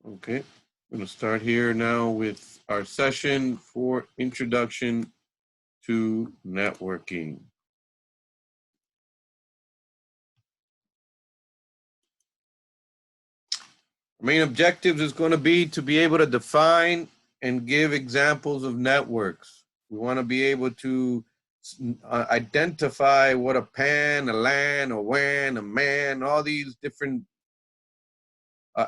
Okay, I'm going to start here now with our session for Introduction to Networking. Our main objectives is going to be able to define and give examples of networks. We want to be able to identify what a PAN, a LAN, a WAN, a MAN, all these different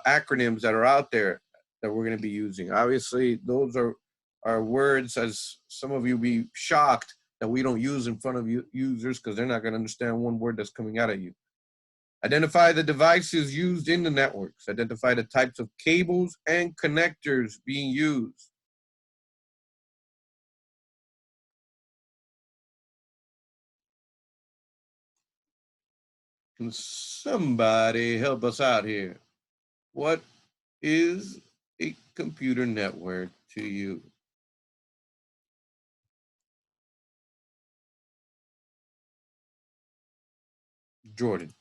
acronyms that are out there that we're going to be using. Obviously, those are words, as some of you be shocked that we don't use in front of users because they're not going to understand one word that's coming out of you. Identify the devices used in the networks. Identify the types of cables and connectors being used. Can somebody help us out here? What is a computer network to you? Jordan.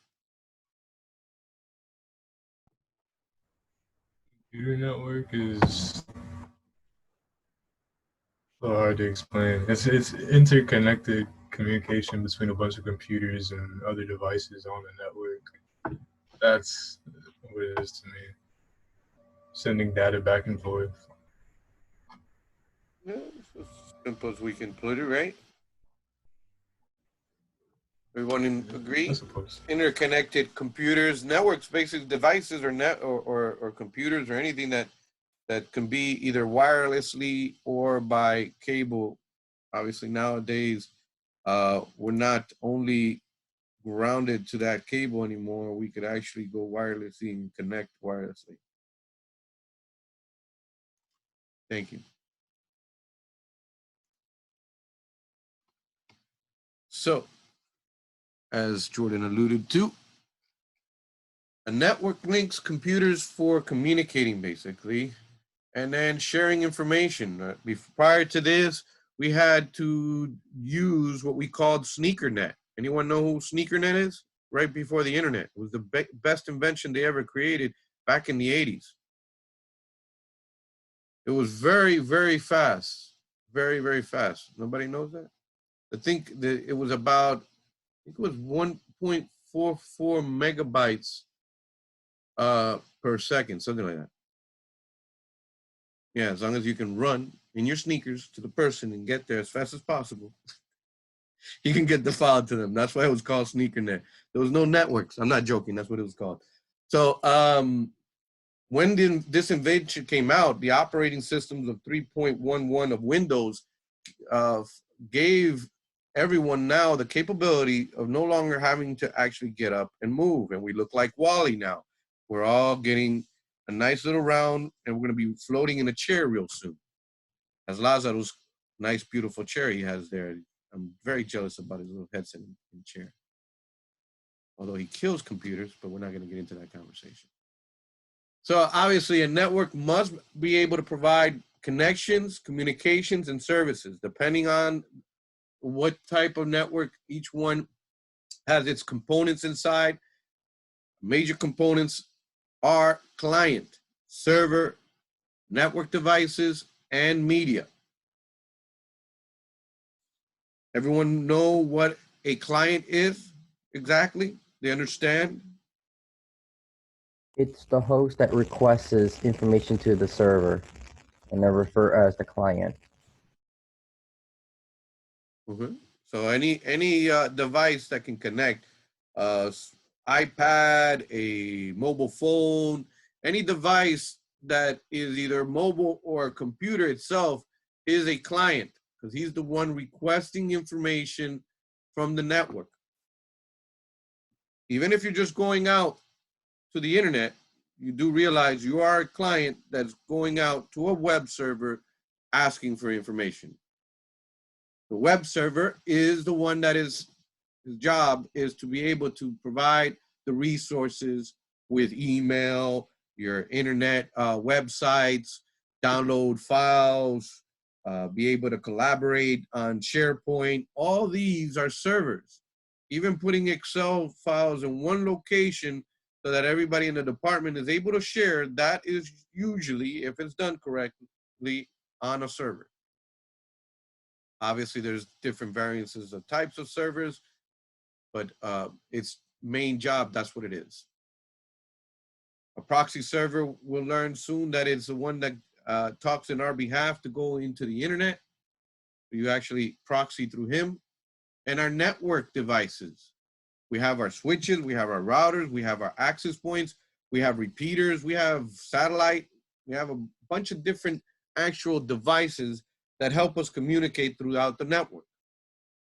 Computer network is so hard to explain. It's interconnected communication between a bunch of computers and other devices on the network. That's what it is to me. Sending data back and forth. Yeah, it's as simple as we can put it, right? Everyone agree? I suppose. Interconnected computers, networks, basic devices, or computers, or anything that can be either wirelessly or by cable. Obviously, nowadays, we're not only grounded to that cable anymore. We could actually go wirelessly and connect wirelessly. Thank you. So, as Jordan alluded to, a network links computers for communicating, basically, and then sharing information. Prior to this, we had to use what we called sneakernet. Anyone know who sneakernet is? Right before the internet. It was the best invention they ever created back in the 80s. It was very, very fast. Very, very fast. Nobody knows that? I think that it was about, I think it was 1.44 megabytes per second, something like that. Yeah, as long as you can run in your sneakers to the person and get there as fast as possible, you can get the file to them. That's why it was called SneakerNet. There was no networks. I'm not joking. That's what it was called. So when this invention came out, the operating systems of 3.11 of Windows gave everyone now the capability of no longer having to actually get up and move. And we look like Wally now. We're all getting a nice little round, and we're going to be floating in a chair real soon. As Lazaro's nice, beautiful chair he has there. I'm very jealous about his little headset and chair. Although he kills computers, but we're not going to get into that conversation. So obviously a network must be able to provide connections, communications, and services, depending on what type of network each one has its components inside. Major components are client, server, network devices, and media. Everyone know what a client is exactly? They understand? It's the host that requests information to the server, and they're referred as the client. Mm-hmm. So any device that can connect, iPad, a mobile phone, any device that is either mobile or a computer itself is a client, because he's the one requesting information from the network. Even if you're just going out to the internet, you do realize you are a client that's going out to a web server asking for information. The web server is the one that is, his job is to be able to provide the resources with email, your internet websites, download files, be able to collaborate on SharePoint. All these are servers. Even putting Excel files in one location so that everybody in the department is able to share. That is usually, if it's done correctly, on a server. Obviously, there's different variances of types of servers, but its main job, that's what it is. A proxy server, we'll learn soon that it's the one that talks in our behalf to go into the internet. You actually proxy through him. And our network devices. We have our switches, we have our routers, we have our access points, we have repeaters, we have satellite, we have a bunch of different actual devices that help us communicate throughout the network.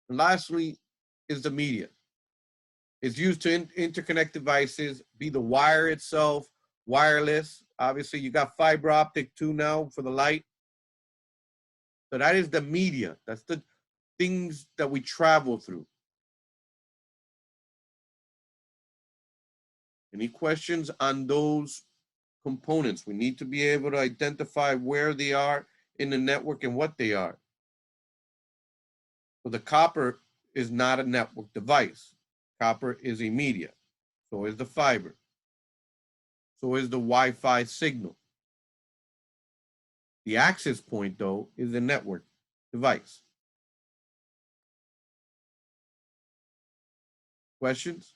And lastly is the media. It's used to interconnect devices, be the wire itself, wireless. Obviously, you got fiber optic too now for the light. So that is the media. That's the things that we travel through. Any questions on those components? We need to be able to identify where they are in the network and what they are. So the copper is not a network device. Copper is a media. So is the fiber. So is the Wi-Fi signal. The access point, though, is a network device. Questions?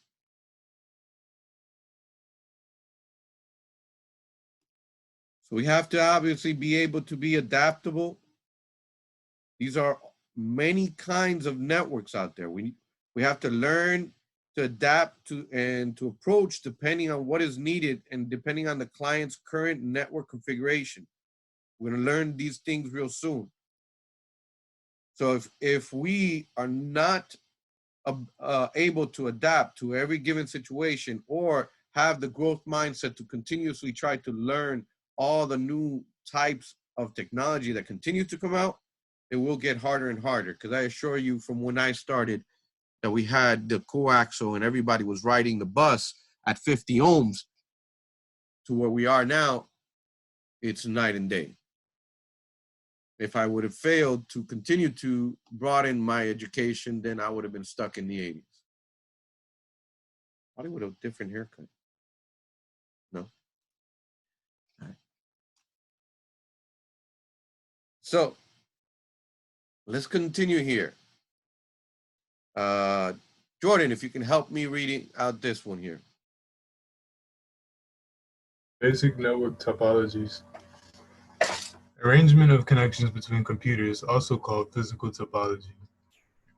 So we have to obviously be able to be adaptable. These are many kinds of networks out there. We have to learn to adapt to and to approach depending on what is needed and depending on the client's current network configuration. We're going to learn these things real soon. So if we are not able to adapt to every given situation or have the growth mindset to continuously try to learn all the new types of technology that continue to come out, it will get harder and harder. Because I assure you, from when I started, that we had the coaxial and everybody was riding the bus at 50 ohms to where we are now, it's night and day. If I would have failed to continue to broaden my education, then I would have been stuck in the 80s. Probably with a different haircut. No? All right. So let's continue here. Jordan, if you can help me reading out this one here. Basic network topologies. Arrangement of connections between computers, also called physical topology.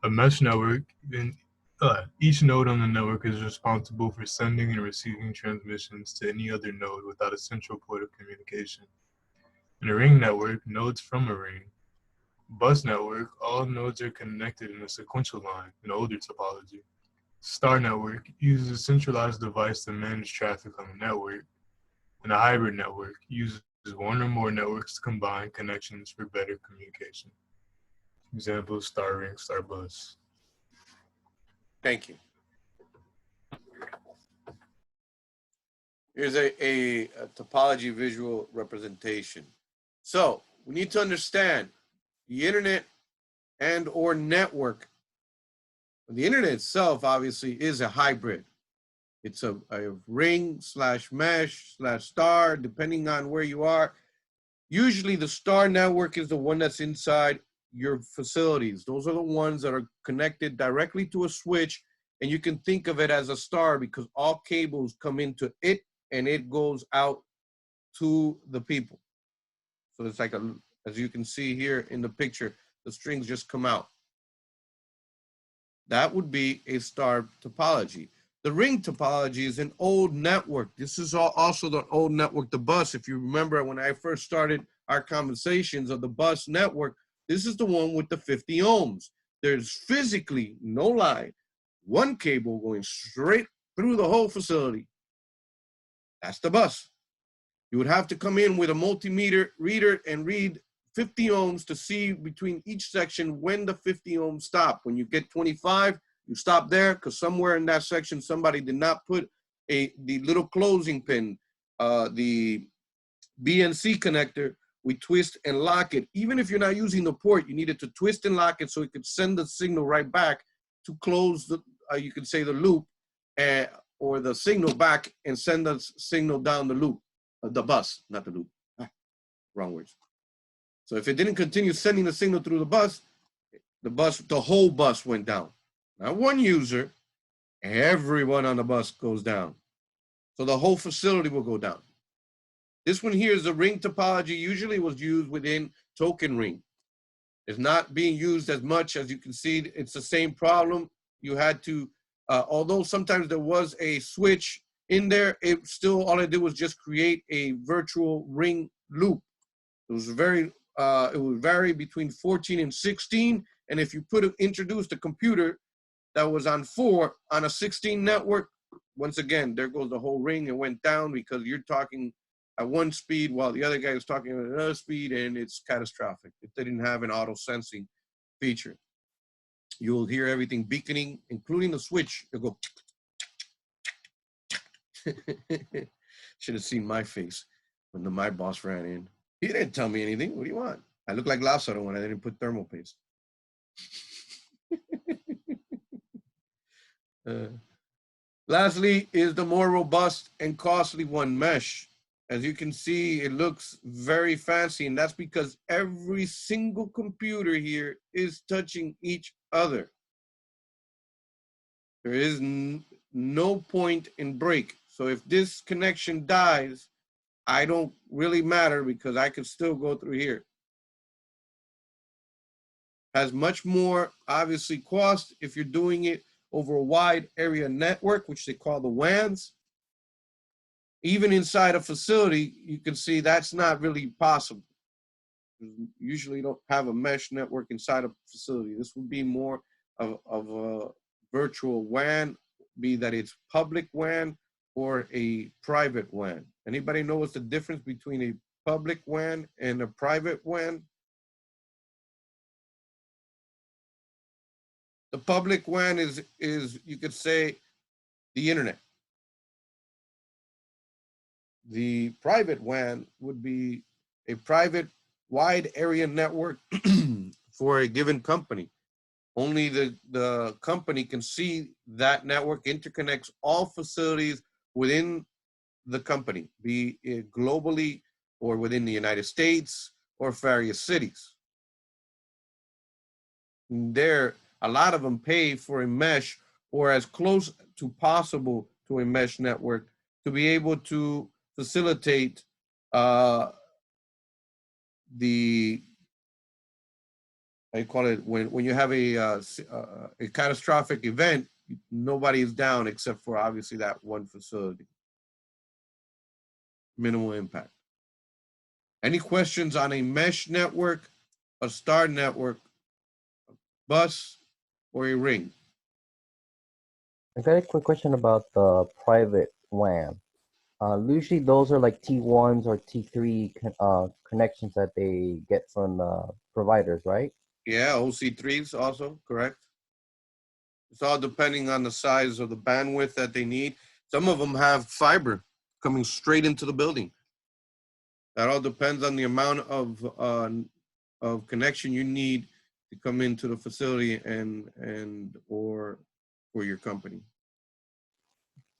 A mesh network, each node on the network is responsible for sending and receiving transmissions to any other node without a central point of communication. In a ring network, nodes from a ring. Bus network, all nodes are connected in a sequential line, an older topology. Star network uses a centralized device to manage traffic on the network. And a hybrid network uses one or more networks to combine connections for better communication. Example, star ring, star bus. Thank you. Here's a topology visual representation. So we need to understand the internet and or network. The internet itself obviously is a hybrid. It's a ring / mesh / star, depending on where you are. Usually the star network is the one that's inside your facilities. Those are the ones that are connected directly to a switch, and you can think of it as a star because all cables come into it and it goes out to the people. So it's like as you can see here in the picture, the strings just come out. That would be a star topology. The ring topology is an old network. This is also the old network, the bus. If you remember when I first started our conversations of the bus network, this is the one with the 50 ohms. There's physically no line, one cable going straight through the whole facility. That's the bus. You would have to come in with a multimeter reader and read 50 ohms to see between each section when the 50 ohms stop. When you get 25, you stop there because somewhere in that section somebody did not put the little closing pin, the BNC connector. We twist and lock it. Even if you're not using the port, you needed to twist and lock it so it could send the signal right back to close the, you could say the loop, or the signal back and send the signal down the loop, the bus, not the loop, wrong words. So if it didn't continue sending the signal through the bus, the whole bus went down. Not one user, everyone on the bus goes down. So the whole facility will go down. This one here is the ring topology. Usually was used within token ring. It's not being used as much. As you can see, it's the same problem. You had to, although sometimes there was a switch in there, it still, all it did was just create a virtual ring loop. It was it would vary between 14 and 16. And if you introduced a computer that was on 4 on a 16 network, once again, there goes the whole ring. It went down because you're talking at one speed while the other guy is talking at another speed, and it's catastrophic. It didn't have an auto sensing feature. You'll hear everything beaconing, including the switch. It'll go. Should have seen my face when my boss ran in. He didn't tell me anything. What do you want? I look like Lázaro when I didn't put thermal paste. Lastly is the more robust and costly one, mesh. As you can see, it looks very fancy, and that's because every single computer here is touching each other. There is no point in break. So if this connection dies, I don't really matter because I could still go through here. Has much more, obviously, cost if you're doing it over a wide area network, which they call the WANs. Even inside a facility, you can see that's not really possible. You usually don't have a mesh network inside a facility. This would be more of a virtual WAN, be that it's public WAN or a private WAN. Anybody know what's the difference between a public WAN and a private WAN? The public WAN is you could say the internet. The private WAN would be a private wide area network for a given company. Only the company can see that network interconnects all facilities within the company, be it globally or within the United States or various cities. There, a lot of them pay for a mesh or as close to possible to a mesh network to be able to facilitate the, I call it, when you have a catastrophic event, nobody is down except for obviously that one facility. Minimal impact. Any questions on a mesh network, a star network, a bus, or a ring? I got a quick question about the private WAN. Usually those are like T1s or T3 connections that they get from the providers, right? Yeah, OC3s also, correct. It's all depending on the size of the bandwidth that they need. Some of them have fiber coming straight into the building. That all depends on the amount of connection you need to come into the facility or for your company.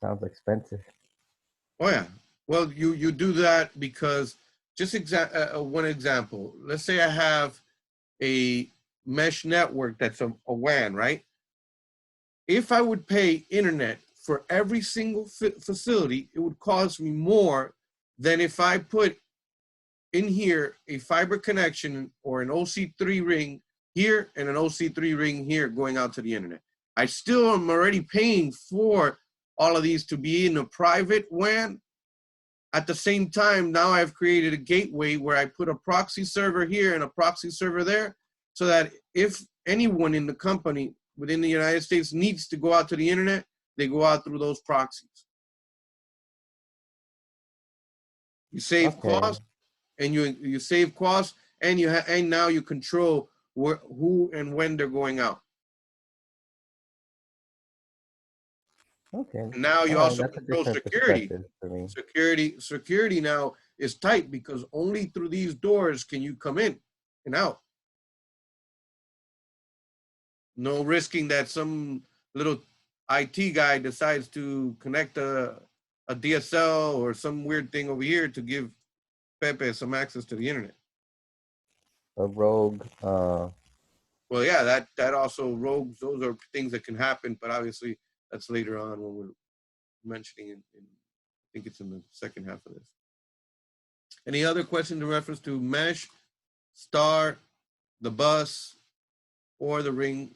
Sounds expensive. Oh yeah. Well, you do that because just one example. Let's say I have a mesh network that's a WAN, right? If I would pay internet for every single facility, it would cost me more than if I put in here a fiber connection or an OC3 ring here and an OC3 ring here going out to the internet. I still am already paying for all of these to be in a private WAN. At the same time, now I've created a gateway where I put a proxy server here and a proxy server there, so that if anyone in the company within the United States needs to go out to the internet, they go out through those proxies. You save costs, and you save costs, and and now you control who and when they're going out. Okay. And now you also control security. Security now is tight because only through these doors can you come in and out. No risking that some little IT guy decides to connect a DSL or some weird thing over here to give Pepe some access to the internet. A rogue. Well, yeah, that also rogues. Those are things that can happen, but obviously that's later on when we're mentioning it. I think it's in the second half of this. Any other questions in reference to mesh, star, the bus, or the ring?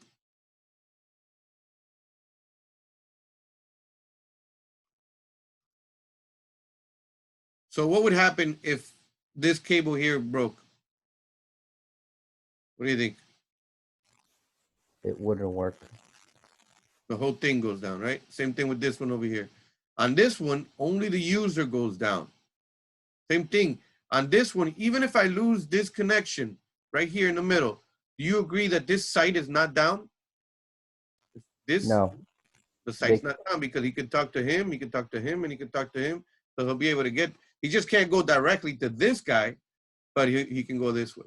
So what would happen if this cable here broke? What do you think? It wouldn't work. The whole thing goes down, right? Same thing with this one over here. On this one, only the user goes down. Same thing. On this one, even if I lose this connection right here in the middle, do you agree that this site is not down? No. The site's not down because he could talk to him, he could talk to him, and he could talk to him. So he'll be able to get, he just can't go directly to this guy, but he can go this way.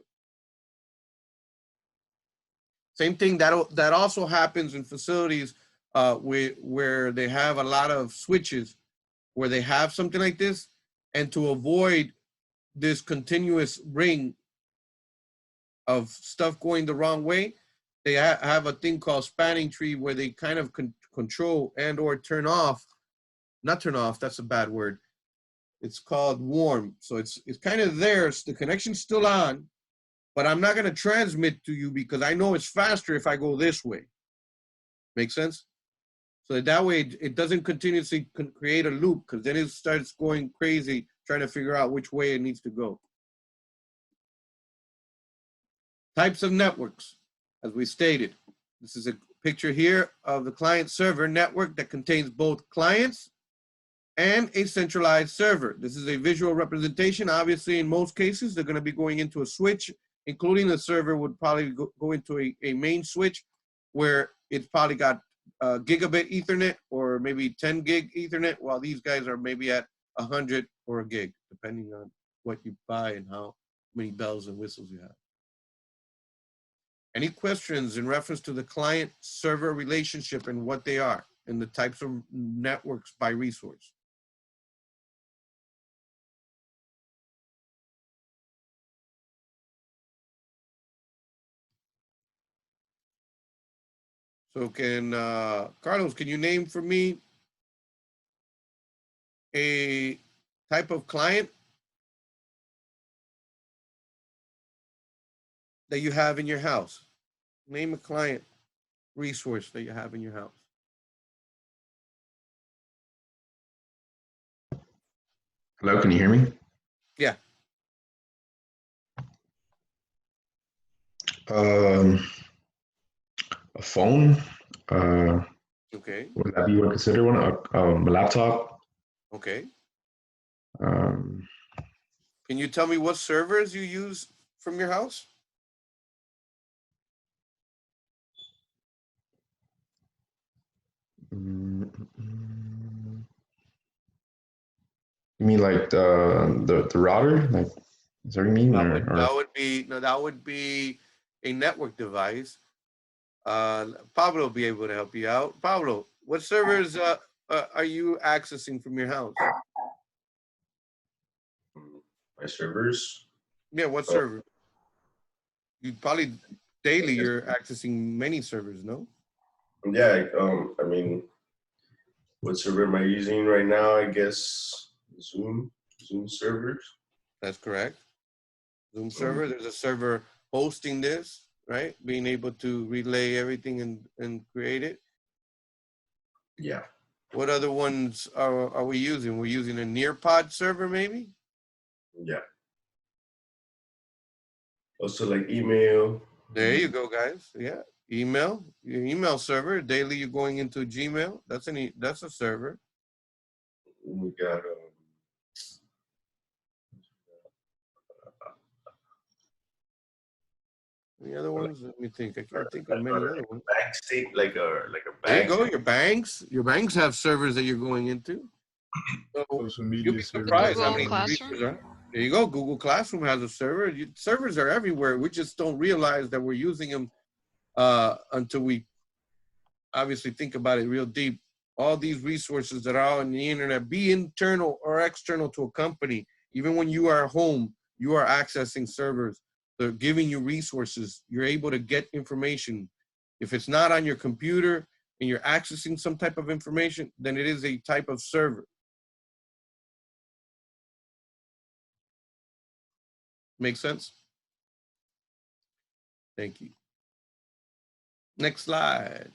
Same thing, that also happens in facilities where they have a lot of switches, where they have something like this, and to avoid this continuous ring of stuff going the wrong way, they have a thing called spanning tree where they kind of control and or turn off, not turn off, that's a bad word. It's called warm. So it's kind of there, so the connection's still on, but I'm not gonna transmit to you because I know it's faster if I go this way. Make sense? So that way it doesn't continuously create a loop, because then it starts going crazy trying to figure out which way it needs to go. Types of networks, as we stated. This is a picture here of the client server network that contains both clients and a centralized server. This is a visual representation. Obviously, in most cases, they're going to be going into a switch, including the server would probably go into a main switch where it's probably got gigabit Ethernet or maybe 10 gig Ethernet, while these guys are maybe at 100 or a gig, depending on what you buy and how many bells and whistles you have. Any questions in reference to the client-server relationship and what they are and the types of networks by resource? So can, Carlos, can you name for me a type of client that you have in your house? Name a client resource that you have in your house. Hello, can you hear me? Yeah. A phone. Okay. Would that be what considered one? A laptop. Okay. Um, Can you tell me what servers you use from your house? mm, you mean like the router? Like, is that what you mean? That would be a network device. Pablo will be able to help you out. Pablo, what servers are you accessing from your house? My servers. Yeah, what server? You probably daily you're accessing many servers, no? Yeah, I mean, what server am I using right now? I guess Zoom servers. That's correct. Zoom server. There's a server hosting this, right? Being able to relay everything and create it. Yeah. What other ones are we using? We're using a Nearpod server, maybe? Yeah. Also like email. There you go, guys. Yeah. Email, your email server. Daily you're going into Gmail. That's a server. We got Any other ones? Let me think. I can't think of many other ones. bank state, like a There you bank. go. Your banks. Your banks have servers that you're going into. So Social media you'll be server. surprised how Google many Classroom? resources are. There you go. Google Classroom has a server. Servers are everywhere. We just don't realize that we're using them until we obviously think about it real deep, all these resources that are out on the internet, be internal or external to a company, even when you are home, you are accessing servers. They're giving you resources. You're able to get information. If it's not on your computer and you're accessing some type of information, then it is a type of server. Make sense? Thank you. Next slide.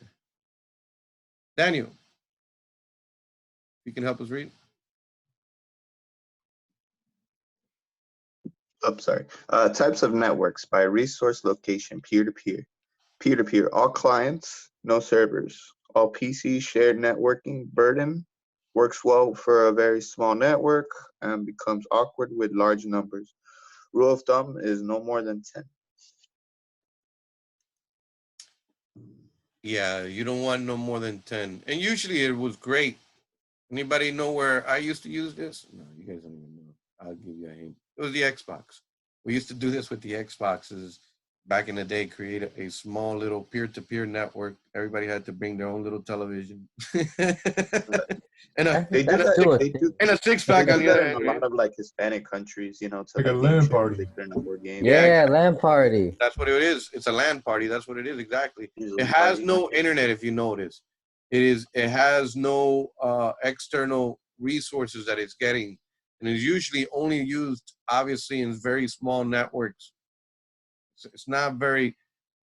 Daniel, you can help us read. Oh, sorry. Types of networks by resource location, peer-to-peer. Peer-to-peer, all clients, no servers. All PCs shared networking burden, works well for a very small network and becomes awkward with large numbers. Rule of thumb is no more than 10. Yeah, you don't want no more than 10. And usually it was great. Anybody know where I used to use this? No, you guys don't even know. I'll give you a hint. It was the Xbox. We used to do this with the Xboxes back in the day, create a small little peer-to-peer network. Everybody had to bring their own little television. and a, They do and a, That's that. still a They thing. do. and a They six-pack on do the other that in end, a right? lot of like Hispanic countries, you know, to Like a like LAN game party. share their network game. Yeah, LAN party. That's what it is. It's a LAN party. That's what it is, exactly. Usually It has party. no internet, if you notice. It has no external resources that it's getting. And it's usually only used, obviously, in very small networks. It's not very,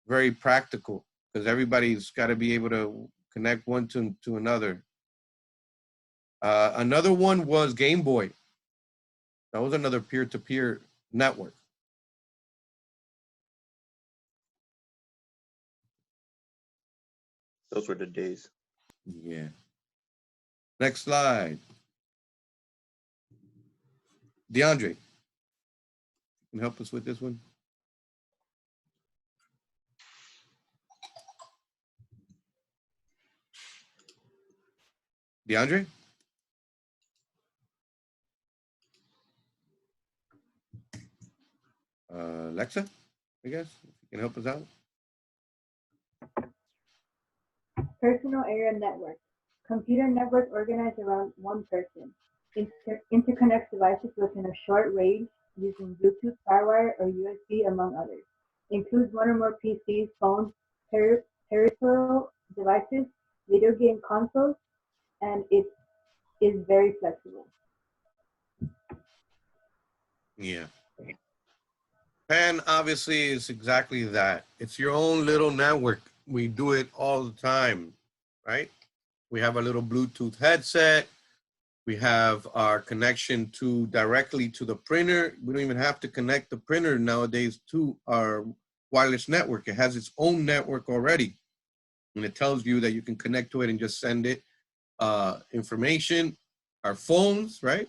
very practical because everybody's got to be able to connect one to another. Another one was Game Boy. That was another peer-to-peer network. Those were the days. Yeah. Next slide. DeAndre, can you help us with this one? DeAndre? Alexa, I guess, if you can help us out. Personal area network. Computer network organized around one person. Interconnects devices within a short range using Bluetooth, Firewire, or USB, among others. Includes one or more PCs, phones, peripheral devices, video game consoles, and it is very flexible. Yeah. PAN obviously is exactly that. It's your own little network. We do it all the time, right? We have a little Bluetooth headset. We have our connection directly to the printer. We don't even have to connect the printer nowadays to our wireless network. It has its own network already. And it tells you that you can connect to it and just send it information. Our phones, right?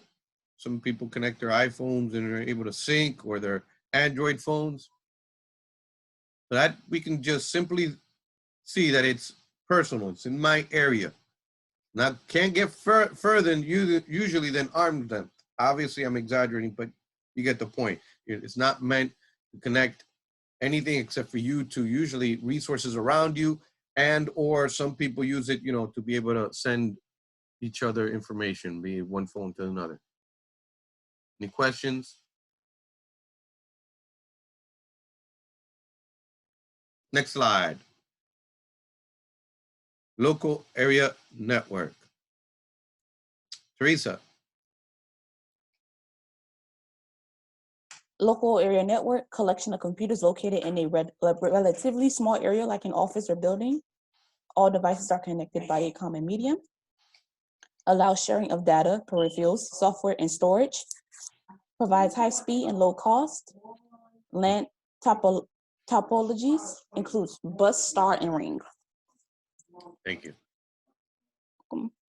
Some people connect their iPhones and are able to sync, or their Android phones. So that we can just simply see that it's personal. It's in my area. Now, can't get further than usually than arm's length. Obviously, I'm exaggerating, but you get the point. It's not meant to connect anything except for you to usually resources around you, and or some people use it, you know, to be able to send each other information, be one phone to another. Any questions? Next slide. Local area network. Teresa. Local area network, collection of computers located in a relatively small area like an office or building. All devices are connected by a common medium. Allows sharing of data, peripherals, software, and storage. Provides high speed and low cost. LAN topologies includes bus, star, and ring. Thank you.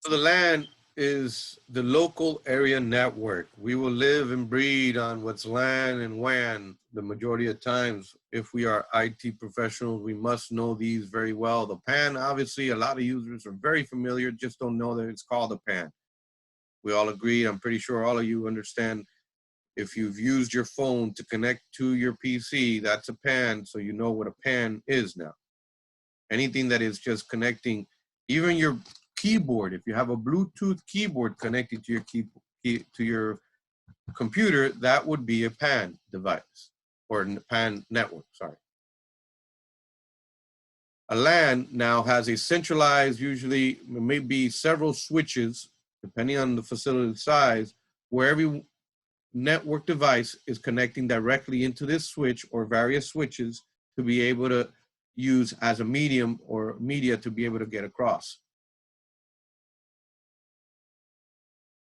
So the LAN is the local area network. We will live and breathe on what's LAN and WAN the majority of times. If we are IT professionals, we must know these very well. The PAN, obviously, a lot of users are very familiar, just don't know that it's called a PAN. We all agree, I'm pretty sure all of you understand, if you've used your phone to connect to your PC, that's a PAN, so you know what a PAN is now. Anything that is just connecting Even your keyboard, if you have a Bluetooth keyboard connected to your computer, that would be a PAN device, or PAN network, sorry. A LAN now has a centralized, usually maybe several switches, depending on the facility size, where every network device is connecting directly into this switch or various switches to be able to use as a medium or media to be able to get across.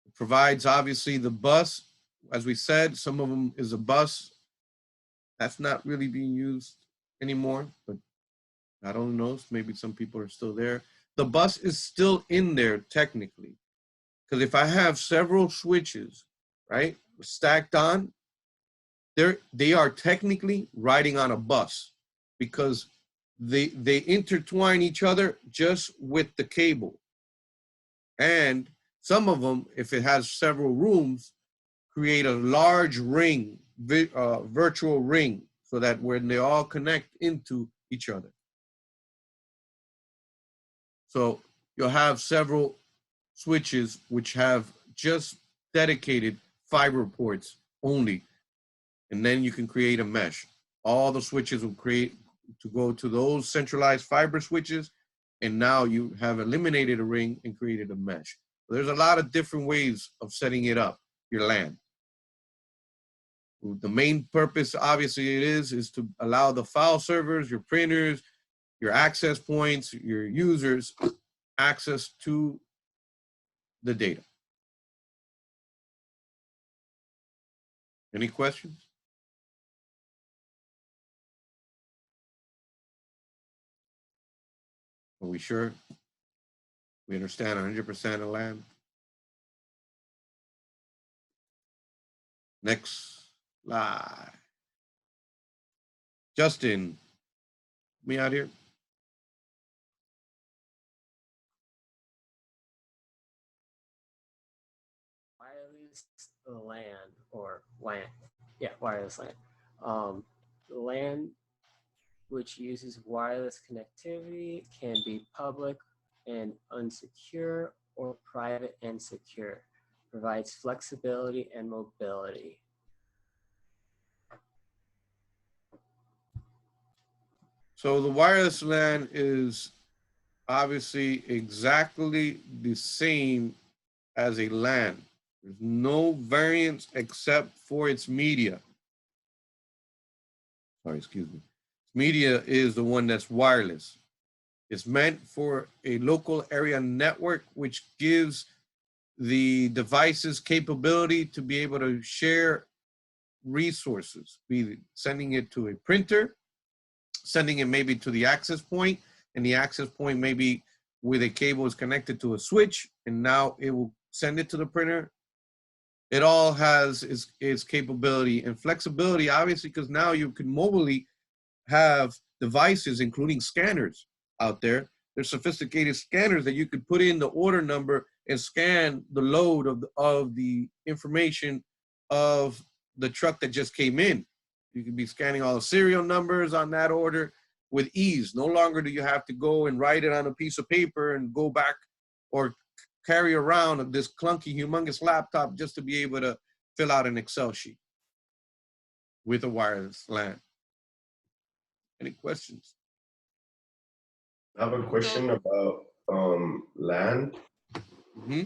It provides obviously the bus, as we said, some of them is a bus. That's not really being used anymore, but I don't know, maybe some people are still there. The bus is still in there technically, because if I have several switches, right, stacked on, they are technically riding on a bus, because they intertwine each other just with the cable. And some of them, if it has several rooms, create a large ring, virtual ring, so that when they all connect into each other. So you'll have several switches which have just dedicated fiber ports only, and then you can create a mesh. All the switches will create to go to those centralized fiber switches, and now you have eliminated a ring and created a mesh. So there's a lot of different ways of setting it up, your LAN. The main purpose, obviously, it is to allow the file servers, your printers, your access points, your users access to the data. Any questions? Are we sure? We understand 100% of LAN? Next slide. Justin, me out here. Wireless LAN or WAN. Yeah, wireless LAN. LAN, which uses wireless connectivity, can be public and unsecure or private and secure. Provides flexibility and mobility. So the wireless LAN is obviously exactly the same as a LAN. There's no variance except for its media. Sorry, excuse me. Media is the one that's wireless. It's meant for a local area network, which gives the devices capability to be able to share resources, be sending it to a printer, sending it maybe to the access point, and the access point maybe with a cable is connected to a switch, and now it will send it to the printer. It all has its capability and flexibility, obviously, because now you can mobilely have devices, including scanners out there. There's sophisticated scanners that you could put in the order number and scan the load of the information of the truck that just came in. You could be scanning all the serial numbers on that order with ease. No longer do you have to go and write it on a piece of paper and go back or carry around this clunky, humongous laptop just to be able to fill out an Excel sheet with a wireless LAN. Any questions? I have a question about LAN. Mm-hmm.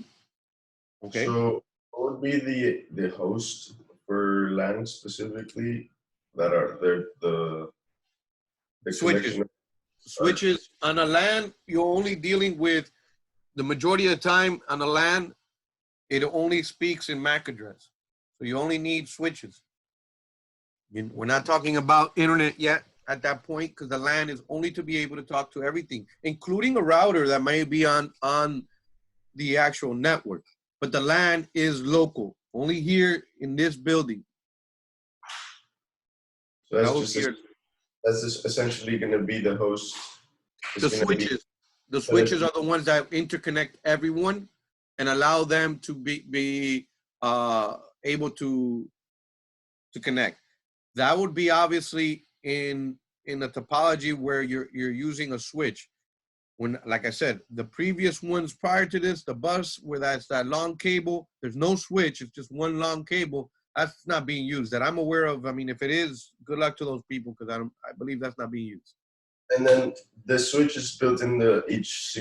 Okay. So what would be the host for LAN specifically that are the Switches. connection? Switches on a LAN, you're only dealing with, the majority of the time on a LAN, it only speaks in MAC address. So you only need switches. We're not talking about internet yet at that point, because the LAN is only to be able to talk to everything, including a router that may be on the actual network. But the LAN is local, only here in this building. So that's just essentially going to be the host. The switches. The switches are the ones that interconnect everyone and allow them to be able to connect. That would be obviously in the topology where you're using a switch. when, like I said, the previous ones prior to this, the bus where that's that long cable, there's no switch, it's just one long cable. That's not being used that I'm aware of. I mean, if it is, good luck to those people because I believe that's not being used. And then the switch is built in each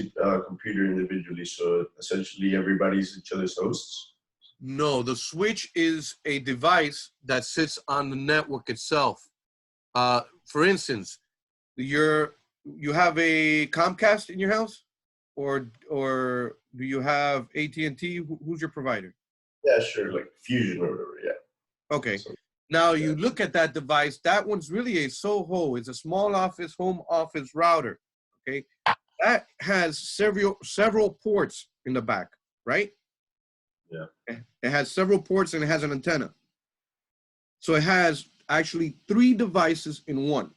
computer individually, so essentially everybody's each other's hosts. No, the switch is a device that sits on the network itself. For instance, you have a Comcast in your house, or do you have AT&T? Who's your provider? Yeah, sure, like Fusion or whatever. Yeah. Okay. So, Now you look at that device. That one's really a Soho. It's a small office, home office router. Okay, that has several ports in the back, right? Yeah. It has several ports and it has an antenna. So it has actually 3 devices in one.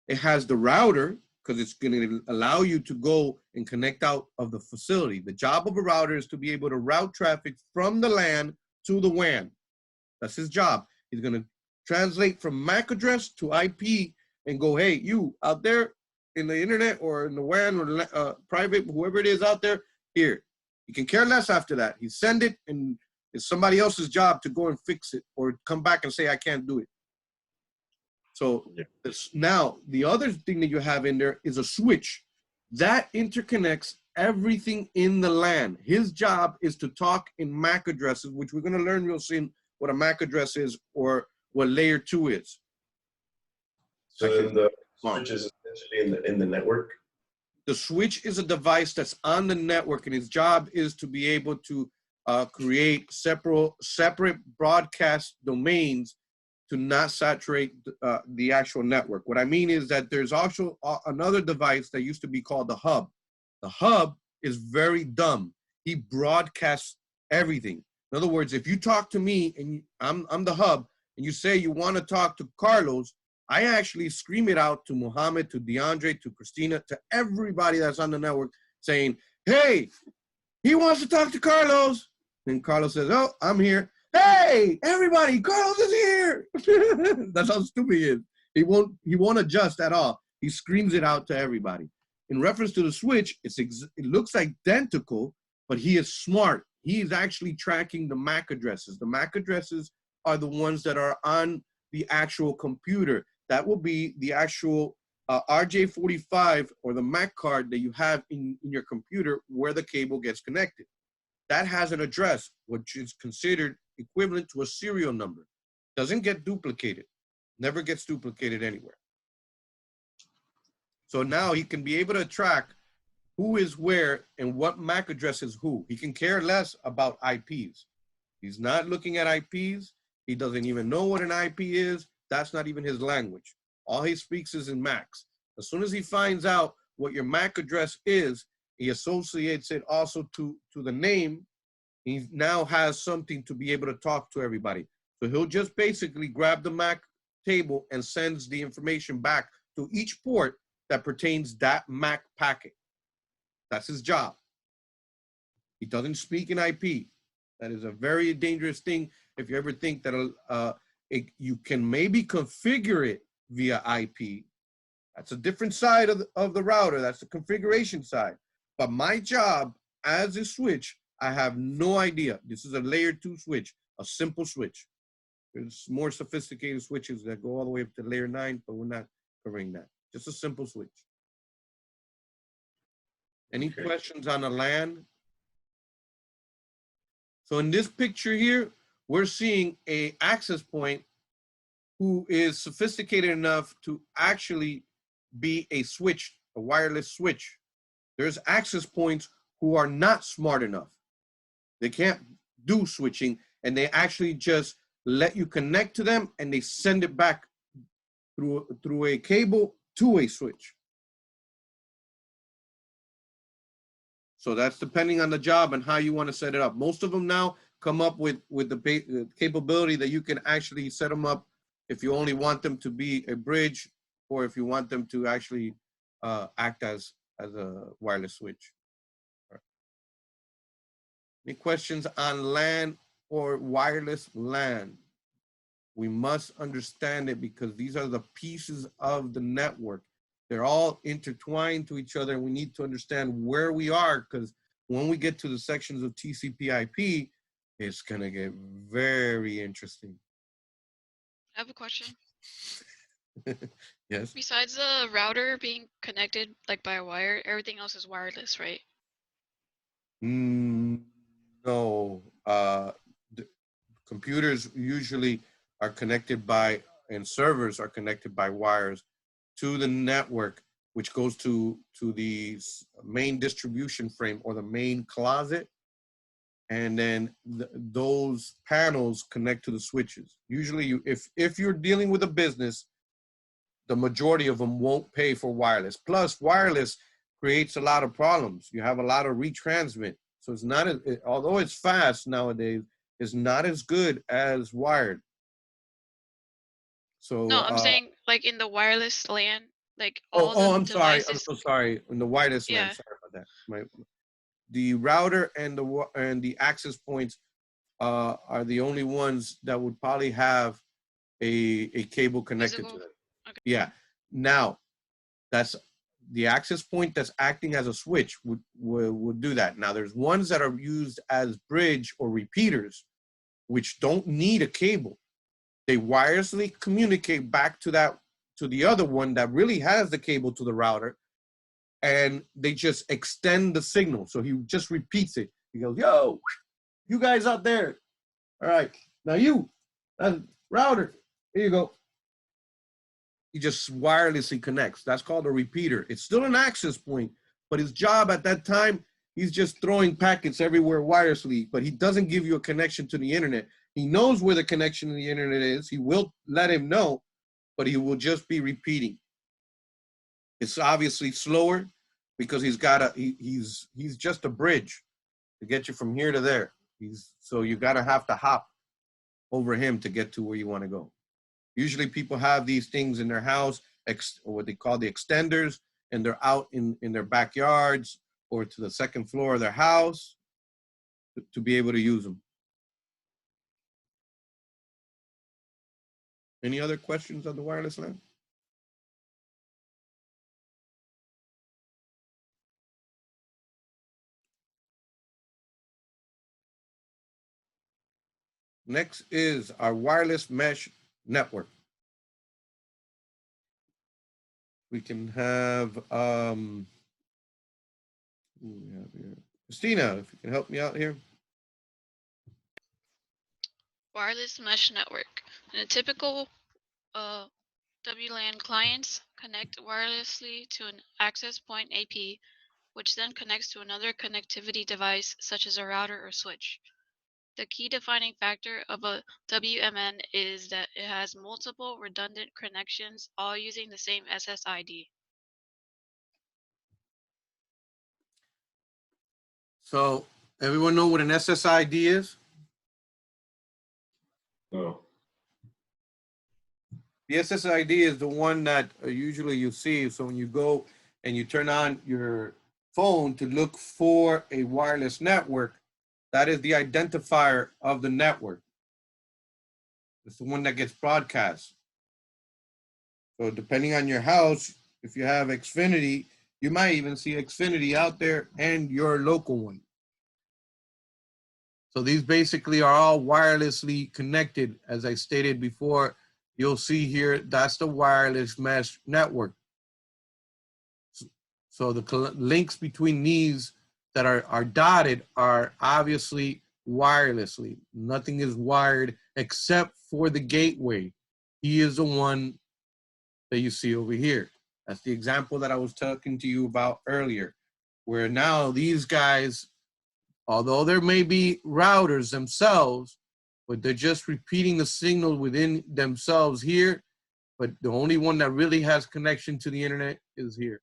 It has the router because it's going to allow you to go and connect out of the facility. The job of a router is to be able to route traffic from the LAN to the WAN. That's his job. He's going to translate from MAC address to IP and go, hey, you out there in the internet or in the WAN or private, whoever it is out there, here. You can care less after that. He send it, and it's somebody else's job to go and fix it or come back and say, I can't do it. So now the other thing that you have in there is a switch that interconnects everything in the LAN. His job is to talk in MAC addresses, which we're going to learn real soon what a MAC address is or what layer 2 is. So then the switch is essentially in the network. The switch is a device that's on the network, and its job is to be able to create separate broadcast domains to not saturate the actual network. What I mean is that there's also another device that used to be called the hub. The hub is very dumb. He broadcasts everything. In other words, if you talk to me and I'm the hub and you say you want to talk to Carlos, I actually scream it out to Mohammed, to DeAndre, to Christina, to everybody that's on the network saying, hey, he wants to talk to Carlos. And Carlos says, oh, I'm here. Hey, everybody, Carlos is here. That's how stupid he is. He won't adjust at all. He screams it out to everybody. In reference to the switch, it looks identical, but he is smart. He is actually tracking the MAC addresses. The MAC addresses are the ones that are on the actual computer. That will be the actual RJ45 or the MAC card that you have in your computer where the cable gets connected. That has an address, which is considered equivalent to a serial number. Doesn't get duplicated. Never gets duplicated anywhere. So now he can be able to track who is where and what MAC address is who. He can care less about IPs. He's not looking at IPs. He doesn't even know what an IP is. That's not even his language. All he speaks is in MACs. As soon as he finds out what your MAC address is, he associates it also to the name. He now has something to be able to talk to everybody. So he'll just basically grab the MAC table and sends the information back to each port that pertains that MAC packet. That's his job. He doesn't speak in IP. That is a very dangerous thing if you ever think that you can maybe configure it via IP. That's a different side of the router. That's the configuration side. But my job as a switch, I have no idea. This is a layer 2 switch, a simple switch. There's more sophisticated switches that go all the way up to layer 9, but we're not covering that. Just a simple switch. Any questions on the LAN? So in this picture here, we're seeing a access point who is sophisticated enough to actually be a switch, a wireless switch. There's access points who are not smart enough. They can't do switching, and they actually just let you connect to them, and they send it back through a cable to a switch. So that's depending on the job and how you want to set it up. Most of them now come up with the capability that you can actually set them up if you only want them to be a bridge or if you want them to actually act as a wireless switch. Right. Any questions on LAN or wireless LAN? We must understand it because these are the pieces of the network. They're all intertwined to each other, and we need to understand where we are, because when we get to the sections of TCP/IP, it's gonna get very interesting. I have a question. Yes. Besides the router being connected like by a wire, everything else is wireless, right? No. The computers usually are connected by, and servers are connected by wires to the network, which goes to the main distribution frame or the main closet. And then those panels connect to the switches. Usually, if you're dealing with a business, the majority of them won't pay for wireless. Plus, wireless creates a lot of problems. You have a lot of retransmit. So it's not, although it's fast nowadays, it's not as good as wired. So No, I'm saying like in the wireless LAN, like all the I'm sorry. I'm devices. so sorry. In the wireless LAN, Yeah. sorry about that. The router and the access points are the only ones that would probably have a cable connected Physical? to them. Okay. Yeah. Now, that's the access point that's acting as a switch would do that. Now, there's ones that are used as bridge or repeaters, which don't need a cable. They wirelessly communicate back to the other one that really has the cable to the router, and they just extend the signal. So he just repeats it. He goes, yo, you guys out there. All right, now you, router, here you go. He just wirelessly connects. That's called a repeater. It's still an access point, but his job at that time, he's just throwing packets everywhere wirelessly, but he doesn't give you a connection to the internet. He knows where the connection to the internet is. He will let him know, but he will just be repeating. It's obviously slower because he's just a bridge to get you from here to there. So you have to hop over him to get to where you want to go. Usually people have these things in their house, or what they call the extenders, and they're out in their backyards or to the second floor of their house to be able to use them. Any other questions on the wireless LAN? Next is our wireless mesh network. We can have, who we have here? Christina, if you can help me out here. Wireless mesh network. In a typical WLAN clients connect wirelessly to an access point AP, which then connects to another connectivity device such as a router or switch. The key defining factor of a WMN is that it has multiple redundant connections, all using the same SSID. So everyone know what an SSID is? No. The SSID is the one that usually you see. So when you go and you turn on your phone to look for a wireless network, that is the identifier of the network. It's the one that gets broadcast. So depending on your house, if you have Xfinity, you might even see Xfinity out there and your local one. So these basically are all wirelessly connected. As I stated before, you'll see here, that's the wireless mesh network. So the links between these that are dotted are obviously wirelessly. Nothing is wired except for the gateway. He is the one that you see over here. That's the example that I was talking to you about earlier, where now these guys, although there may be routers themselves, but they're just repeating the signal within themselves here, but the only one that really has connection to the internet is here.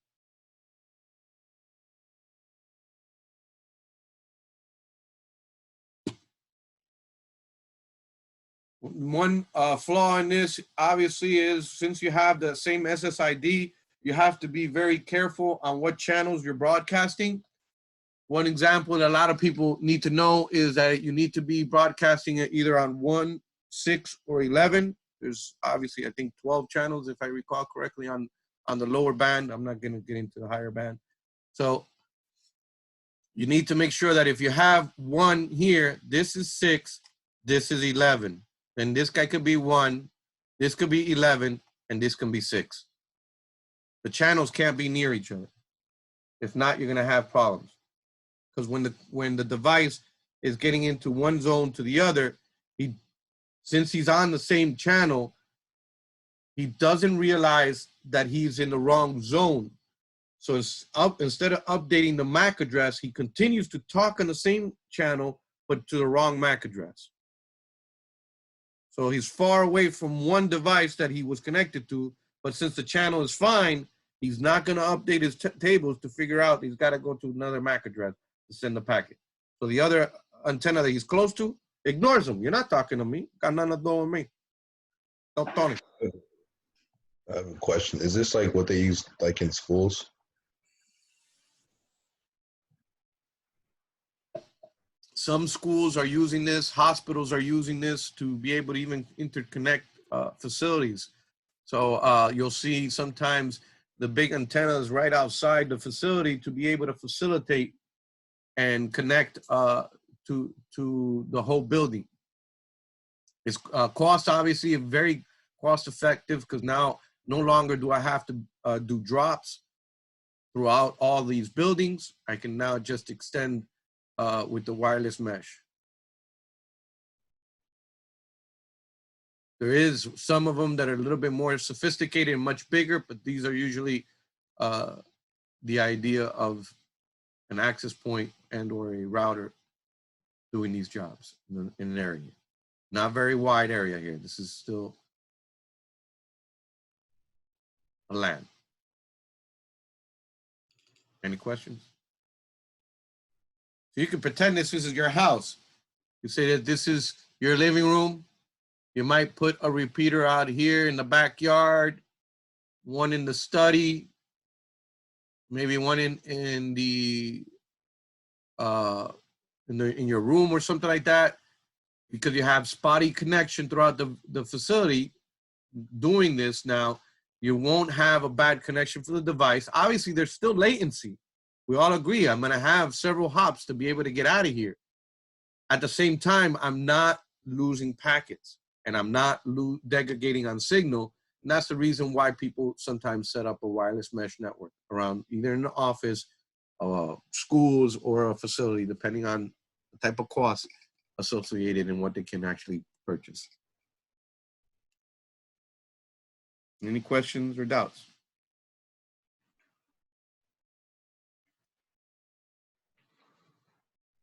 One flaw in this, obviously, is since you have the same SSID, you have to be very careful on what channels you're broadcasting. One example that a lot of people need to know is that you need to be broadcasting it either on 1, 6, or 11. There's obviously, I think, 12 channels, if I recall correctly, on on the lower band. I'm not going to get into the higher band. So you need to make sure that if you have 1 here, this is 6, this is 11. And this guy could be 1, this could be 11, and this can be 6. The channels can't be near each other. If not, you're going to have problems. Because when the device is getting into one zone to the other, since he's on the same channel, he doesn't realize that he's in the wrong zone. So instead of updating the MAC address, he continues to talk on the same channel, but to the wrong MAC address. So he's far away from one device that he was connected to, but since the channel is fine, he's not going to update his tables to figure out he's got to go to another MAC address to send the packet. So the other antenna that he's close to ignores him. You're not talking to me. Got nothing to do with me. Don't Tony. I have a question. Is this like what they use like in schools? Some schools are using this. Hospitals are using this to be able to even interconnect facilities. So you'll see sometimes the big antennas right outside the facility to be able to facilitate and connect to the whole building. It's cost obviously very cost effective because now no longer do I have to do drops throughout all these buildings. I can now just extend with the wireless mesh. There is some of them that are a little bit more sophisticated and much bigger, but these are usually the idea of an access point and or a router doing these jobs in an area. Not very wide area here. This is still a LAN. Any questions? So you can pretend this is your house. You say that this is your living room. You might put a repeater out here in the backyard, one in the study, maybe one in your room or something like that, because you have spotty connection throughout the facility. Doing this now, you won't have a bad connection for the device. Obviously, there's still latency. We all agree I'm going to have several hops to be able to get out of here. At the same time, I'm not losing packets and I'm not degrading on signal. And that's the reason why people sometimes set up a wireless mesh network around either in the office, schools, or a facility, depending on the type of cost associated and what they can actually purchase. Any questions or doubts?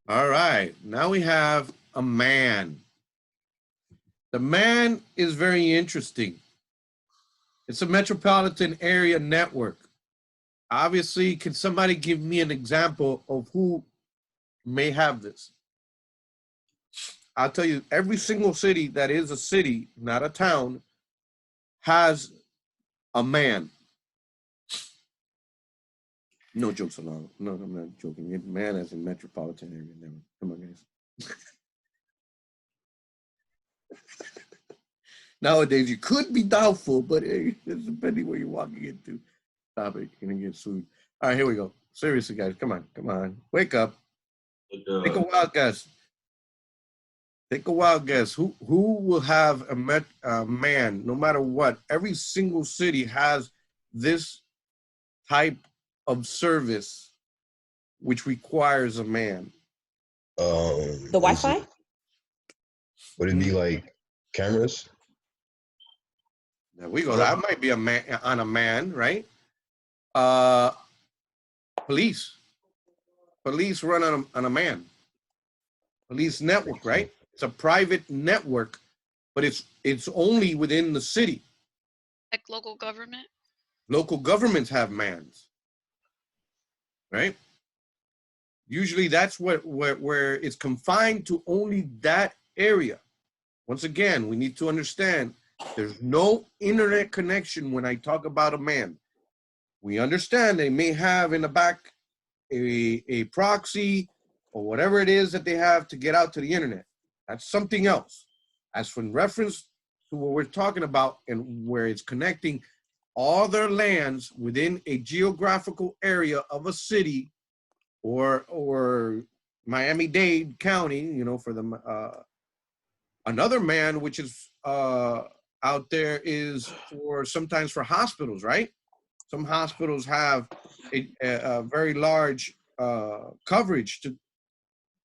All right, now we have a MAN. The MAN is very interesting. It's a metropolitan area network. Obviously, can somebody give me an example of who may have this? I'll tell you, every single city that is a city, not a town, has a MAN. No jokes allowed. No, I'm not joking. MAN as in metropolitan area network. Come on, guys. Nowadays, you could be doubtful, but hey, it's depending where you're walking into. Stop it. You're going to get sued. All right, here we go. Seriously, guys. Come on. Come on. Wake up. Take a wild guess. Take a wild guess. Who will have a MAN, no matter what? Every single city has this type of service which requires a MAN. The Wi-Fi? Would it be like cameras? There we go. That might be a MAN on a MAN, right? Police. Police run on a MAN. Police network, right? It's a private network, but it's only within the city. Like local government? Local governments have MANs, right? Usually that's where it's confined to only that area. Once again, we need to understand there's no internet connection when I talk about a MAN. We understand they may have in the back a proxy or whatever it is that they have to get out to the internet. That's something else. As for in reference to what we're talking about and where it's connecting all their lands within a geographical area of a city or Miami-Dade County, you know, for the another man, which is out there is for sometimes for hospitals, right? Some hospitals have a very large coverage to,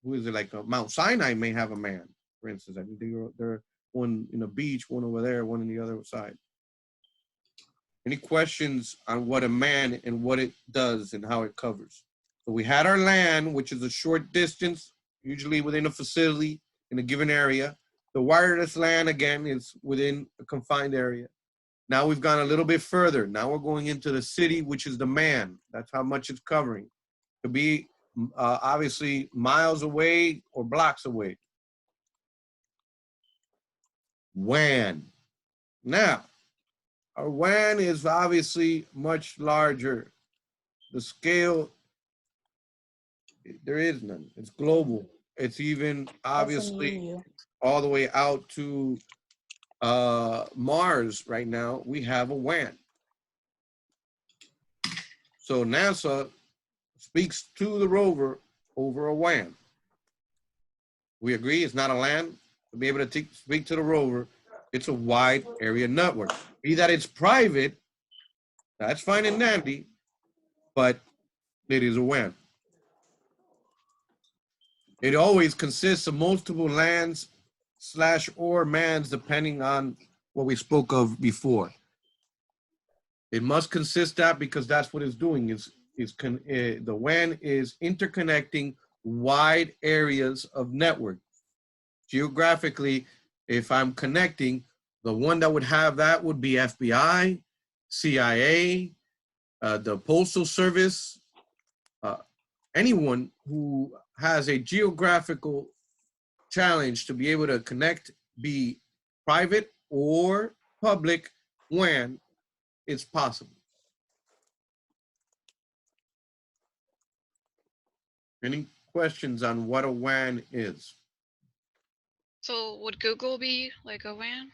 who is it, like Mount Sinai may have a man, for instance. I think they're one in the beach, one over there, one on the other side. Any questions on what a man and what it does and how it covers? So we had our LAN, which is a short distance, usually within a facility in a given area. The wireless LAN, again, is within a confined area. Now we've gone a little bit further. Now we're going into the city, which is the MAN. That's how much it's covering. It could be obviously miles away or blocks away. WAN. Now, our WAN is obviously much larger. The scale, there is none. It's global. It's even obviously all the way out to Mars right now. We have a WAN. So NASA speaks to the rover over a WAN. We agree it's not a LAN. To be able to speak to the rover, it's a wide area network. Be that it's private, that's fine and dandy, but it is a WAN. It always consists of multiple LANs / or MANs, depending on what we spoke of before. It must consist that because that's what it's doing. The WAN is interconnecting wide areas of network. Geographically, if I'm connecting, the one that would have that would be FBI, CIA, the Postal Service, anyone who has a geographical challenge to be able to connect, be private or public WAN, it's possible. Any questions on what a WAN is? So would Google be like a WAN?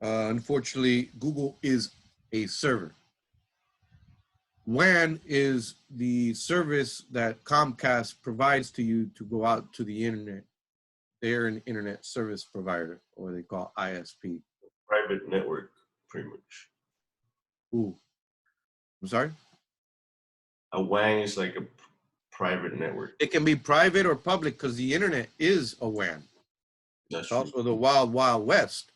Unfortunately, Google is a server. WAN is the service that Comcast provides to you to go out to the internet. They're an internet service provider, or they call ISP. Private network, pretty much. Ooh, I'm sorry? A WAN is like a private network. It can be private or public because the internet is a WAN. That's It's also the wild, wild west.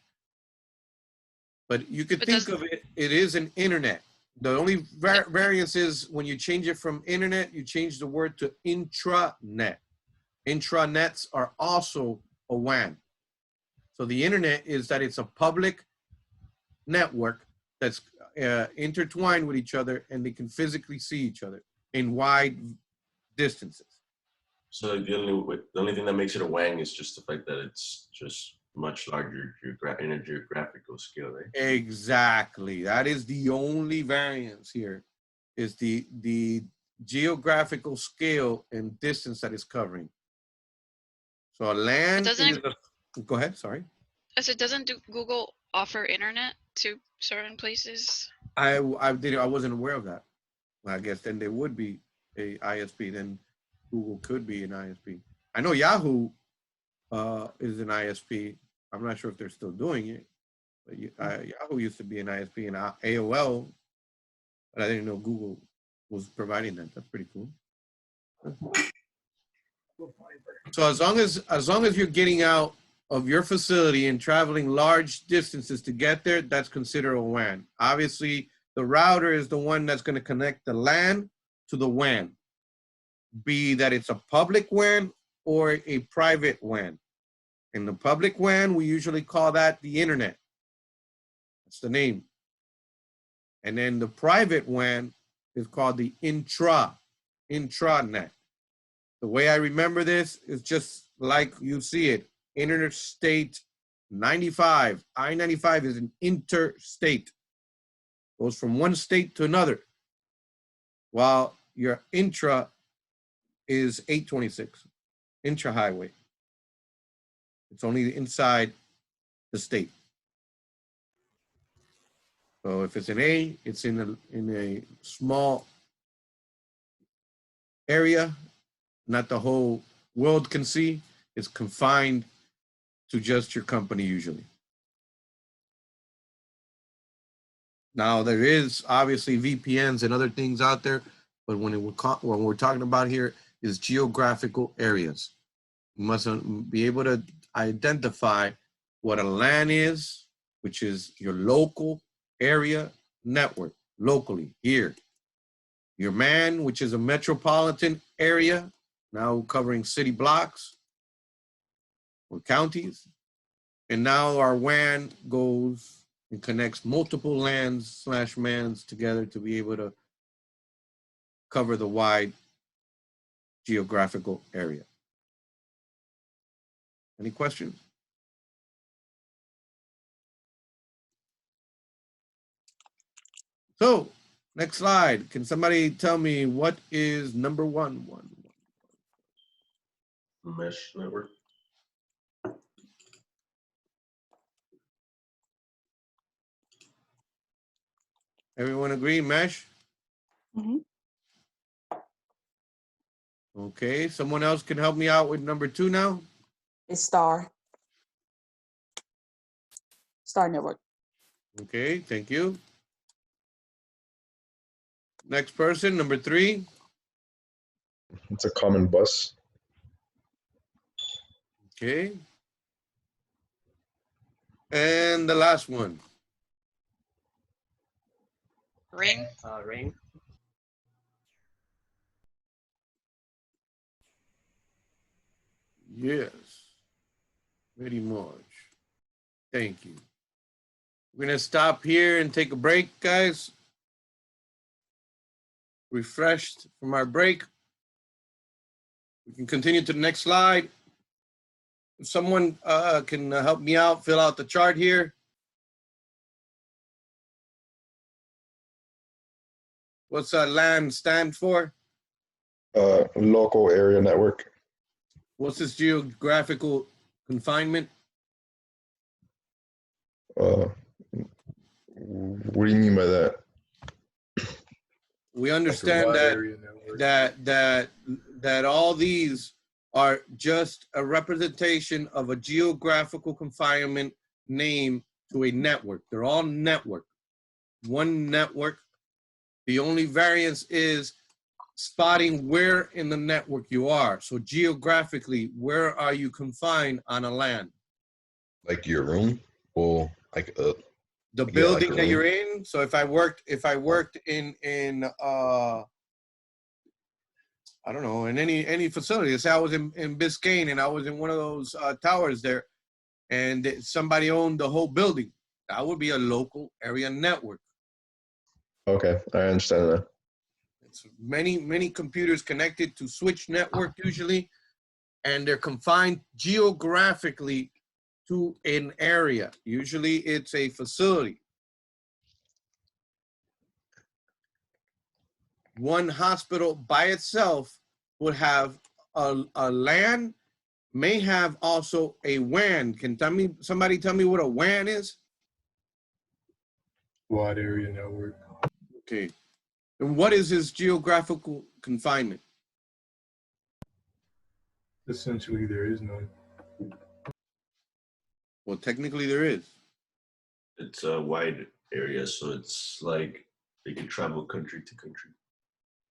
But you could think of it, it is an internet. The only variance is when you change it from internet, you change the word to intranet. Intranets are also a WAN. So the internet is that it's a public network that's intertwined with each other, and they can physically see each other in wide distances. So like the only thing that makes it a WAN is just the fact that it's just much larger in a geographical scale, right? Exactly. That is the only variance here, is the geographical scale and distance that is covering. So a LAN is go ahead, sorry. So doesn't Google offer internet to certain places? I wasn't aware of that. I guess then there would be a ISP. Then Google could be an ISP. I know Yahoo is an ISP. I'm not sure if they're still doing it, but Yahoo used to be an ISP, and AOL, but I didn't know Google was providing that. That's pretty cool. So as long as you're getting out of your facility and traveling large distances to get there, that's considered a WAN. Obviously, the router is the one that's going to connect the LAN to the WAN, be that it's a public WAN or a private WAN. In the public WAN, we usually call that the internet. That's the name. And then the private WAN is called the intranet. The way I remember this is just like you see it. Interstate 95. I-95 is an interstate. Goes from one state to another. While your intra is 826. Intra-highway. It's only inside the state. So if it's an A, it's in a small area, not the whole world can see. It's confined to just your company usually. Now there is obviously VPNs and other things out there, but when we're talking about here is geographical areas. You must be able to identify what a LAN is, which is your local area network, locally here. Your MAN, which is a metropolitan area, now covering city blocks or counties. And now our WAN goes and connects multiple LANs / MANs together to be able to cover the wide geographical area. Any questions? So, next slide. Can somebody tell me what is number one? Mesh network. Everyone agree, mesh? Mhm. Okay, someone else can help me out with number 2 now? It's Star Network. Okay, thank you. Next person, number 3. It's a common bus. Okay. And the last one. Ring. Ring. Yes, very much. Thank you. We're gonna stop here and take a break, guys. Refreshed from our break. We can continue to the next slide. If someone can help me out, fill out the chart here. What's LAN stand for? Local area network. What's this geographical confinement? What do you mean by that? We understand that all these are just a representation of a geographical confinement name to a network. They're all network. One network. The only variance is spotting where in the network you are. So geographically, where are you confined on a LAN? Like your room, or like the like building a that room? you're in. So if I worked in I don't know, in any facility. Say I was in Biscayne and I was in one of those towers there, and somebody owned the whole building. That would be a local area network. Okay, I understand that. It's many computers connected to switch network usually, and they're confined geographically to an area. Usually it's a facility. One hospital by itself would have a LAN, may have also a WAN. Can somebody tell me what a WAN is? Wide area network. Okay. And what is his geographical confinement? Essentially, there is none. Well, technically there is. It's a wide area, so it's like they can travel country to country.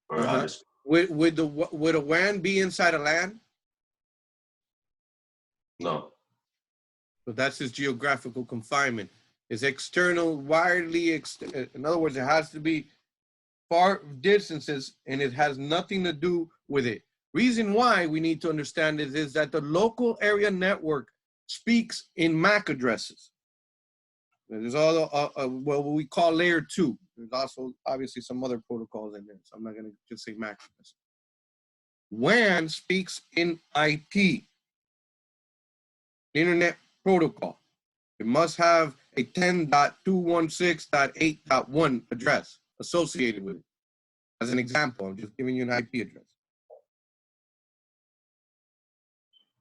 Or Would a WAN be inside a LAN? No. So that's his geographical confinement. Is external, widely, in other words, it has to be far distances and it has nothing to do with it. Reason why we need to understand this is that the local area network speaks in MAC addresses. There's all what we call layer 2. There's also obviously some other protocols in there, so I'm not going to just say MAC address. WAN speaks in IP, Internet Protocol. It must have a 10.216.8.1 address associated with it. As an example, I'm just giving you an IP address.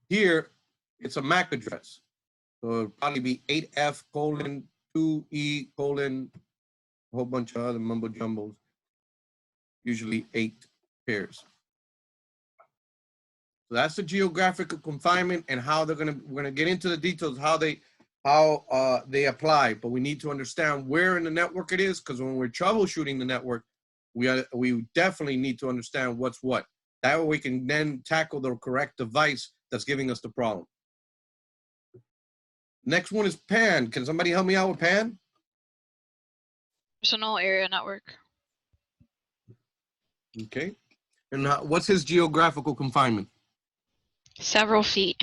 Here, it's a MAC address. So it'll probably be 8F:2E:, whole bunch of other mumbo jumbos. Usually 8 pairs. So that's the geographical confinement and how we're gonna get into the details how they apply, but we need to understand where in the network it is, because when we're troubleshooting the network, we definitely need to understand what's what. That way we can then tackle the correct device that's giving us the problem. Next one is PAN. Can somebody help me out with PAN? Personal area network. Okay. And what's his geographical confinement? Several feet.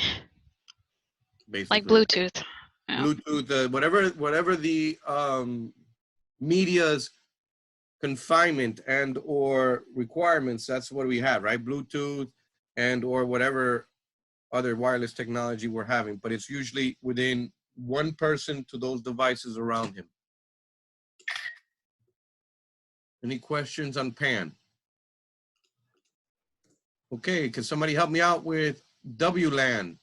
Basically. Like Bluetooth. Yeah. Bluetooth, whatever the media's confinement and or requirements, that's what we have, right? Bluetooth and or whatever other wireless technology we're having, but it's usually within one person to those devices around him. Any questions on PAN? Okay, can somebody help me out with WLAN?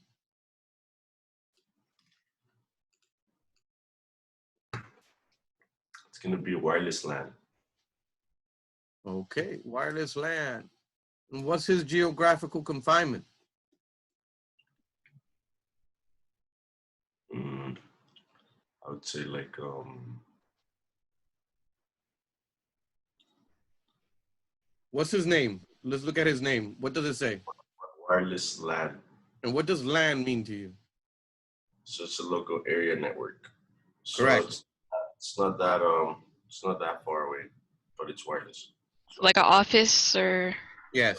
It's going to be wireless LAN. Okay, wireless LAN. And what's his geographical confinement? I would say like what's his name? Let's look at his name. What does it say? wireless LAN. And what does LAN mean to you? So it's a local area network. So Correct. It's not that far away, but it's wireless. Like an office or? Yes.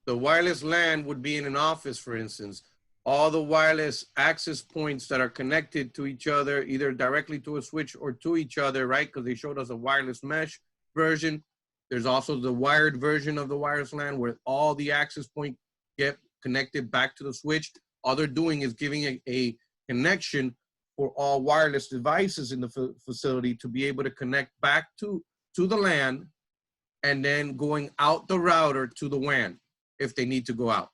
The wireless LAN would be in an office, for instance. All the wireless access points that are connected to each other, either directly to a switch or to each other, right? Because they showed us a wireless mesh version. There's also the wired version of the wireless LAN where all the access points get connected back to the switch. All they're doing is giving a connection for all wireless devices in the facility to be able to connect back to the LAN and then going out the router to the WAN if they need to go out.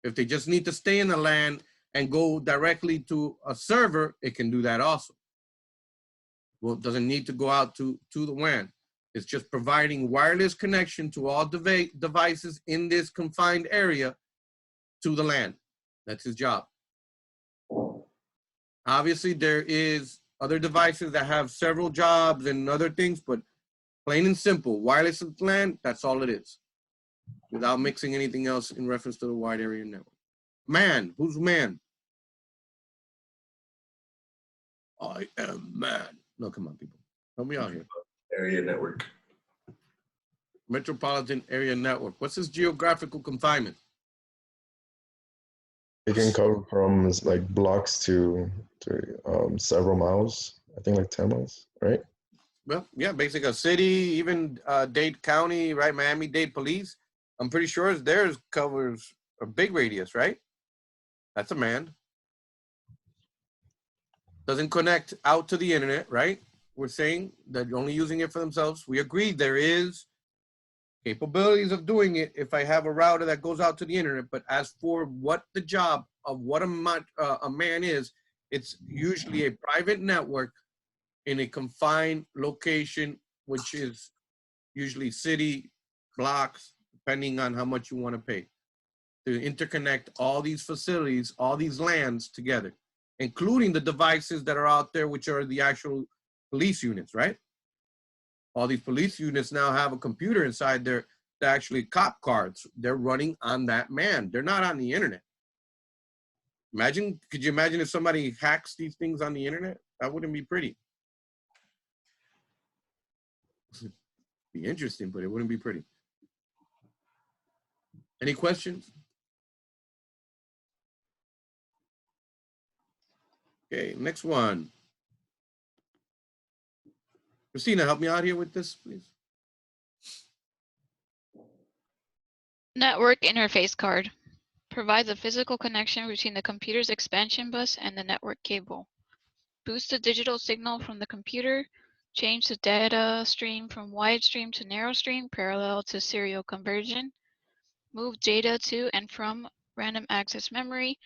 If they just need to stay in the LAN and go directly to a server, it can do that also. Well, it doesn't need to go out to the WAN. It's just providing wireless connection to all devices in this confined area to the LAN. That's his job. Obviously, there is other devices that have several jobs and other things, but plain and simple, wireless LAN, that's all it is, without mixing anything else in reference to the wide area network. Man, who's man? I am man. No, come on, people. Help me out here. Area network. Metropolitan area network. What's his geographical confinement? It can cover from like blocks to several miles. I think like 10 miles, right? Well, yeah, basically a city, even Dade County, right? Miami-Dade Police. I'm pretty sure theirs covers a big radius, right? That's a man. Doesn't connect out to the internet, right? We're saying that you're only using it for themselves. We agreed there is capabilities of doing it if I have a router that goes out to the internet. But as for what the job of what a man is, it's usually a private network in a confined location, which is usually city blocks, depending on how much you want to pay, to interconnect all these facilities, all these LANs together, including the devices that are out there, which are the actual police units, right? All these police units now have a computer inside there, they're actually cop cards. They're running on that man. They're not on the internet. Could you imagine if somebody hacks these things on the internet? That wouldn't be pretty. Be interesting, but it wouldn't be pretty. Any questions? Okay, next one. Christina, help me out here with this, please. Network interface card. Provides a physical connection between the computer's expansion bus and the network cable. Boost the digital signal from the computer. Change the data stream from wide stream to narrow stream parallel to serial conversion. Move data to and from random access memory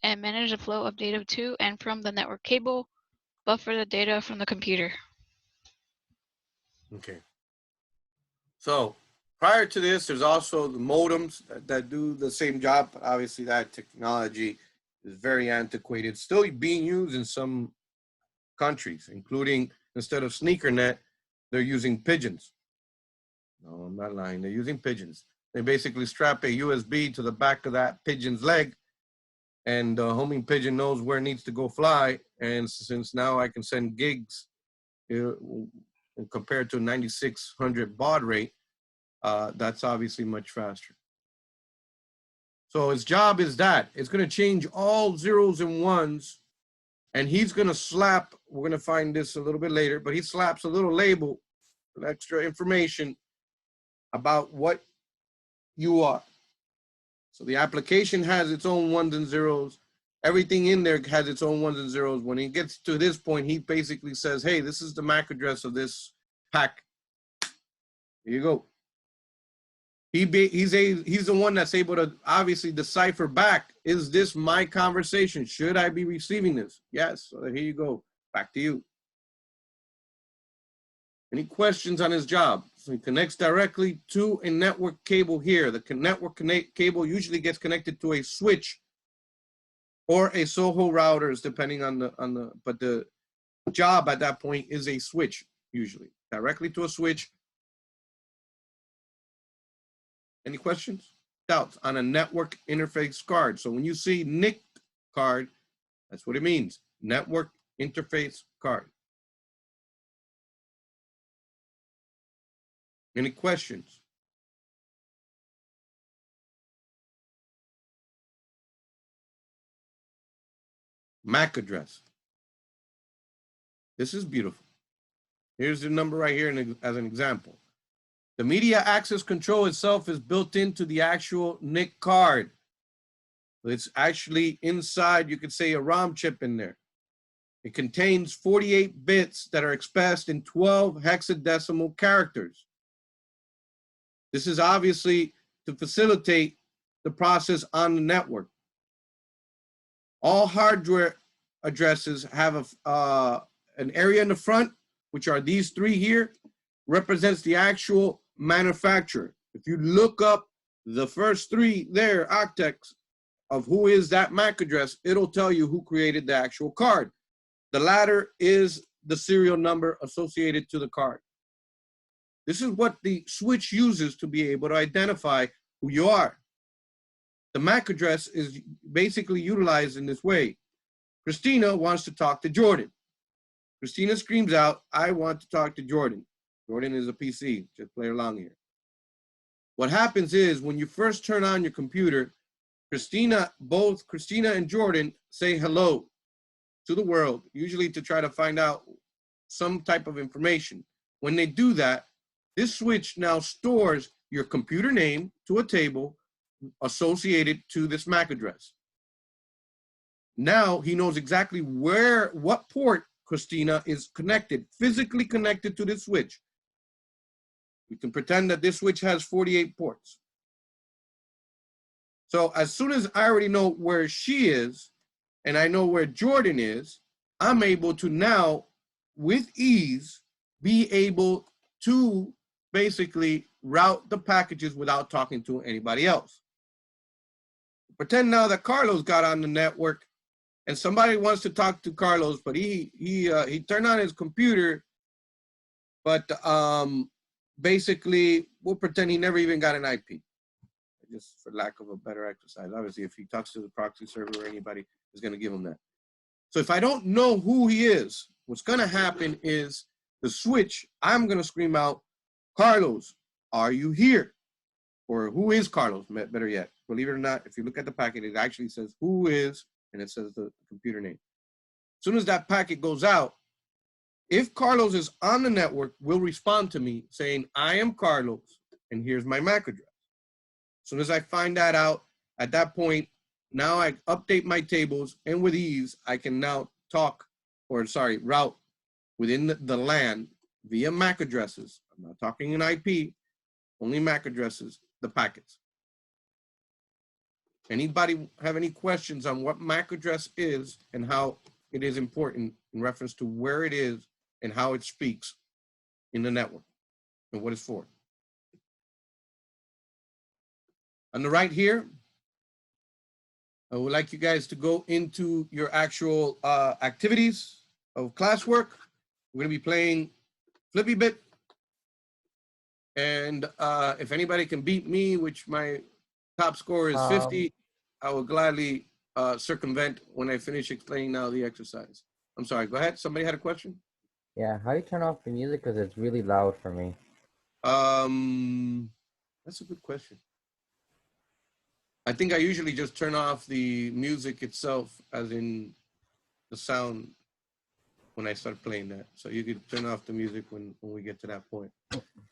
and manage the flow of data to and from the network cable. Buffer the data from the computer. Okay. So prior to this, there's also the modems that do the same job, but obviously that technology is very antiquated, still being used in some countries, including instead of SneakerNet, they're using pigeons. No, I'm not lying. They're using pigeons. They basically strap a USB to the back of that pigeon's leg, and the homing pigeon knows where it needs to go fly. And since now I can send gigs compared to 9600 baud rate, that's obviously much faster. So his job is that it's going to change all zeros and ones, and he's going to slap, we're going to find this a little bit later, but he slaps a little label, extra information about what you are. So the application has its own ones and zeros. Everything in there has its own ones and zeros. When he gets to this point, he basically says, hey, this is the MAC address of this pack. Here you go. He's the one that's able to obviously decipher back, is this my conversation? Should I be receiving this? Yes. So here you go. Back to you. Any questions on his job? So he connects directly to a network cable here. The network cable usually gets connected to a switch or a Soho routers, depending on but the job at that point is a switch, usually directly to a switch. Any questions? Doubts on a network interface card? So when you see NIC card, that's what it means. Network interface card. Any questions? MAC address. This is beautiful. Here's the number right here as an example. The media access control itself is built into the actual NIC card. It's actually inside, you could say, a ROM chip in there. It contains 48 bits that are expressed in 12 hexadecimal characters. This is obviously to facilitate the process on the network. All hardware addresses have an area in the front, which are these three here, represents the actual manufacturer. If you look up the first three there, octets of who is that MAC address, it'll tell you who created the actual card. The latter is the serial number associated to the card. This is what the switch uses to be able to identify who you are. The MAC address is basically utilized in this way. Christina wants to talk to Jordan. Christina screams out, I want to talk to Jordan. Jordan is a PC, just play along here. What happens is when you first turn on your computer, both Christina and Jordan say hello to the world, usually to try to find out some type of information. When they do that, this switch now stores your computer name to a table associated to this MAC address. Now he knows exactly what port Christina is connected, physically connected to this switch. We can pretend that this switch has 48 ports. So as soon as I already know where she is, and I know where Jordan is, I'm able to now, with ease, be able to basically route the packages without talking to anybody else. Pretend now that Carlos got on the network and somebody wants to talk to Carlos, but he turned on his computer, but basically we'll pretend he never even got an IP, just for lack of a better exercise. Obviously, if he talks to the proxy server or anybody, is going to give him that. So if I don't know who he is, what's going to happen is the switch, I'm going to scream out, Carlos, are you here? Or who is Carlos, better yet. Believe it or not, if you look at the packet, it actually says who is, and it says the computer name. As soon as that packet goes out, if Carlos is on the network, will respond to me saying, I am Carlos, and here's my MAC address. As soon as I find that out, at that point, now I update my tables, and with ease, I can now route within the LAN via MAC addresses. I'm not talking an IP, only MAC addresses, the packets. Anybody have any questions on what MAC address is and how it is important in reference to where it is and how it speaks in the network? and what is 4. On the right here, I would like you guys to go into your actual activities of classwork. We're going to be playing Flippy Bit. And if anybody can beat me, which my top score is 50, I will gladly circumvent when I finish explaining now the exercise. I'm sorry, go ahead. Somebody had a question? Yeah, how do you turn off the music? Because it's really loud for me. That's a good question. I think I usually just turn off the music itself, as in the sound, when I start playing that. So you can turn off the music when we get to that point.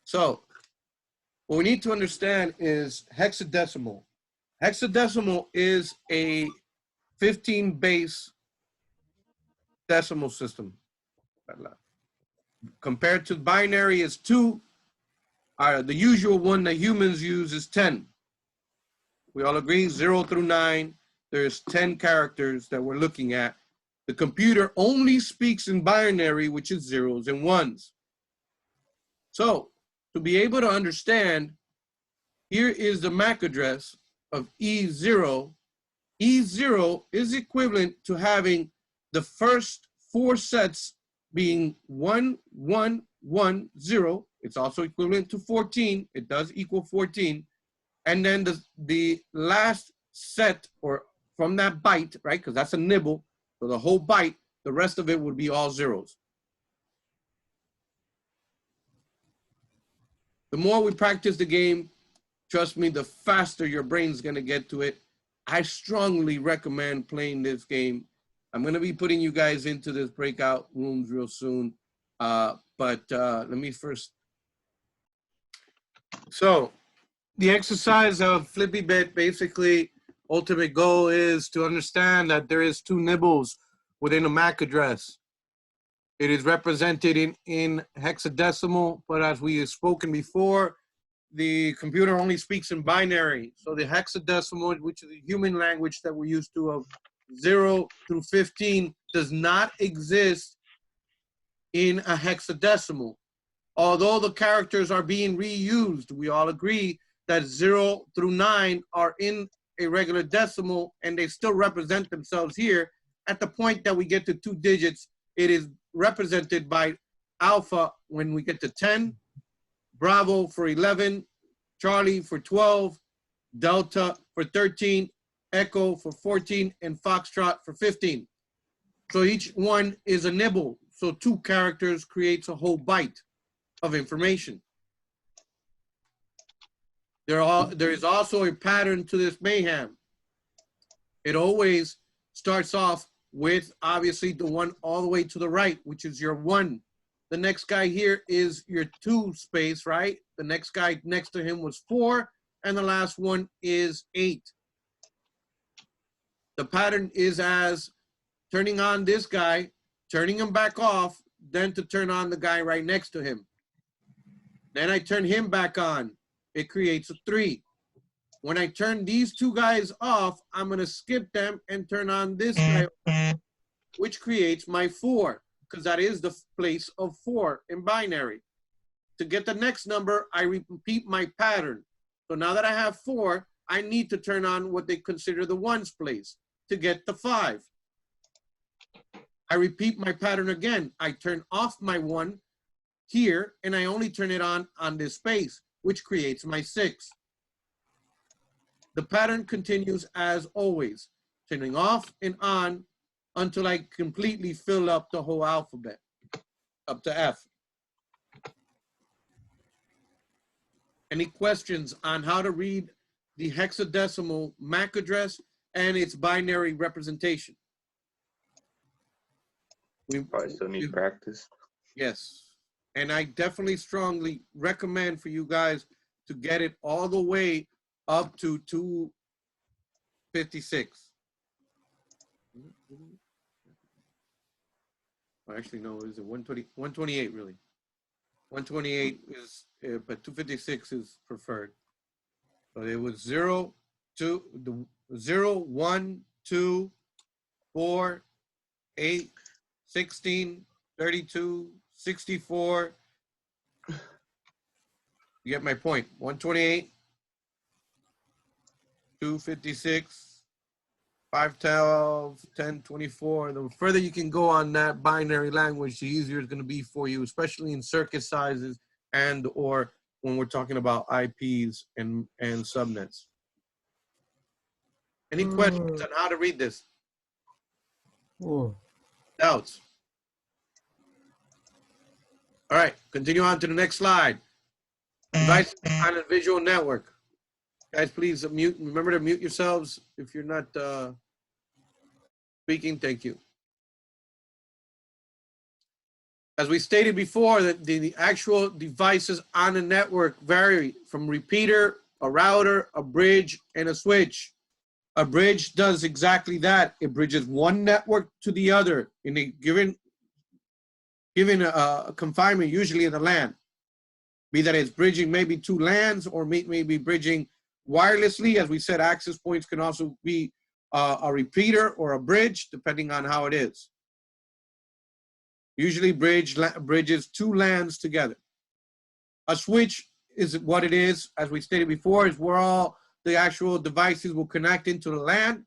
So what we need to understand is hexadecimal. Hexadecimal is a 15 base decimal system. Compared to binary is 2. The usual one that humans use is 10. We all agree 0 through 9. There's 10 characters that we're looking at. The computer only speaks in binary, which is 0s and 1s. So to be able to understand, here is the MAC address of E0. E0 is equivalent to having the first 4 sets being 1, 1, 1, 0. It's also equivalent to 14. It does equal 14. And then the last set, or from that byte, right? Because that's a nibble. So the whole byte, the rest of it would be all 0s. The more we practice the game, trust me, the faster your brain's gonna get to it. I strongly recommend playing this game. I'm gonna be putting you guys into this breakout rooms real soon. But let me first. So the exercise of Flippy Bit, basically, ultimate goal is to understand that there is 2 nibbles within a MAC address. It is represented in hexadecimal, but as we have spoken before, the computer only speaks in binary. So the hexadecimal, which is the human language that we're used to of 0 through 15, does not exist in a hexadecimal. Although the characters are being reused, we all agree that 0 through 9 are in a regular decimal and they still represent themselves here. At the point that we get to 2 digits, it is represented by alpha when we get to 10, Bravo for 11, Charlie for 12, Delta for 13, Echo for 14, and Foxtrot for 15. So each one is a nibble. So 2 characters creates a whole byte of information. There is also a pattern to this mayhem. It always starts off with obviously the one all the way to the right, which is your 1. The next guy here is your 2 space, right? The next guy next to him was 4, and the last one is 8. The pattern is as turning on this guy, turning him back off, then to turn on the guy right next to him. Then I turn him back on. It creates a 3. When I turn these 2 guys off, I'm gonna skip them and turn on this guy, which creates my 4, because that is the place of 4 in binary. To get the next number, I repeat my pattern. So now that I have 4, I need to turn on what they consider the 1's place to get the 5. I repeat my pattern again. I turn off my 1 here, and I only turn it on this space, which creates my 6. The pattern continues as always, turning off and on until I completely fill up the whole alphabet, up to F. Any questions on how to read the hexadecimal MAC address and its binary representation? We Probably still need practice. Yes, and I definitely strongly recommend for you guys to get it all the way up to 256. Well, actually, no, is it 120, 128 really? 128 is, but 256 is preferred. So it was 0, 1, 2, 4, 8, 16, 32, 64, You get my point. 128, 256, 512, 1024. The further you can go on that binary language, the easier it's going to be for you, especially in circuit sizes and or when we're talking about IPs and subnets. Any questions on how to read this? Doubts? All right, continue on to the next slide. Device on a visual network. Guys, please mute. Remember to mute yourselves if you're not speaking. Thank you. As we stated before, that the actual devices on the network vary from repeater, a router, a bridge, and a switch. A bridge does exactly that. It bridges one network to the other in a given a confinement, usually in the LAN. Be that it's bridging maybe two LANs or maybe bridging wirelessly. As we said, access points can also be a repeater or a bridge, depending on how it is. Usually bridges two LANs together. A switch is what it is, as we stated before, is where all the actual devices will connect into the LAN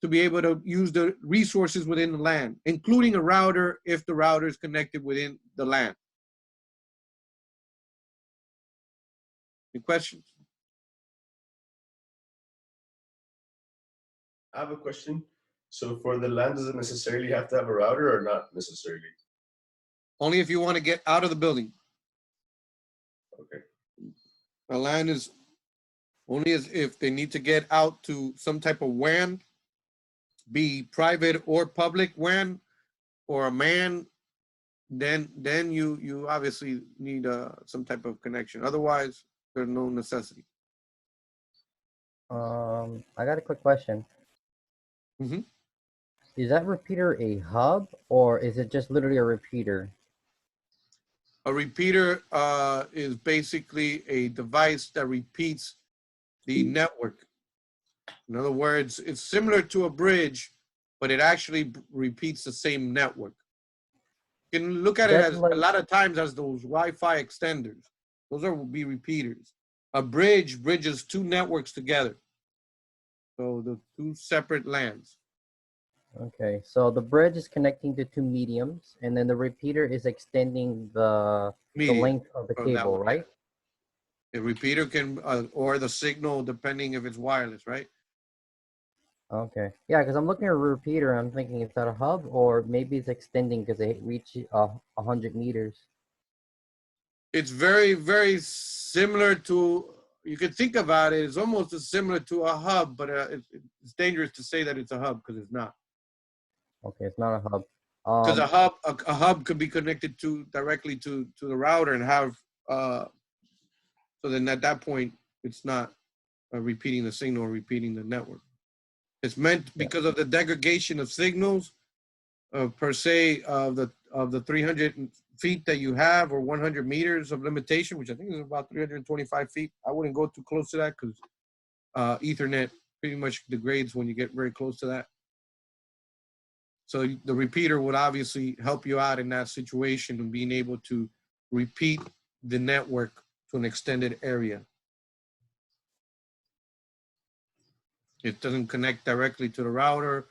to be able to use the resources within the LAN, including a router if the router is connected within the LAN. Any questions? I have a question. So for the LAN, does it necessarily have to have a router or not necessarily? Only if you want to get out of the building. Okay. A LAN is only as if they need to get out to some type of WAN, be private or public WAN, or a MAN, then you obviously need some type of connection. Otherwise, there's no necessity. I got a quick question. Mm-hmm. Is that repeater a hub or is it just literally a repeater? A repeater is basically a device that repeats the network. In other words, it's similar to a bridge, but it actually repeats the same network. You can look at it as a lot of times as those Wi-Fi extenders. Those will be repeaters. A bridge bridges two networks together. So the two separate LANs. Okay, so the bridge is connecting to two mediums, and then the repeater is extending the length of the cable, right? The repeater can, or the signal, depending if it's wireless, right? Okay, yeah, because I'm looking at a repeater, I'm thinking, is that a hub, or maybe it's extending because it reaches 100 meters? It's very, very similar to, you could think about it, it's almost as similar to a hub, but it's dangerous to say that it's a hub because it's not. Okay, it's not a hub. Because a hub could be connected directly to the router and have, so then at that point, it's not repeating the signal or repeating the network. It's meant because of the degradation of signals, per se, of the 300 feet that you have, or 100 meters of limitation, which I think is about 325 feet. I wouldn't go too close to that because Ethernet pretty much degrades when you get very close to that. So the repeater would obviously help you out in that situation and being able to repeat the network to an extended area. It doesn't connect directly to the router.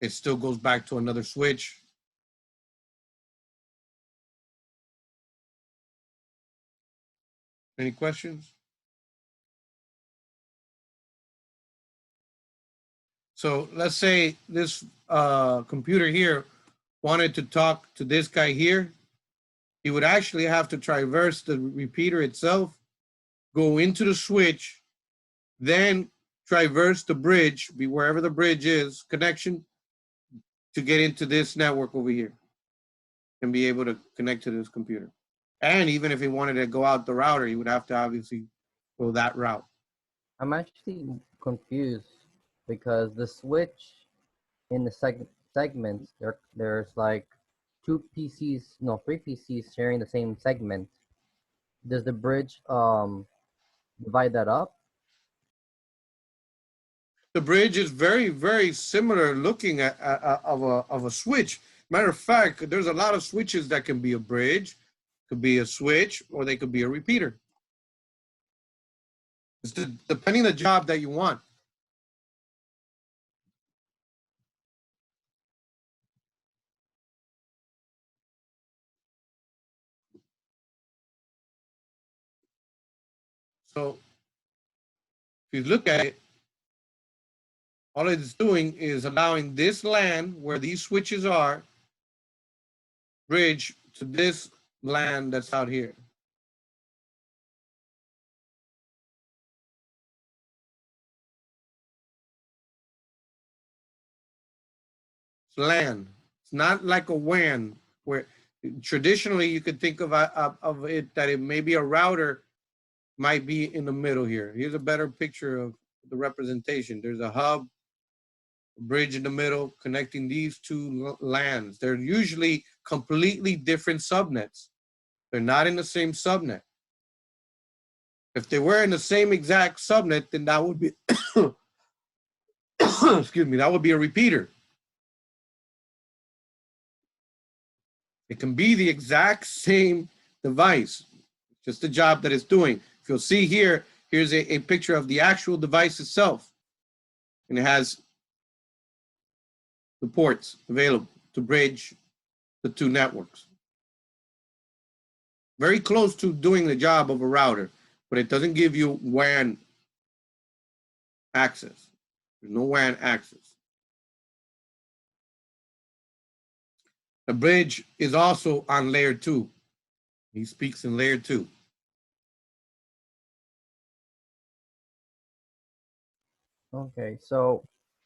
It still goes back to another switch. Any questions? So let's say this computer here wanted to talk to this guy here. He would actually have to traverse the repeater itself, go into the switch, then traverse the bridge, be wherever the bridge is, connection, to get into this network over here and be able to connect to this computer. And even if he wanted to go out the router, he would have to obviously go that route. I'm actually confused because the switch in the segments, there's like three PCs sharing the same segment. Does the bridge divide that up? The bridge is very, very similar looking of a switch. Matter of fact, there's a lot of switches that can be a bridge, could be a switch, or they could be a repeater. It's depending on the job that you want. So if you look at it, all it's doing is allowing this LAN where these switches are bridge to this LAN that's out here. It's LAN. It's not like a WAN where traditionally you could think of it that it may be a router might be in the middle here. Here's a better picture of the representation. There's a hub, a bridge in the middle connecting these two LANs. They're usually completely different subnets. They're not in the same subnet. If they were in the same exact subnet, then that would be, excuse me, that would be a repeater. It can be the exact same device, just the job that it's doing. If you'll see here, here's a picture of the actual device itself. And it has the ports available to bridge the two networks. Very close to doing the job of a router, but it doesn't give you WAN access. There's no WAN access. The bridge is also on layer 2. He speaks in layer 2. Okay, so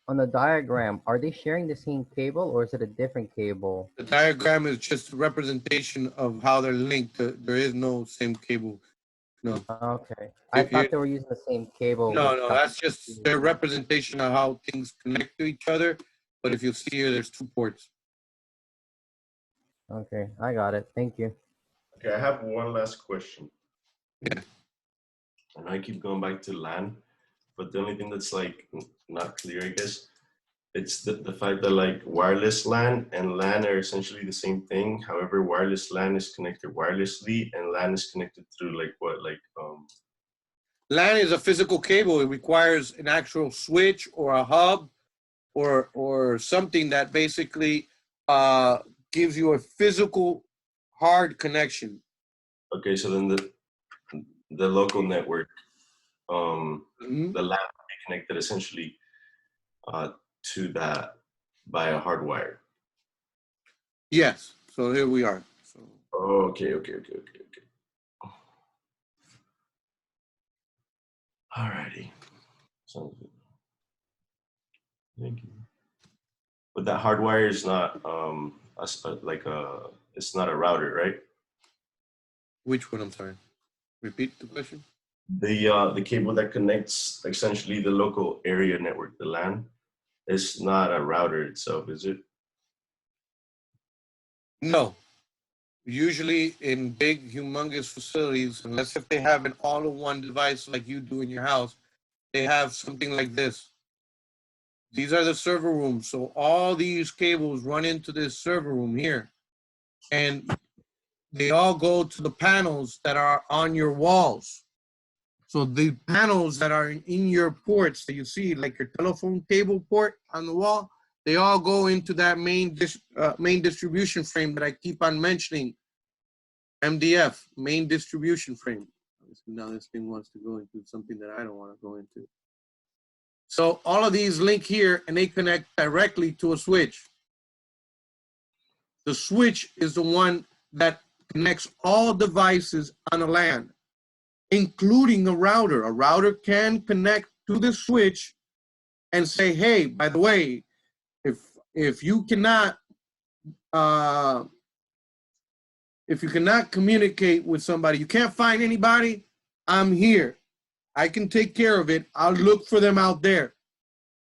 on the diagram, are they sharing the same cable or is it a different cable? The diagram is just a representation of how they're linked. There is no same cable. No. Okay, I thought they were using the same cable. No, that's just their representation of how things connect to each other. But if you see here, there's 2 ports. Okay, I got it. Thank you. Okay, I have one last question. Yeah. And I keep going back to LAN, but the only thing that's like not clear, I guess, it's the fact that like wireless LAN and LAN are essentially the same thing. However, wireless LAN is connected wirelessly and LAN is connected through like what, like LAN is a physical cable. It requires an actual switch or a hub or something that basically gives you a physical hard connection. Okay, so then the local network, the LAN will be connected essentially to that by a hard wire. Yes. So here we are. So. Okay. Alrighty. Sounds good. Thank you. But that hard wire is not it's not a router, right? Which one? I'm sorry. Repeat the question. The cable that connects essentially the local area network, the LAN, is not a router itself, is it? No. Usually in big, humongous facilities, unless if they have an all-in-one device like you do in your house, they have something like this. These are the server rooms. So all these cables run into this server room here. And they all go to the panels that are on your walls. So the panels that are in your ports that you see, like your telephone cable port on the wall, they all go into that main distribution frame that I keep on mentioning, MDF, main distribution frame. Now this thing wants to go into something that I don't want to go into. So all of these link here and they connect directly to a switch. The switch is the one that connects all devices on a LAN, including a router. A router can connect to the switch and say, hey, by the way, if you cannot communicate with somebody, you can't find anybody, I'm here. I can take care of it. I'll look for them out there.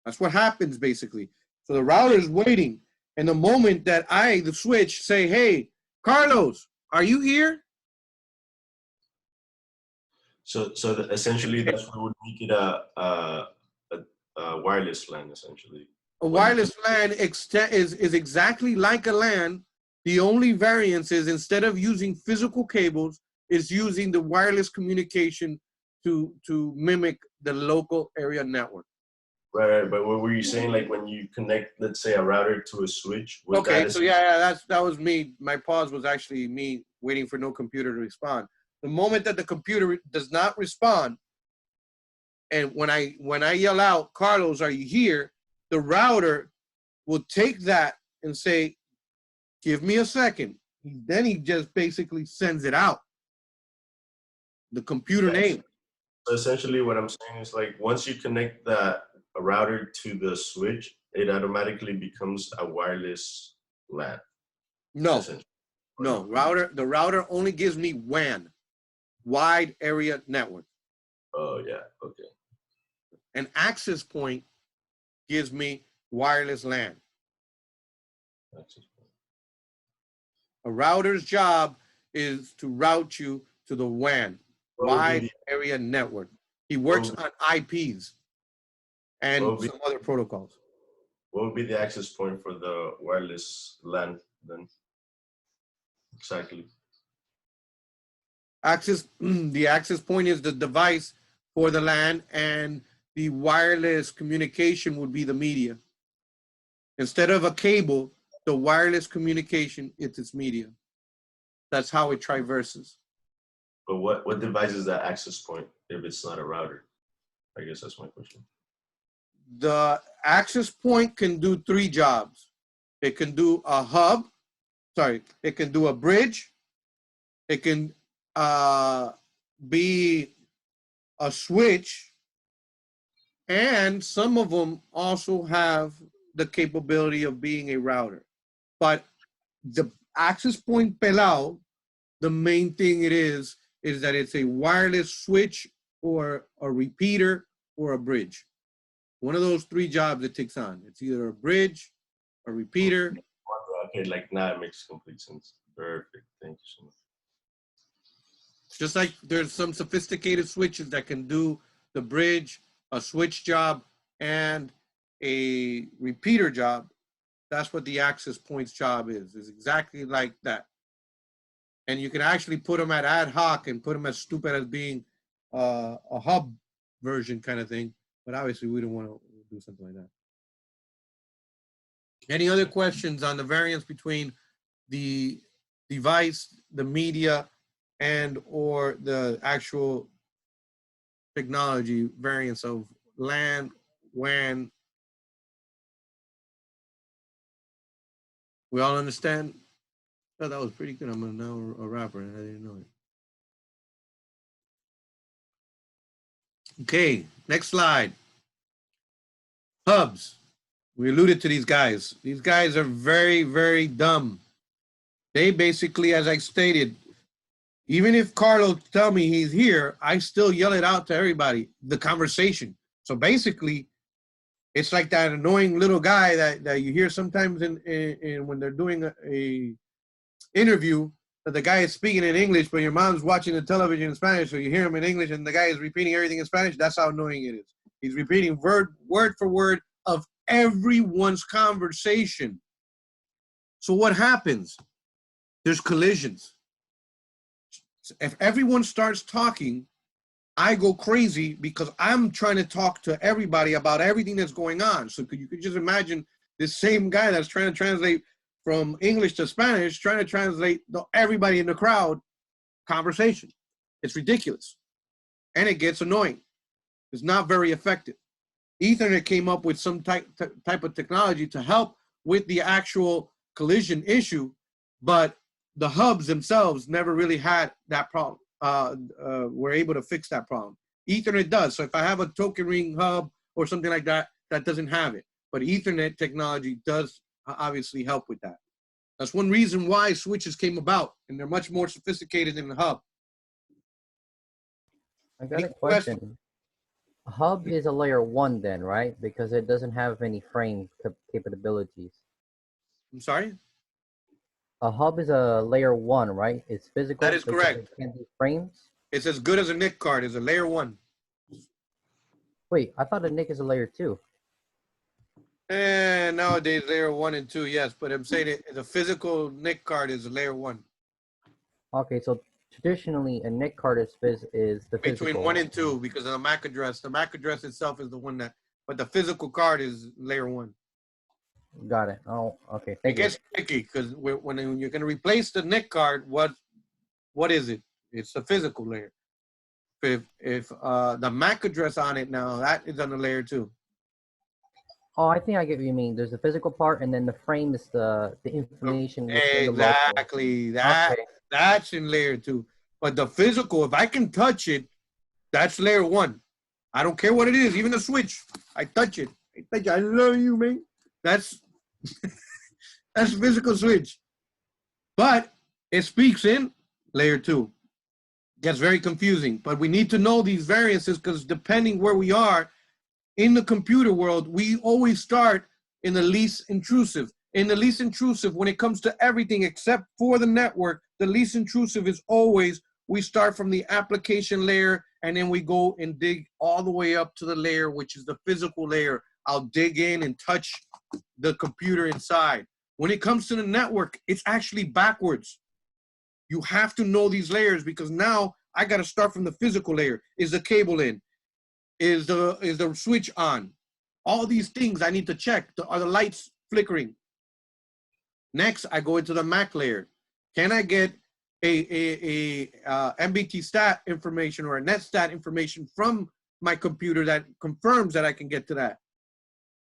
That's what happens basically. So the router is waiting. And the moment that the switch, say, hey, Carlos, are you here? So essentially that's what would make it a wireless LAN essentially. A wireless LAN is exactly like a LAN. The only variance is instead of using physical cables, it's using the wireless communication to mimic the local area network. Right, but what were you saying? Like when you connect, let's say, a router to a switch. Okay, so yeah, that was me. My pause was actually me waiting for no computer to respond. The moment that the computer does not respond, and when I yell out, Carlos, are you here? The router will take that and say, give me a second. Then he just basically sends it out. The computer name. So essentially what I'm saying is like once you connect a router to the switch, it automatically becomes a wireless LAN. No, the router only gives me WAN, wide area network. Oh yeah, okay. An access point gives me wireless LAN. A router's job is to route you to the WAN, wide area network. He works on IPs and some other protocols. What would be the access point for the wireless LAN then? Exactly. The access point is the device for the LAN, and the wireless communication would be the media. Instead of a cable, the wireless communication, it's its media. That's how it traverses. But what device is that access point if it's not a router? I guess that's my question. The access point can do 3 jobs. It can do a hub, it can do a bridge, it can be a switch, and some of them also have the capability of being a router. But the access point pelao, the main thing it is that it's a wireless switch or a repeater or a bridge. One of those 3 jobs it takes on. It's either a bridge, a repeater. Okay, like now it makes complete sense. Perfect, thank you so much. Just like there's some sophisticated switches that can do the bridge, a switch job, and a repeater job. That's what the access points job is exactly like that. And you can actually put them at ad hoc and put them as stupid as being a hub version kind of thing. But obviously we don't want to do something like that. Any other questions on the variance between the device, the media, and or the actual technology variance of LAN, WAN? We all understand? Oh, that was pretty good. I'm now a rapper and I didn't know it. Okay, next slide. Hubs. We alluded to these guys. These guys are very, very dumb. They basically, as I stated, even if Carlos tell me he's here, I still yell it out to everybody, the conversation. So basically, it's like that annoying little guy that you hear sometimes in when they're doing a interview, that the guy is speaking in English, but your mom's watching the television in Spanish, so you hear him in English and the guy is repeating everything in Spanish. That's how annoying it is. He's repeating word for word of everyone's conversation. So what happens? There's collisions. If everyone starts talking, I go crazy because I'm trying to talk to everybody about everything that's going on. So you could just imagine this same guy that's trying to translate from English to Spanish, trying to translate everybody in the crowd conversation. It's ridiculous. And it gets annoying. It's not very effective. Ethernet came up with some type of technology to help with the actual collision issue, but the hubs themselves never really had that problem. Were able to fix that problem. Ethernet does. So if I have a token ring hub or something like that, that doesn't have it. But Ethernet technology does obviously help with that. That's one reason why switches came about, and they're much more sophisticated than the hub. I got a question. Hub is a layer 1 then, right? Because it doesn't have any frame capabilities. I'm sorry? A hub is a layer 1, right? It's physical. That is correct. It can't do frames. It's as good as a NIC card. It's a layer 1. Wait, I thought a NIC is a layer 2. And nowadays layer 1 and 2, yes, but I'm saying the physical NIC card is a layer 1. Okay, so traditionally a NIC card is the Between physical. 1 and 2, because of the MAC address. The MAC address itself is the one that, but the physical card is layer 1. Got it. Oh, okay. It Thank you. gets tricky because when you're going to replace the NIC card, what is it? It's the physical layer. If the MAC address on it now, that is on the layer 2. Oh, I think I get what you mean. There's the physical part, and then the frame is the information within the logo. Exactly. That's in layer 2. But the physical, if I can touch it, that's layer 1. I don't care what it is, even the switch. I touch it. I love you, man. That's that's physical switch. But it speaks in layer 2. Gets very confusing. But we need to know these variances because depending where we are in the computer world, we always start in the least intrusive. In the least intrusive, when it comes to everything except for the network, the least intrusive is always we start from the application layer and then we go and dig all the way up to the layer, which is the physical layer. I'll dig in and touch the computer inside. When it comes to the network, it's actually backwards. You have to know these layers because now I got to start from the physical layer. Is the cable in? Is the switch on? All these things I need to check. Are the lights flickering? Next, I go into the MAC layer. Can I get a MBT stat information or a net stat information from my computer that confirms that I can get to that?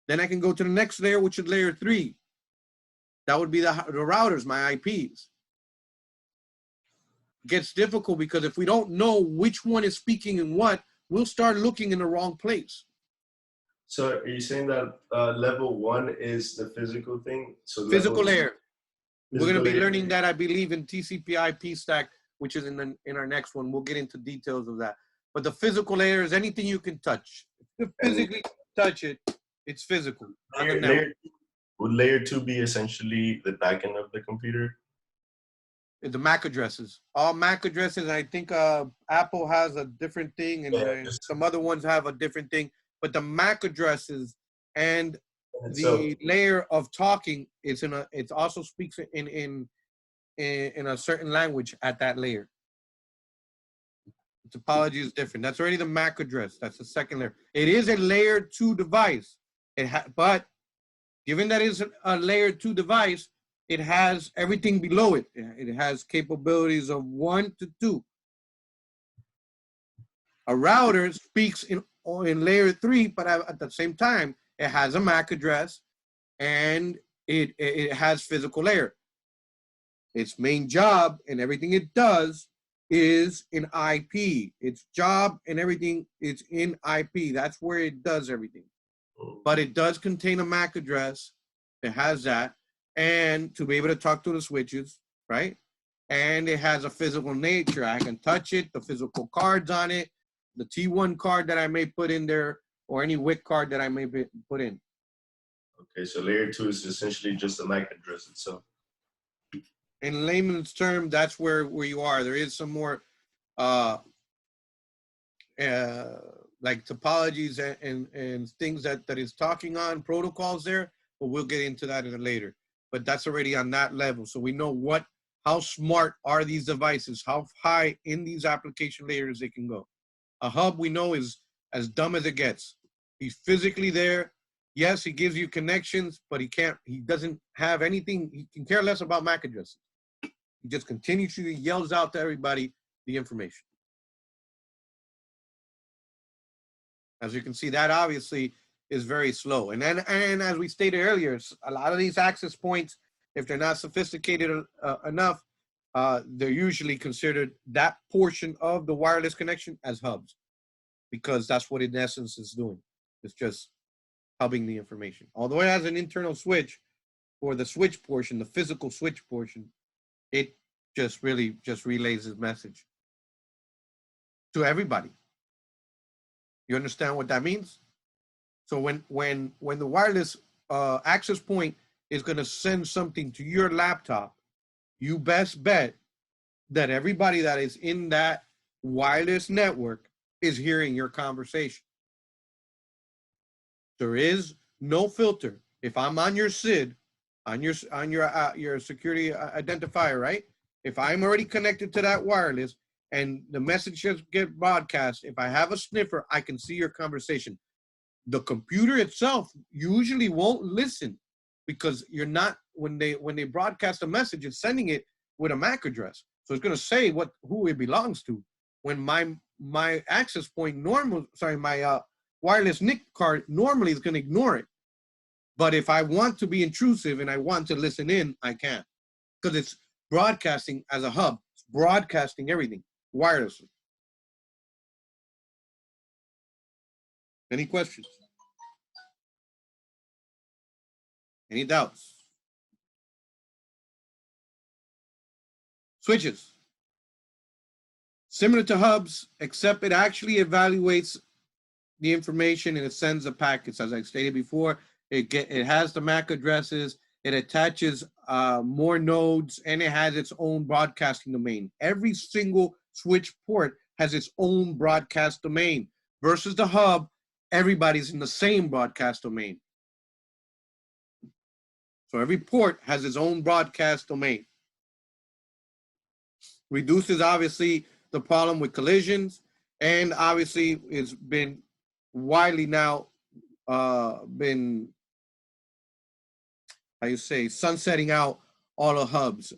Then I can go to the next layer, which is layer 3. That would be the routers, my IPs. It gets difficult because if we don't know which one is speaking in what, we'll start looking in the wrong place. So are you saying that level 1 is the physical thing? So Physical layer. We're going to be layer. learning that, I believe, in TCP/IP stack, which is in our next one. We'll get into details of that. But the physical layer is anything you can touch. If you physically touch it, it's physical. Would layer 2 be essentially the backend of the computer? The MAC addresses. All MAC addresses, I think Apple has a different thing, and some other ones have a different thing. But the MAC addresses and the layer of talking is it also speaks in a certain language at that layer. The topology is different. That's already the MAC address. That's the second layer. It is a layer 2 device. But given that it's a layer 2 device, it has everything below it. It has capabilities of 1 to 2. A router speaks in layer 3, but at the same time, it has a MAC address and it has physical layer. Its main job and everything it does is in IP. Its job and everything is in IP. That's where it does everything. But it does contain a MAC address. It has that. And to be able to talk to the switches, right? And it has a physical nature. I can touch it, the physical cards on it, the T1 card that I may put in there, or any WIC card that I may put in. Okay, so layer 2 is essentially just the MAC address itself. In layman's term, that's where you are. There is some more like topologies and things that is talking on, protocols there, but we'll get into that later. But that's already on that level. So we know how smart are these devices, how high in these application layers they can go. A hub we know is as dumb as it gets. He's physically there. Yes, he gives you connections, but he doesn't have anything. He can care less about MAC addresses. He just continuously yells out to everybody the information. As you can see, that obviously is very slow. And as we stated earlier, a lot of these access points, if they're not sophisticated enough, they're usually considered that portion of the wireless connection as hubs, because that's what in essence is doing. It's just hubbing the information. Although it has an internal switch for the switch portion, the physical switch portion, it just really just relays its message to everybody. You understand what that means? So when the wireless access point is going to send something to your laptop, you best bet that everybody that is in that wireless network is hearing your conversation. There is no filter. If I'm on your SID, on your security identifier, right? if I'm already connected to that wireless and the messages get broadcast, if I have a sniffer, I can see your conversation. The computer itself usually won't listen because you're not, when they broadcast a message, it's sending it with a MAC address. So it's going to say who it belongs to. When my access point my wireless NIC card normally is going to ignore it. But if I want to be intrusive and I want to listen in, I can, because it's broadcasting as a hub. It's broadcasting everything wirelessly. Any questions? Any doubts? Switches. Similar to hubs, except it actually evaluates the information and it sends the packets. As I stated before, it has the MAC addresses, it attaches more nodes, and it has its own broadcasting domain. Every single switch port has its own broadcast domain versus the hub, everybody's in the same broadcast domain. So every port has its own broadcast domain. Reduces obviously the problem with collisions, and obviously it's been widely now been, how you say, sunsetting out all the hubs.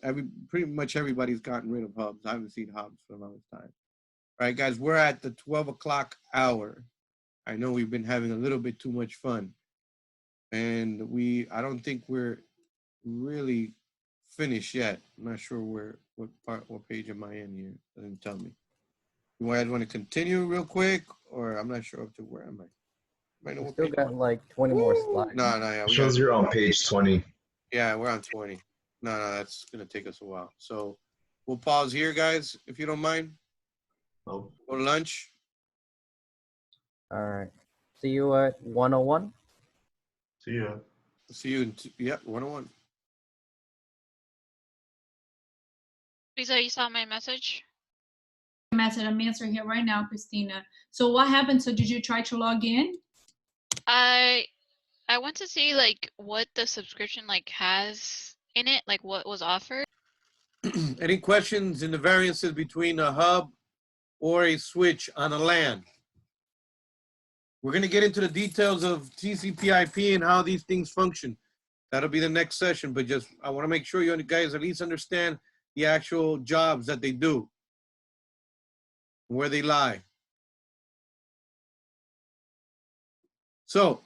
Pretty much everybody's gotten rid of hubs. I haven't seen hubs for a long time. All right, guys, we're at the 12 o'clock hour. I know we've been having a little bit too much fun, and I don't think we're really finished yet. I'm not sure what page am I in here? It doesn't tell me. You guys want to continue real quick, or I'm not sure up to where am I? We still got like 20 more slides. No, yeah. Shows you're on page 20. Yeah, we're on 20. No, that's gonna take us a while. So we'll pause here, guys, if you don't mind. Oh. Go to lunch. All right. See you at 101. See ya. See you in 101. Lisa, you saw my message? Message, I'm answering here right now, Christina. So what happened? So did you try to log in? I want to see like what the subscription like has in it, like what was offered. Any questions in the variances between a hub or a switch on a LAN? We're going to get into the details of TCP/IP and how these things function. That'll be the next session, but just I want to make sure you guys at least understand the actual jobs that they do, where they lie. So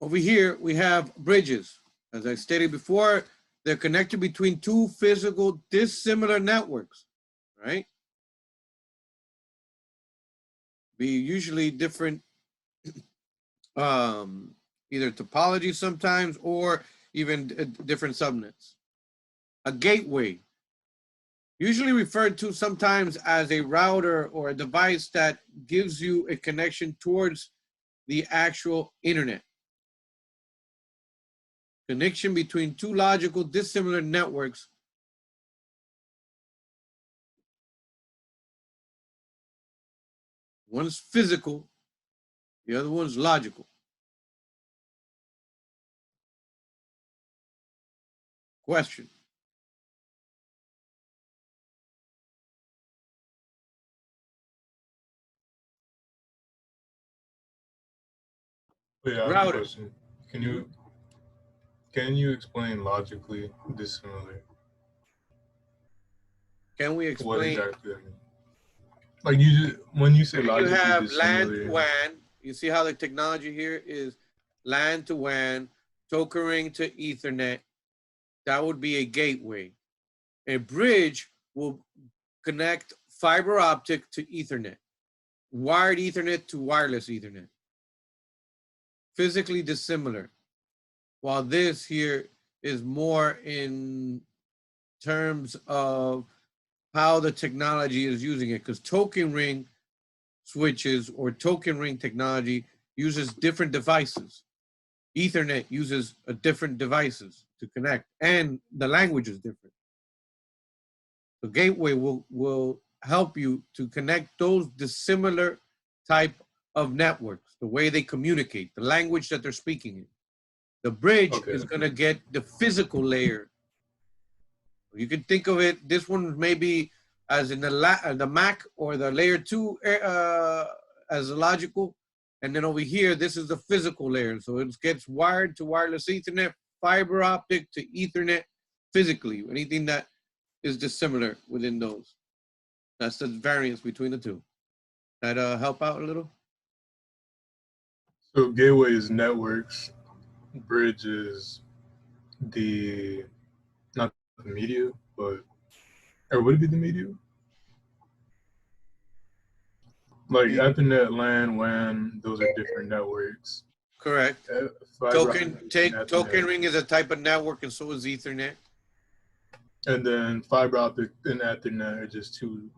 over here, we have bridges. As I stated before, they're connected between two physical dissimilar networks, right? Be usually different, either topology sometimes or even different subnets. A gateway, usually referred to sometimes as a router or a device that gives you a connection towards the actual internet. Connection between two logical dissimilar networks. One's physical, the other one's logical. Question. Yeah, I have a Router. question. Can you explain logically dissimilar? Can we What explain? exactly that means? Like when you say You logically have LAN dissimilar, to WAN. You see how the technology here is LAN to WAN, token ring to Ethernet. That would be a gateway. A bridge will connect fiber optic to Ethernet, wired Ethernet to wireless Ethernet. Physically dissimilar. While this here is more in terms of how the technology is using it, because token ring switches or token ring technology uses different devices. Ethernet uses different devices to connect, and the language is different. The gateway will help you to connect those dissimilar type of networks, the way they communicate, the language that they're speaking in. The bridge is going to get the physical layer You can think of it, this one maybe as in the MAC or the layer 2 as a logical. And then over here, this is the physical layer. So it gets wired to wireless Ethernet, fiber optic to Ethernet physically, anything that is dissimilar within those. That's the variance between the two. That help out a little? So gateway is networks, bridge is the, not the media, but, or would it be the media? Like Ethernet, LAN, WAN, those are different networks. Correct. Token ring is a type of network, and so is Ethernet. And then fiber optic and Ethernet are just two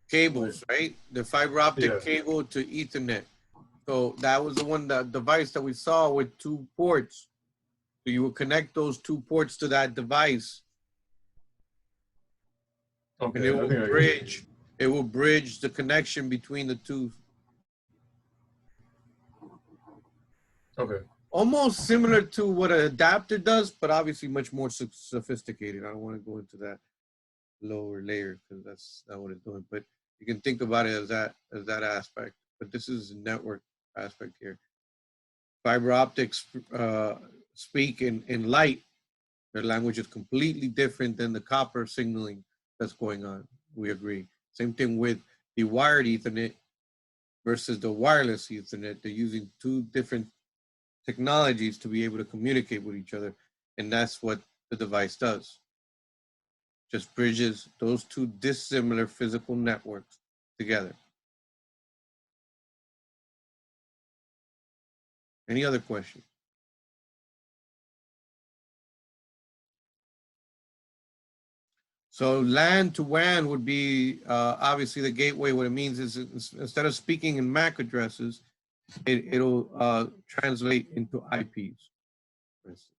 cables, right? The fiber optic cable to Ethernet. So that was the one, the device that we saw with 2 ports. So you would connect those 2 ports to that device. Okay. And it will bridge the connection between the two. Okay. Almost similar to what an adapter does, but obviously much more sophisticated. I don't want to go into that lower layer because that's not what it's doing. But you can think about it as that aspect. But this is a network aspect here. Fiber optics speak in light. Their language is completely different than the copper signaling that's going on. We agree. Same thing with the wired Ethernet versus the wireless Ethernet. They're using 2 different technologies to be able to communicate with each other. And that's what the device does. Just bridges those 2 dissimilar physical networks together. Any other questions? So LAN to WAN would be obviously the gateway. What it means is instead of speaking in MAC addresses, it'll translate into IPs, for instance.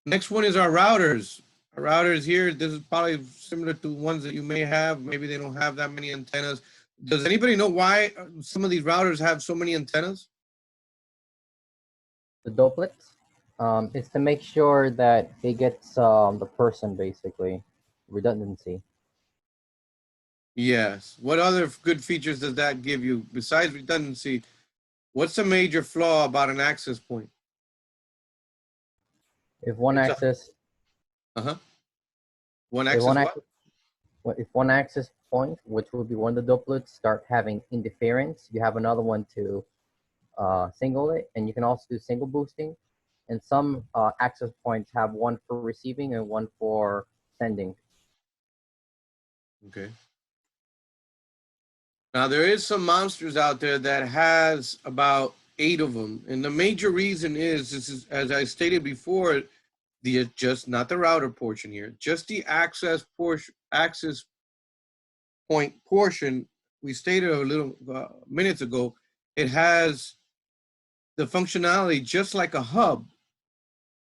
Next one is our routers. Our routers here, this is probably similar to ones that you may have. Maybe they don't have that many antennas. Does anybody know why some of these routers have so many antennas? The doublets, is to make sure that it gets the person, basically, redundancy. Yes. What other good features does that give you? Besides redundancy, what's the major flaw about an access point? If one access... One access what? If one access point, which would be one of the doublets, start having interference, you have another one to single it, and you can also do single boosting. And some access points have one for receiving and one for sending. Okay. Now there is some monsters out there that has about 8 of them, and the major reason is this is, as I stated before, just not the router portion here, just the access point portion. We stated a little minutes ago. It has the functionality just like a hub.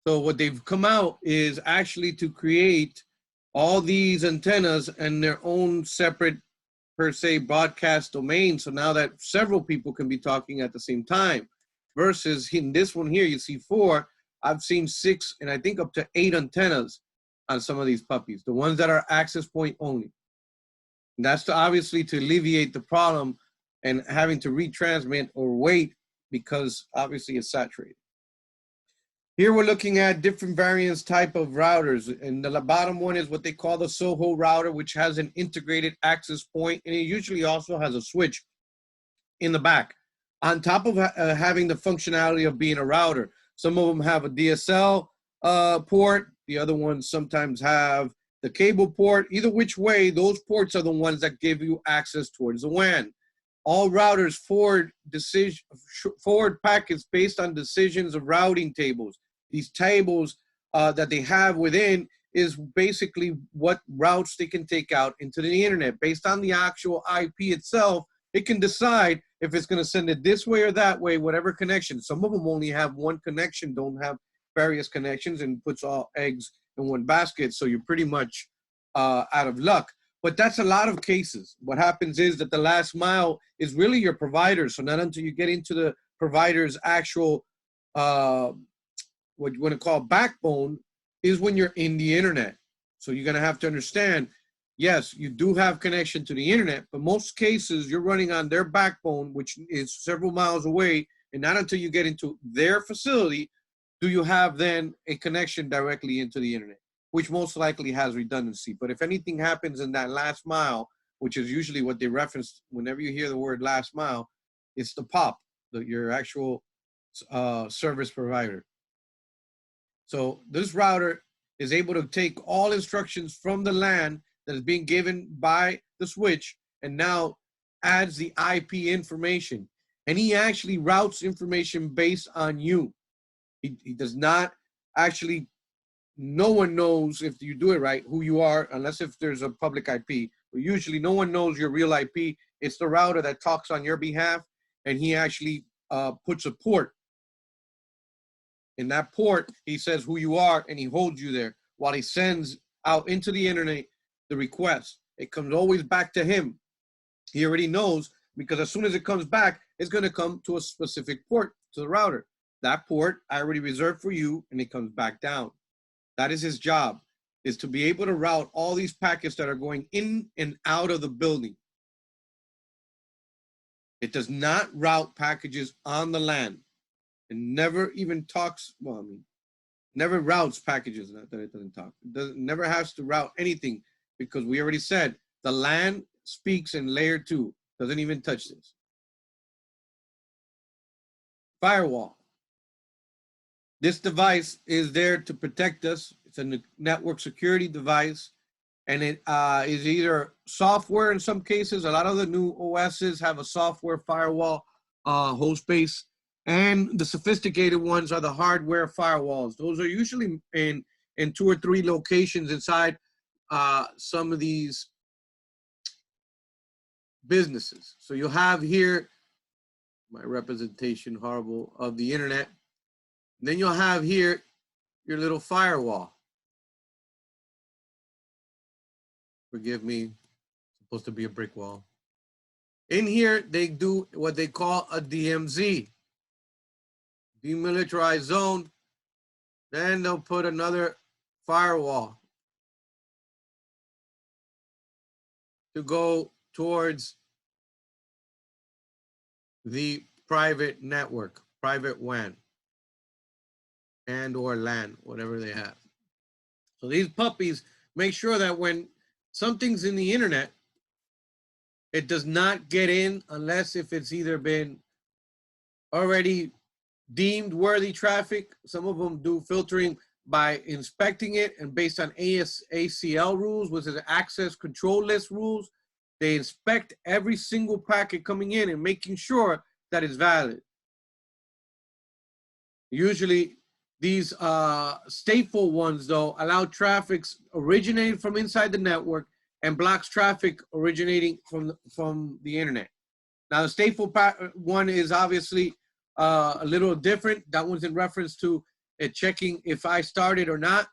So what they've come out is actually to create all these antennas and their own separate, per se, broadcast domain. So now that several people can be talking at the same time, versus in this one here, you see 4. I've seen 6 and I think up to 8 antennas on some of these puppies, the ones that are access point only. And that's obviously to alleviate the problem and having to retransmit or wait because obviously it's saturated. Here we're looking at different variants type of routers, and the bottom one is what they call the Soho router, which has an integrated access point, and it usually also has a switch in the back. On top of having the functionality of being a router, some of them have a DSL port, the other ones sometimes have the cable port. Either which way, those ports are the ones that give you access towards the WAN. All routers forward packets based on decisions of routing tables. These tables that they have within is basically what routes they can take out into the internet. Based on the actual IP itself, it can decide if it's going to send it this way or that way, whatever connection. Some of them only have one connection, don't have various connections, and puts all eggs in one basket. So you're pretty much out of luck. But that's a lot of cases. What happens is that the last mile is really your provider. So not until you get into the provider's actual what you want to call backbone is when you're in the internet. So you're going to have to understand, yes, you do have connection to the internet, but most cases you're running on their backbone, which is several miles away, and not until you get into their facility do you have then a connection directly into the internet, which most likely has redundancy. But if anything happens in that last mile, which is usually what they reference whenever you hear the word last mile, it's the POP, your actual service provider. So this router is able to take all instructions from the LAN that is being given by the switch and now adds the IP information. And he actually routes information based on you. He does not actually, no one knows if you do it right, who you are, unless if there's a public IP. But usually no one knows your real IP. It's the router that talks on your behalf, and he actually puts a port. In that port, he says who you are, and he holds you there while he sends out into the internet the request. It comes always back to him. He already knows, because as soon as it comes back, it's going to come to a specific port, to the router. That port I already reserved for you, and it comes back down. That is his job, is to be able to route all these packets that are going in and out of the building. It does not route packages on the LAN. It never even talks, well, I mean, never routes packages, not that it doesn't talk. It never has to route anything, because we already said the LAN speaks in layer 2, doesn't even touch this. Firewall. This device is there to protect us. It's a network security device, and it is either software in some cases. A lot of the new OSs have a software firewall host base, and the sophisticated ones are the hardware firewalls. Those are usually in 2 or 3 locations inside some of these businesses. So you'll have here my representation, horrible, of the internet. Then you'll have here your little firewall. Forgive me, it's supposed to be a brick wall. In here, they do what they call a DMZ, demilitarized zone. Then they'll put another firewall to go towards the private network, private WAN, and or LAN, whatever they have. So these puppies make sure that when something's in the internet, it does not get in unless if it's either been already deemed worthy traffic. Some of them do filtering by inspecting it, and based on ACL rules, which is access control list rules, they inspect every single packet coming in and making sure that it's valid. Usually these stateful ones, though, allow traffic originating from inside the network and blocks traffic originating from the internet. Now, the stateful one is obviously a little different. That one's in reference to it checking if I started or not.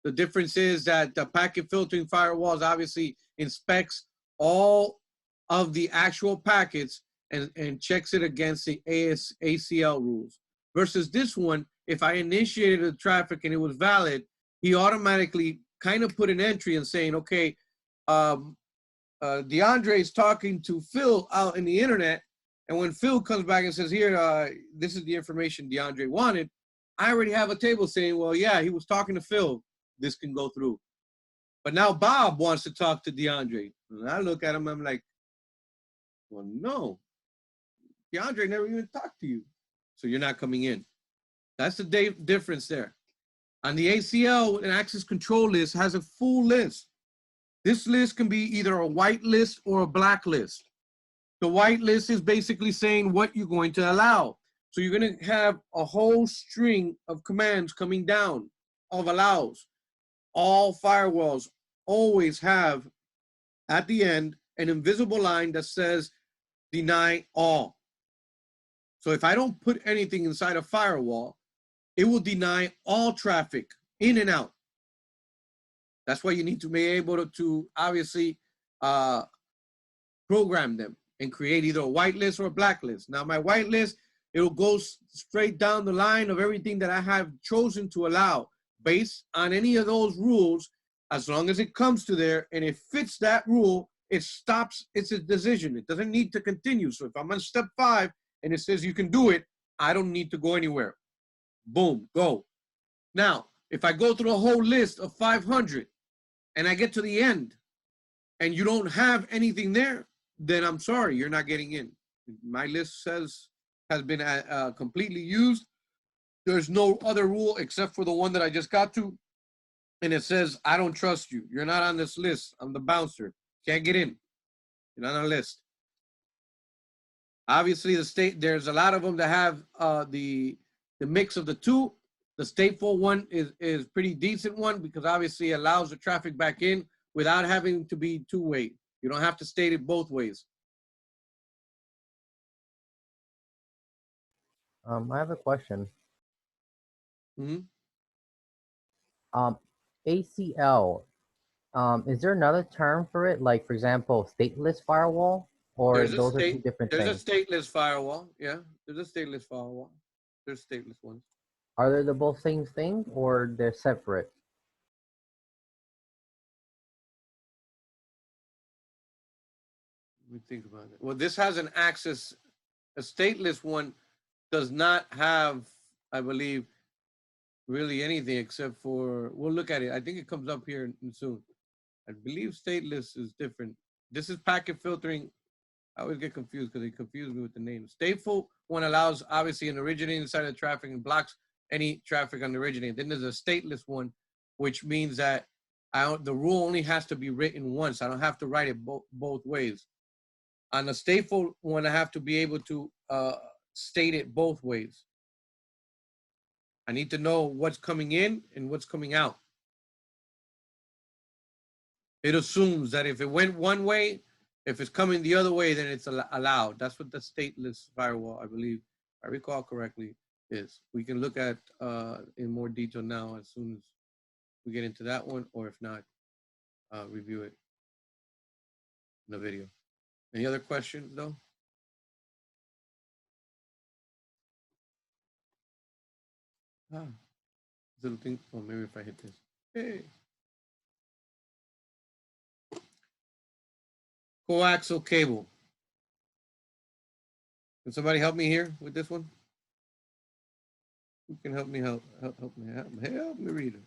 The difference is that the packet filtering firewalls obviously inspects all of the actual packets and checks it against the ACL rules. Versus this one, if I initiated the traffic and it was valid, he automatically kind of put an entry and saying, okay, DeAndre is talking to Phil out in the internet, and when Phil comes back and says, here, this is the information DeAndre wanted, I already have a table saying, well, yeah, he was talking to Phil. This can go through. But now Bob wants to talk to DeAndre. And I look at him, I'm like, well, no. DeAndre never even talked to you. So you're not coming in. That's the difference there. On the ACL, an access control list has a full list. This list can be either a white list or a black list. The white list is basically saying what you're going to allow. So you're going to have a whole string of commands coming down of allows. All firewalls always have at the end an invisible line that says deny all. So if I don't put anything inside a firewall, it will deny all traffic in and out. That's why you need to be able to obviously program them and create either a white list or a black list. Now my white list It'll go straight down the line of everything that I have chosen to allow based on any of those rules. As long as it comes to there and it fits that rule, it stops. It's a decision. It doesn't need to continue. So if I'm on step 5 and it says you can do it, I don't need to go anywhere. Boom, go. Now, if I go through a whole list of 500 and I get to the end and you don't have anything there, then I'm sorry, you're not getting in. My list has been completely used. There's no other rule except for the one that I just got to. And it says, I don't trust you. You're not on this list. I'm the bouncer. Can't get in. You're not on a list. Obviously, there's a lot of them that have the mix of the two. The stateful one is pretty decent one because obviously it allows the traffic back in without having to be two-way. You don't have to state it both ways. I have a question. Mm-hmm. ACL. Is there another term for it? Like, for example, stateless firewall, or those are two different things? There's a stateless firewall. Yeah, there's a stateless firewall. There's stateless ones. Are they the both same thing, or they're separate? Let me think about it. Well, this has an access. A stateless one does not have, I believe, really anything except for, we'll look at it. I think it comes up here soon. I believe stateless is different. This is packet filtering. I always get confused because they confuse me with the name. Stateful one allows obviously an originating side of traffic and blocks any traffic on the originating. Then there's a stateless one, which means that the rule only has to be written once. I don't have to write it both ways. On the stateful one, I have to be able to state it both ways. I need to know what's coming in and what's coming out. It assumes that if it went one way, if it's coming the other way, then it's allowed. That's what the stateless firewall, I believe, if I recall correctly, is. We can look at in more detail now as soon as we get into that one, or if not, review it in the video. Any other questions though? Little thing. Oh, maybe if I hit this. Hey. Coaxial cable. Can somebody help me here with this one? Who can help me help me read it?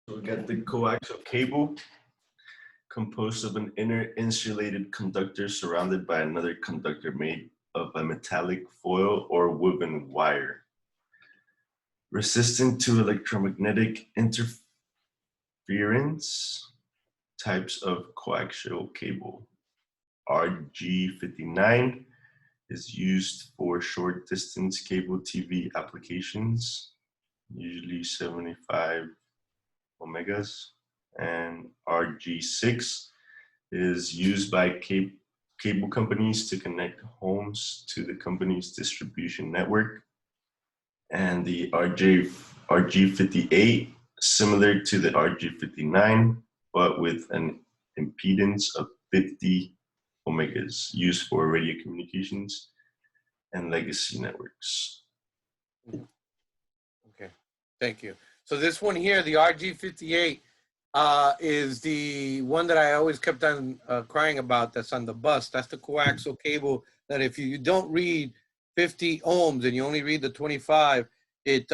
So we got the coaxial cable, composed of an inner insulated conductor surrounded by another conductor made of a metallic foil or woven wire. Resistant to electromagnetic interference. Types of coaxial cable. RG59 is used for short distance cable TV applications, usually 75 omegas. And RG6 is used by cable companies to connect homes to the company's distribution network. And the RG58, similar to the RG59, but with an impedance of 50 omegas, used for radio communications and legacy networks. Okay, thank you. So this one here, the RG58, is the one that I always kept on crying about. That's on the bus. That's the coaxial cable that if you don't read 50 ohms and you only read the 25, it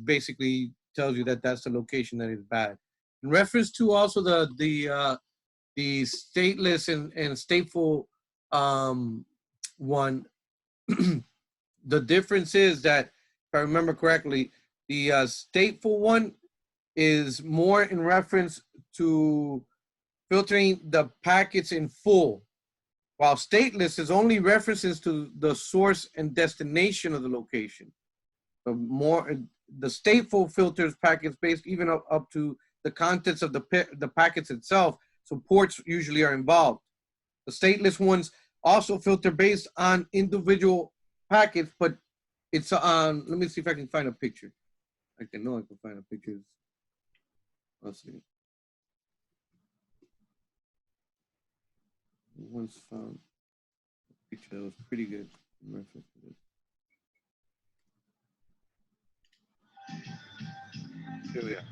basically tells you that that's the location that is bad. In reference to also the stateless and stateful one, the difference is that, if I remember correctly, the stateful one is more in reference to filtering the packets in full, while stateless is only references to the source and destination of the location. The stateful filters packets based even up to the contents of the packets itself, so ports usually are involved. The stateless ones also filter based on individual packets, but it's on, let me see if I can find a picture. I can find a picture. Let's see. Once found a picture that was pretty good in reference to this. Here we are.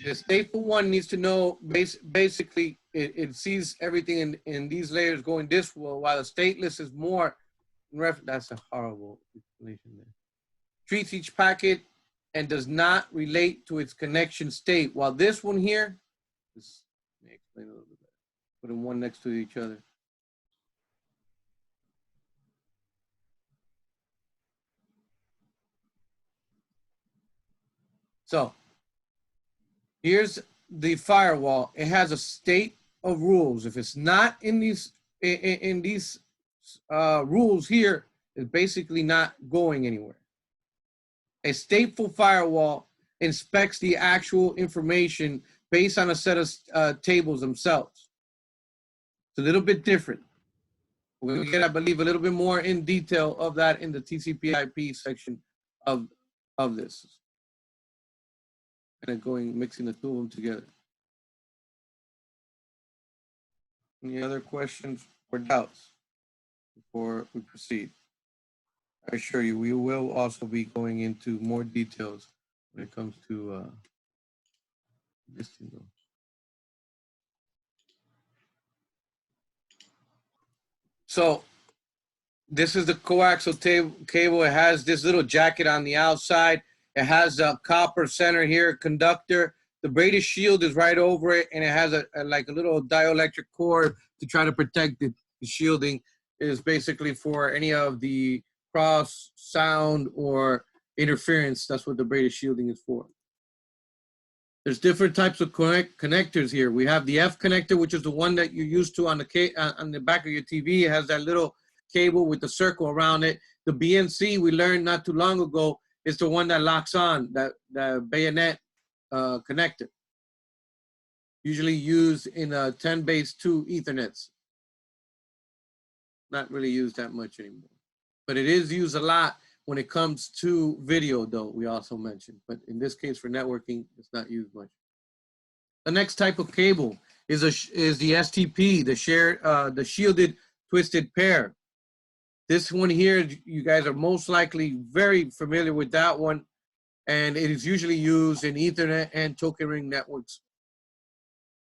The stateful one needs to know basically it sees everything in these layers going this way, while the stateless is more that's a horrible explanation there. Treats each packet and does not relate to its connection state. While this one here, let me explain a little bit better. Put them one next to each other. So here's the firewall. It has a state of rules. If it's not in these rules here, it's basically not going anywhere. A stateful firewall inspects the actual information based on a set of tables themselves. It's a little bit different. We're going to get, I believe, a little bit more in detail of that in the TCP/IP section of this. And mixing the two of them together. Any other questions or doubts before we proceed? I assure you, we will also be going into more details when it comes to this thing. So this is the coaxial cable. It has this little jacket on the outside. It has a copper center here, conductor. The braided shield is right over it, and it has like a little dielectric cord to try to protect it. The shielding is basically for any of the cross, sound, or interference. That's what the braided shielding is for. There's different types of connectors here. We have the F connector, which is the one that you're used to on the back of your TV. It has that little cable with the circle around it. The BNC, we learned not too long ago, is the one that locks on, the bayonet connector. Usually used in 10-base-2 Ethernets. Not really used that much anymore. But it is used a lot when it comes to video, though, we also mentioned. But in this case, for networking, it's not used much. The next type of cable is the STP, the shielded twisted pair. This one here, you guys are most likely very familiar with that one, and it is usually used in Ethernet and token ring networks.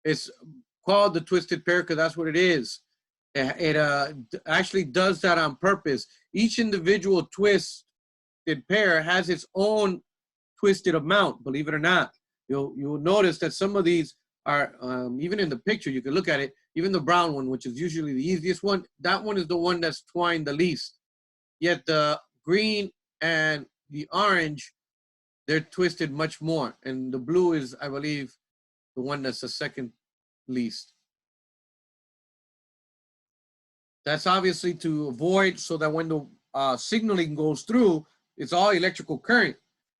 It's called the twisted pair because that's what it is. It actually does that on purpose. Each individual twisted pair has its own twisted amount, believe it or not. You'll notice that some of these are, even in the picture, you can look at it, even the brown one, which is usually the easiest one, that one is the one that's twined the least. Yet the green and the orange, they're twisted much more. And the blue is, I believe, the one that's the second least. That's obviously to avoid so that when the signaling goes through, it's all electrical current.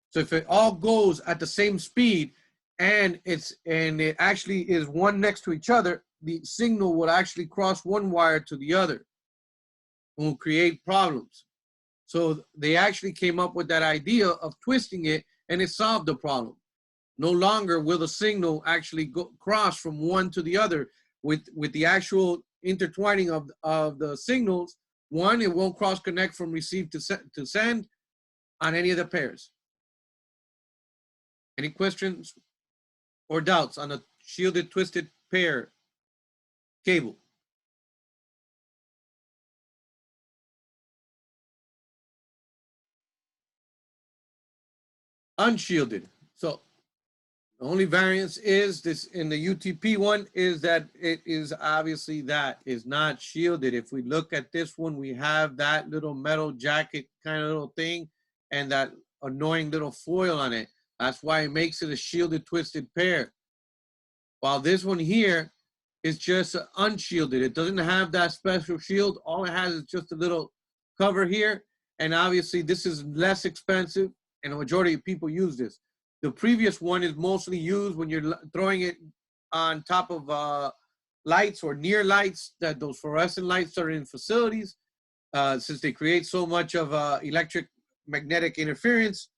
So if it all goes at the same speed and it actually is one next to each other, the signal will actually cross one wire to the other and will create problems. So they actually came up with that idea of twisting it, and it solved the problem. No longer will the signal actually cross from one to the other with the actual intertwining of the signals. One, it won't cross connect from receive to send on any of the pairs. Any questions or doubts on a shielded twisted pair cable? Unshielded. So the only variance is this in the UTP one is that it is obviously that is not shielded. If we look at this one, we have that little metal jacket kind of little thing and that annoying little foil on it. That's why it makes it a shielded twisted pair. While this one here is just unshielded. It doesn't have that special shield. All it has is just a little cover here. And obviously this is less expensive and the majority of people use this. The previous one is mostly used when you're throwing it on top of lights or near lights, that those fluorescent lights are in facilities, since they create so much of electric magnetic interference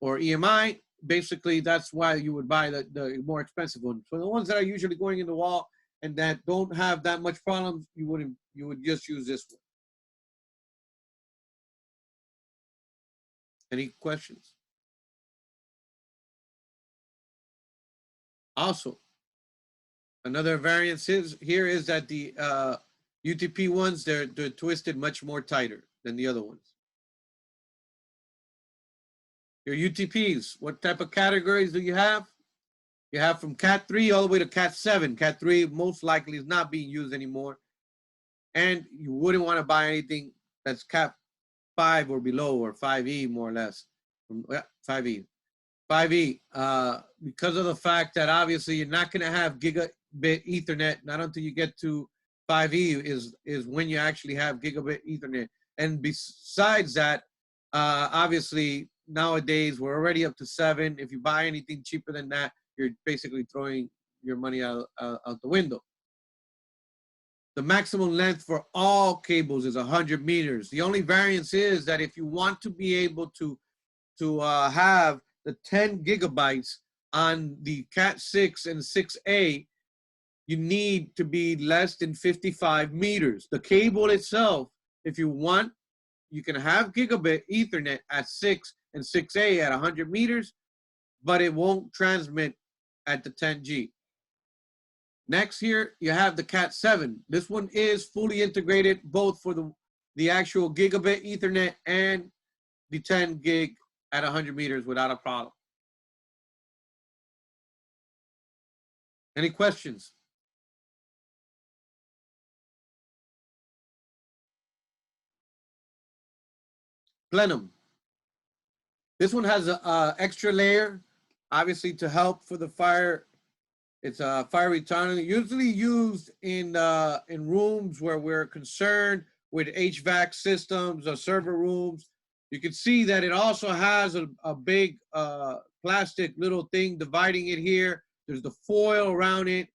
or EMI. Basically, that's why you would buy the more expensive ones. For the ones that are usually going in the wall and that don't have that much problems, you would just use this one. Any questions? Also, another variance here is that the UTP ones, they're twisted much more tighter than the other ones. Your UTPs, what type of categories do you have? You have from Cat 3 all the way to Cat 7. Cat 3 most likely is not being used anymore. And you wouldn't want to buy anything that's Cat 5 or below, or 5E more or less. 5E. 5E, because of the fact that obviously you're not going to have gigabit Ethernet, not until you get to 5E is when you actually have gigabit Ethernet. And besides that, obviously nowadays we're already up to 7. If you buy anything cheaper than that, you're basically throwing your money out the window. The maximum length for all cables is 100 meters. The only variance is that if you want to be able to have the 10 gigabytes on the Cat 6 and 6A, you need to be less than 55 meters. The cable itself, if you want, you can have gigabit Ethernet at 6 and 6A at 100 meters, but it won't transmit at the 10G. Next here, you have the Cat 7. This one is fully integrated both for the actual gigabit Ethernet and the 10 gig at 100 meters without a problem. Any questions? Plenum. This one has an extra layer, obviously to help for the fire. It's a fire retardant, usually used in rooms where we're concerned with HVAC systems or server rooms. You can see that it also has a big plastic little thing dividing it here. There's the foil around it.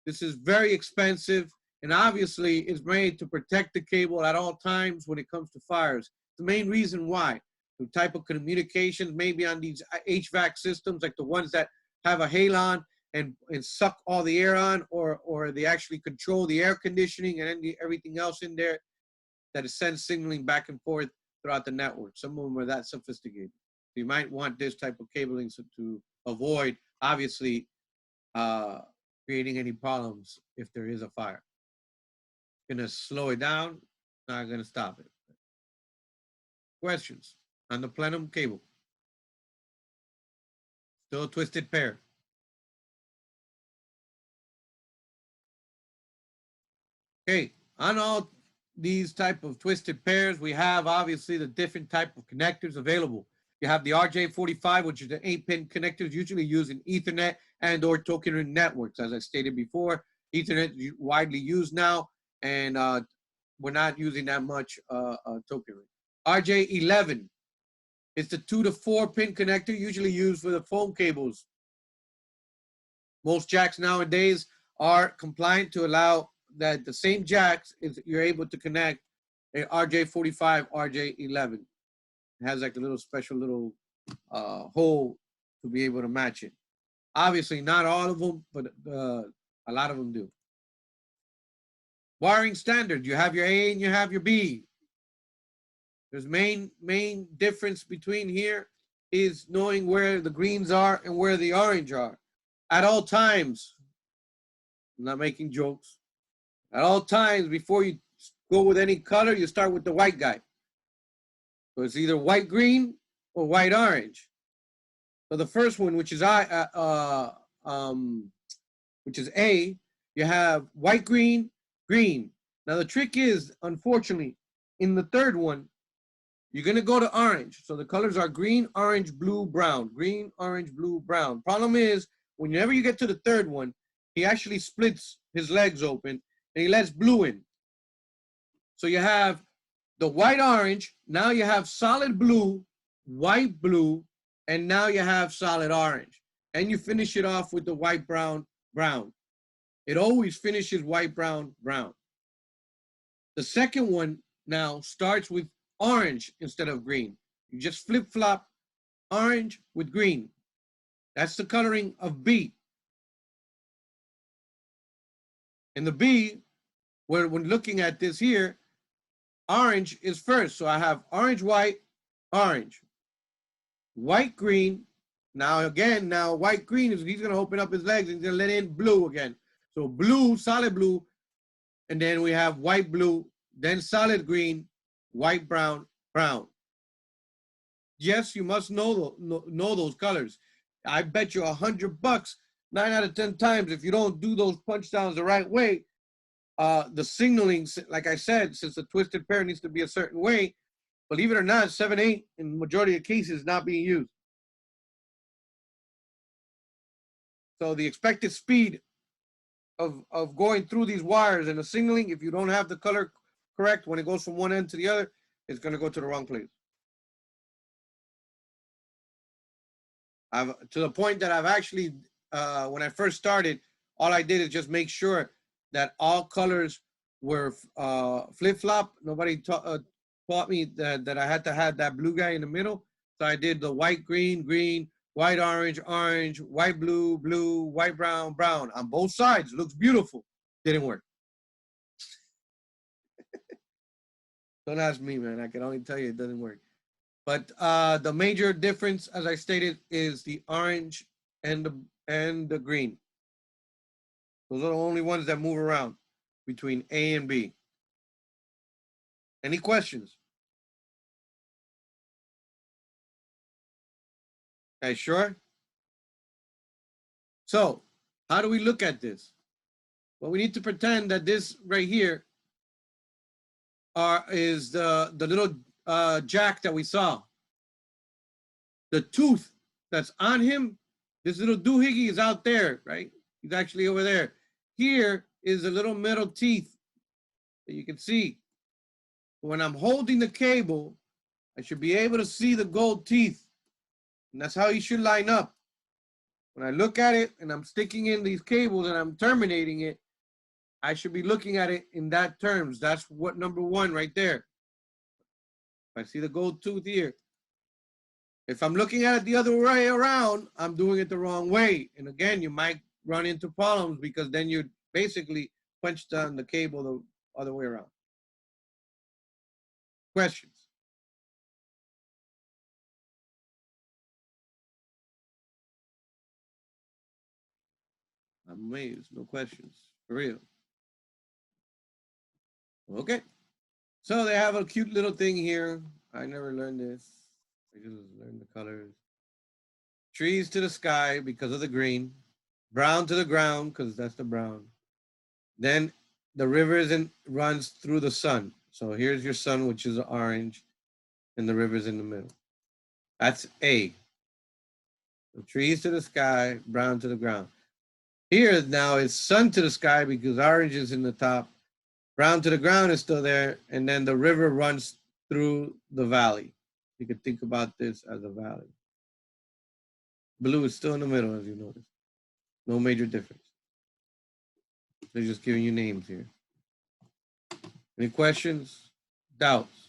This is very expensive, and obviously it's made to protect the cable at all times when it comes to fires. The main reason why. The type of communications maybe on these HVAC systems, like the ones that have a halon and suck all the air on, or they actually control the air conditioning and everything else in there that is sends signaling back and forth throughout the network. Some of them are that sophisticated. You might want this type of cabling to avoid, obviously, creating any problems if there is a fire. It's gonna slow it down, not gonna stop it. Questions on the plenum cable? Still a twisted pair. Okay, on all these type of twisted pairs, we have obviously the different type of connectors available. You have the RJ45, which is the 8-pin connectors usually used in Ethernet and or token networks. As I stated before, Ethernet is widely used now, and we're not using that much token. RJ11 is the 2 to 4-pin connector usually used for the phone cables. Most jacks nowadays are compliant to allow that the same jacks you're able to connect a RJ45, RJ11. It has like a little special little hole to be able to match it. Obviously, not all of them, but a lot of them do. Wiring standard, you have your A and you have your B. There's main difference between here is knowing where the greens are and where the orange are. At all times, I'm not making jokes. At all times, before you go with any color, you start with the white guy. So it's either white green or white orange. So the first one, which is A, you have white green, green. Now the trick is, unfortunately, in the third one, you're gonna go to orange. So the colors are green, orange, blue, brown. Green, orange, blue, brown. Problem is, whenever you get to the third one, he actually splits his legs open and he lets blue in. So you have the white orange, now you have solid blue, white blue, and now you have solid orange. And you finish it off with the white brown brown. It always finishes white, brown, brown. The second one now starts with orange instead of green. You just flip-flop orange with green. That's the coloring of B. And the B, when looking at this here, orange is first. So I have orange, white, orange, white, green. Now again, now white, green is, he's gonna open up his legs and he's gonna let in blue again. So blue, solid blue, and then we have white, blue, then solid green, white, brown, brown. Yes, you must know those colors. I bet you $100, 9 out of 10 times, if you don't do those punch downs the right way, the signaling, like I said, since the twisted pair needs to be a certain way, believe it or not, 7/8 in the majority of cases is not being used. So the expected speed of going through these wires and the signaling, if you don't have the color correct, when it goes from one end to the other, it's gonna go to the wrong place. To the point that I've actually, when I first started, all I did is just make sure that all colors were flip-flop. Nobody taught me that I had to have that blue guy in the middle. So I did the white, green, green, white, orange, orange, white, blue, blue, white, brown, brown on both sides. It looks beautiful. Didn't work. Don't ask me, man. I can only tell you it doesn't work. But the major difference, as I stated, is the orange and the green. Those are the only ones that move around between A and B. Any questions? Okay, sure. So how do we look at this? Well, we need to pretend that this right here is the little jack that we saw. The tooth that's on him, this little doohickey is out there, right? He's actually over there. Here is a little metal teeth that you can see. When I'm holding the cable, I should be able to see the gold teeth. And that's how you should line up. When I look at it and I'm sticking in these cables and I'm terminating it, I should be looking at it in that terms. That's what number one right there. I see the gold tooth here. If I'm looking at it the other way around, I'm doing it the wrong way. And again, you might run into problems because then you basically punched on the cable the other way around. Questions? I'm amazed, no questions, for real. Okay, so they have a cute little thing here. I never learned this. I just learned the colors. Trees to the sky because of the green. Brown to the ground because that's the brown. Then the river runs through the sun. So here's your sun, which is orange, and the river's in the middle. That's A. So trees to the sky, brown to the ground. Here now it's sun to the sky because orange is in the top. Brown to the ground is still there, and then the river runs through the valley. You could think about this as a valley. Blue is still in the middle, as you notice. No major difference. They're just giving you names here. Any questions? Doubts?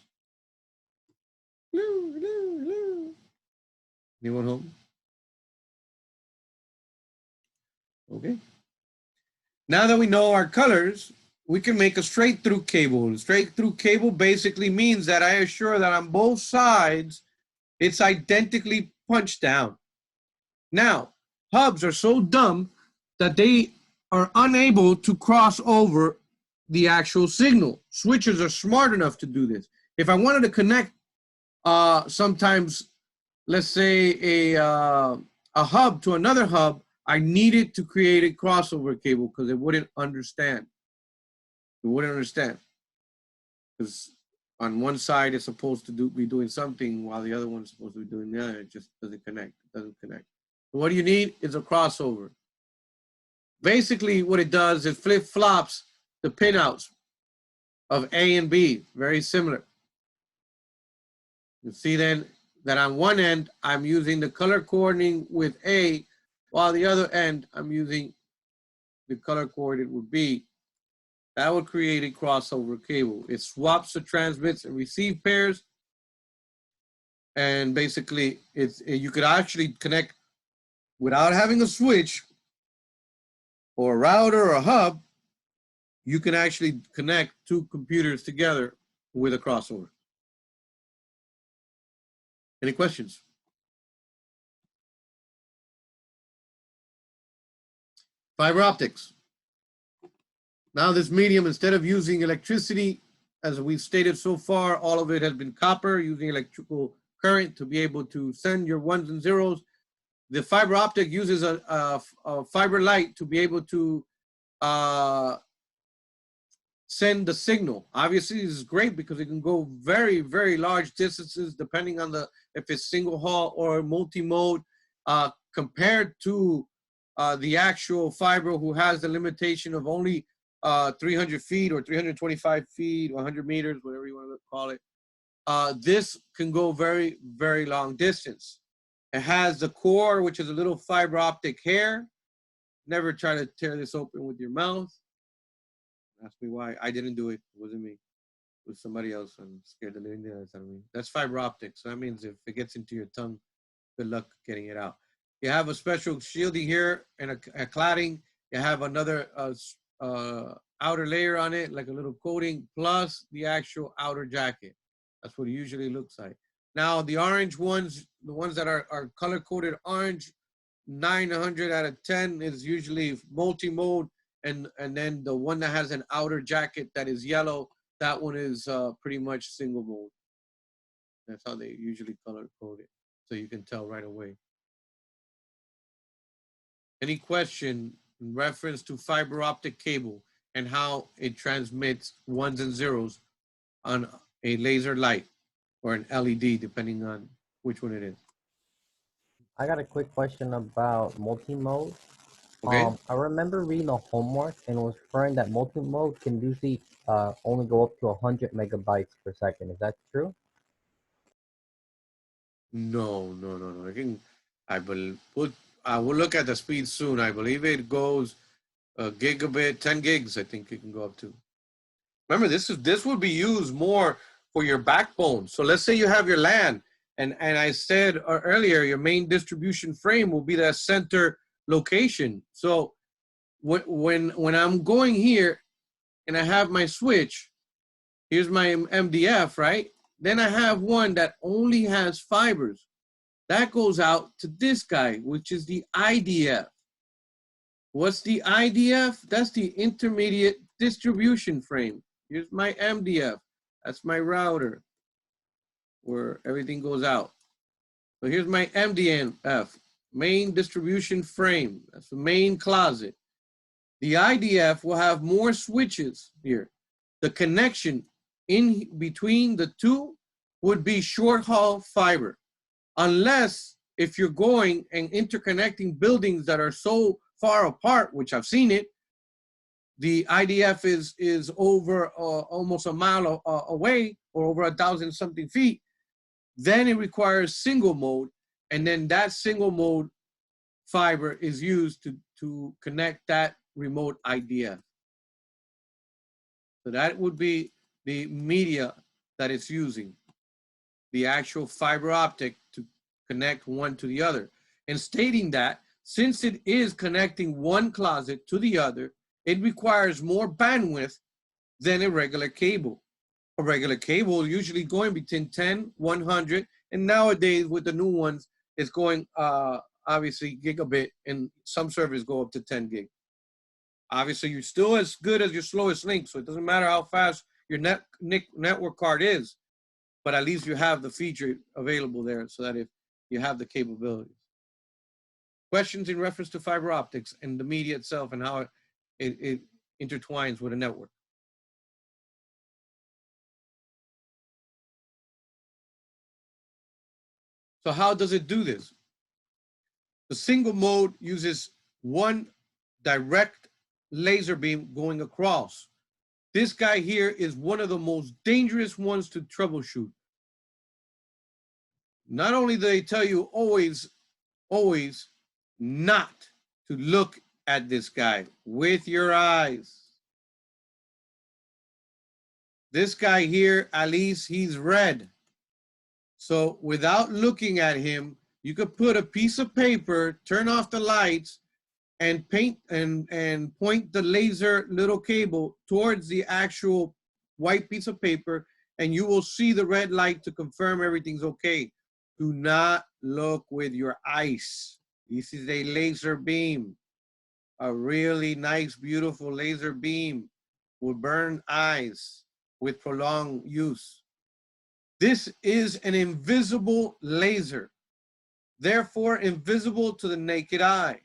Hello, hello, hello. Anyone home? Okay. Now that we know our colors, we can make a straight through cable. Straight through cable basically means that I assure that on both sides, it's identically punched down. Now, hubs are so dumb that they are unable to cross over the actual signal. Switches are smart enough to do this. If I wanted to connect sometimes, let's say a hub to another hub, I needed to create a crossover cable because it wouldn't understand. It wouldn't understand. Because on one side it's supposed to be doing something while the other one's supposed to be doing the other. It just doesn't connect. It doesn't connect. So what you need is a crossover. Basically what it does is flip-flops the pinouts of A and B, very similar. You see then that on one end, I'm using the color coordinating with A, while the other end, I'm using the color coordinate would be, that would create a crossover cable. It swaps the transmits and receive pairs. And basically, you could actually connect without having a switch or a router or a hub. You can actually connect two computers together with a crossover. Any questions? Fiber optics. Now this medium, instead of using electricity, as we've stated so far, all of it has been copper, using electrical current to be able to send your ones and zeros. The fiber optic uses a fiber light to be able to send the signal. Obviously, this is great because it can go very, very large distances depending on if it's single haul or multi-mode, compared to the actual fiber who has the limitation of only 300 feet or 325 feet, 100 meters, whatever you want to call it. This can go very, very long distance. It has the core, which is a little fiber optic hair. Never try to tear this open with your mouth. Ask me why. I didn't do it. It wasn't me. It was somebody else. I'm scared the living daylights out of me. That's fiber optics. So that means if it gets into your tongue, good luck getting it out. You have a special shielding here and a cladding. You have another outer layer on it, like a little coating, plus the actual outer jacket. That's what it usually looks like. Now, the orange ones, the ones that are color-coded orange, 900 out of 10 is usually multi-mode. And then the one that has an outer jacket that is yellow, that one is pretty much single mode. That's how they usually color code it. So you can tell right away. Any question in reference to fiber optic cable and how it transmits ones and zeros on a laser light or an LED, depending on which one it is? I got a quick question about multi-mode. Okay. I remember reading a homework and it was referring that multi-mode can usually only go up to 100 megabytes per second. Is that true? No. I will look at the speed soon. I believe it goes a gigabit, 10 gigs. I think it can go up to. Remember, this would be used more for your backbone. So let's say you have your LAN, and I said earlier, your main distribution frame will be that center location. So when I'm going here and I have my switch, here's my MDF, right? Then I have one that only has fibers. That goes out to this guy, which is the IDF. What's the IDF? That's the intermediate distribution frame. Here's my MDF. That's my router where everything goes out. So here's my MDF, main distribution frame. That's the main closet. The IDF will have more switches here. The connection in between the two would be short haul fiber. Unless if you're going and interconnecting buildings that are so far apart, which I've seen it, the IDF is over almost a mile away or over 1,000 something feet, then it requires single mode, and then that single mode fiber is used to connect that remote IDF. So that would be the media that it's using, the actual fiber optic to connect one to the other. And stating that, since it is connecting one closet to the other, it requires more bandwidth than a regular cable. A regular cable usually going between 10, 100, and nowadays with the new ones, it's going obviously gigabit, and some servers go up to 10 gig. Obviously, you're still as good as your slowest link, so it doesn't matter how fast your network card is, but at least you have the feature available there so that if you have the capabilities. Questions in reference to fiber optics and the media itself and how it intertwines with a network? So how does it do this? The single mode uses one direct laser beam going across. This guy here is one of the most dangerous ones to troubleshoot. Not only do they tell you always not to look at this guy with your eyes. This guy here, at least he's red. So without looking at him, you could put a piece of paper, turn off the lights, and paint and point the laser little cable towards the actual white piece of paper, and you will see the red light to confirm everything's okay. Do not look with your eyes. This is a laser beam. A really nice, beautiful laser beam will burn eyes with prolonged use. This is an invisible laser, therefore invisible to the naked eye.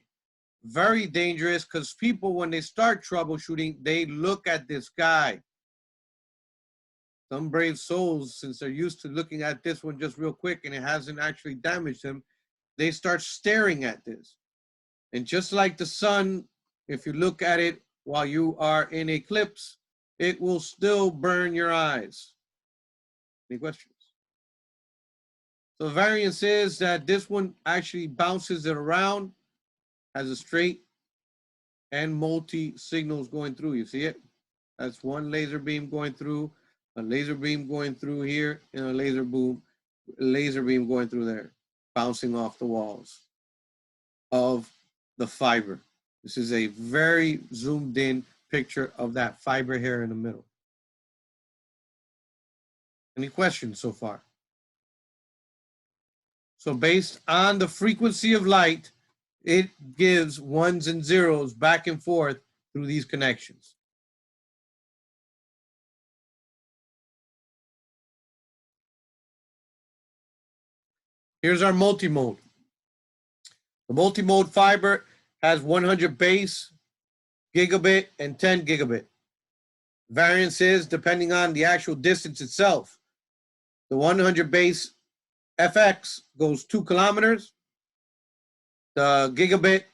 Very dangerous because people, when they start troubleshooting, they look at this guy. Some brave souls, since they're used to looking at this one just real quick and it hasn't actually damaged them, they start staring at this. And just like the sun, if you look at it while you are in eclipse, it will still burn your eyes. Any questions? So the variance is that this one actually bounces it around, has a straight and multi signals going through. You see it? That's one laser beam going through, a laser beam going through here, and a laser beam going through there, bouncing off the walls of the fiber. This is a very zoomed in picture of that fiber here in the middle. Any questions so far? So based on the frequency of light, it gives ones and zeros back and forth through these connections. Here's our multimode. The multimode fiber has 100 base, gigabit, and 10 gigabit. Variance is depending on the actual distance itself. The 100 base FX goes 2 kilometers. The gigabit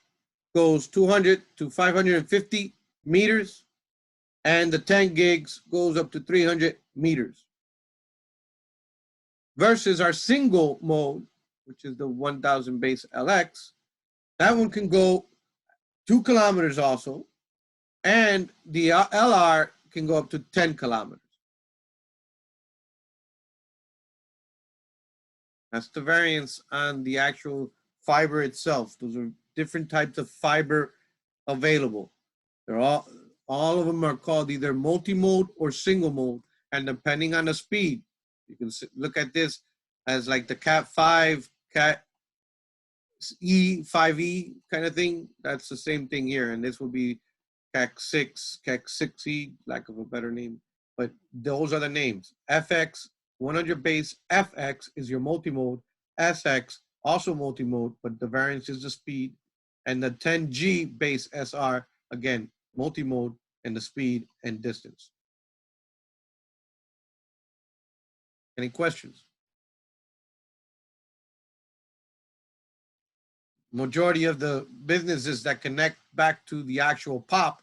goes 200 to 550 meters. And the 10 gigs goes up to 300 meters. Versus our single mode, which is the 1000 base LX, that one can go 2 kilometers also. And the LR can go up to 10 kilometers. That's the variance on the actual fiber itself. Those are different types of fiber available. They're all of them are called either multi-mode or single mode. And depending on the speed, you can look at this as like the Cat 5, Cat E, 5E kind of thing. That's the same thing here. And this will be Cat 6, Cat 6E, lack of a better name. But those are the names. FX, 100 base FX is your multimode. SX, also multimode, but the variance is the speed. And the 10G base SR, again, multimode and the speed and distance. Any questions? Majority of the businesses that connect back to the actual POP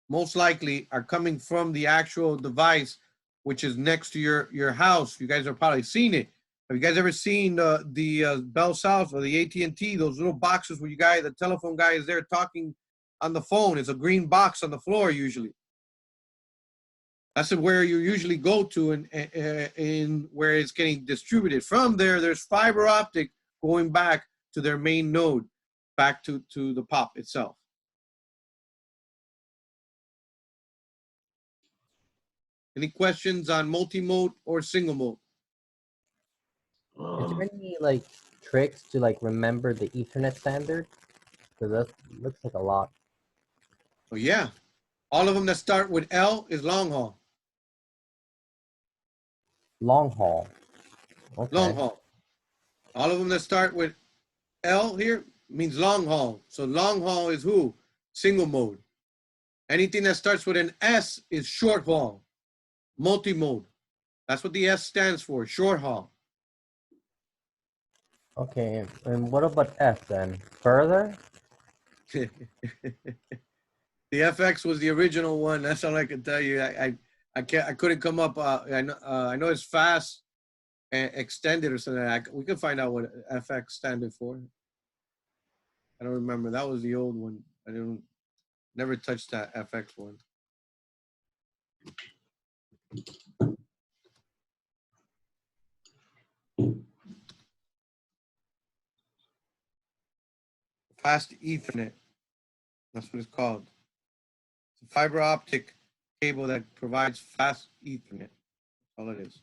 most likely are coming from the actual device, which is next to your house. You guys have probably seen it. Have you guys ever seen the Bell South or the AT&T, those little boxes where the telephone guy is there talking on the phone? It's a green box on the floor usually. That's where you usually go to and where it's getting distributed. From there, there's fiber optic going back to their main node, back to the POP itself. Any questions on multi-mode or single mode? Is there any like tricks to like remember the Ethernet standard? Because that looks like a lot. Oh yeah, all of them that start with L is long haul. Long haul. Okay. Long haul. All of them that start with L here means long haul. So long haul is who? Single mode. Anything that starts with an S is short haul, multi-mode. That's what the S stands for, short haul. Okay, and what about F then? Further? The FX was the original one. That's all I can tell you. I couldn't come up. I know it's fast and extended or something. We can find out what FX standard for. I don't remember. That was the old one. I didn't never touched that FX one. Fast Ethernet. That's what it's called. It's a fiber optic cable that provides fast Ethernet. That's all it is.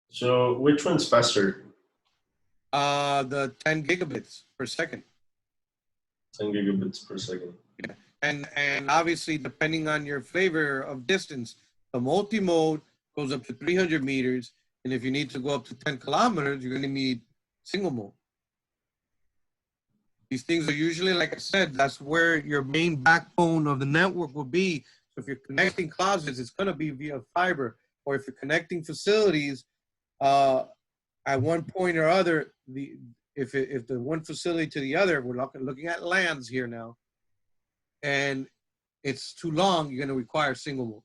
So which one's faster? The 10 gigabits per second. 10 gigabits per second. Yeah. And obviously, depending on your flavor of distance, the multi-mode goes up to 300 meters. And if you need to go up to 10 kilometers, you're going to need single mode. These things are usually, like I said, that's where your main backbone of the network will be. So if you're connecting closets, it's going to be via fiber. Or if you're connecting facilities, at one point or other, if the one facility to the other, we're looking at LANs here now, and it's too long, you're going to require single mode.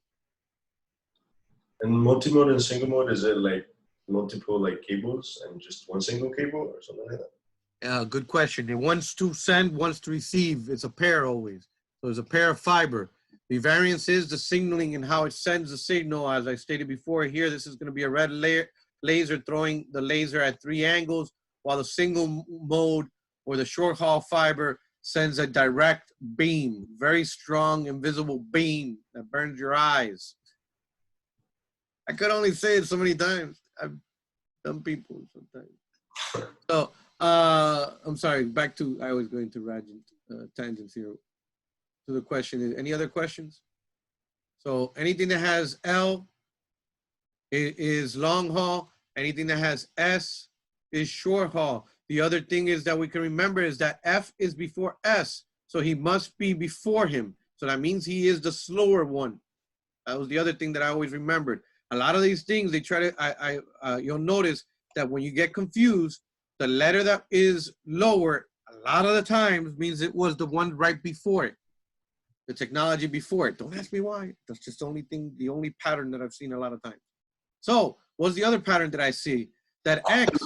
And multi-mode and single mode, is it like multiple like cables and just one single cable or something like that? Good question. It wants to send, wants to receive. It's a pair always. So it's a pair of fiber. The variance is the signaling and how it sends the signal. As I stated before here, this is going to be a red laser throwing the laser at 3 angles, while the single mode or the short haul fiber sends a direct beam, very strong, invisible beam that burns your eyes. I could only say it so many times. I've done people sometimes. So, I'm sorry, back to, I was going to tangents here. So the question is, any other questions? So anything that has L is long haul. Anything that has S is short haul. The other thing is that we can remember is that F is before S. So he must be before him. So that means he is the slower one. That was the other thing that I always remembered. A lot of these things, they try to, you'll notice that when you get confused, the letter that is lower, a lot of the times means it was the one right before it. The technology before it. Don't ask me why. That's just the only thing, the only pattern that I've seen a lot of times. So what's the other pattern that I see? That X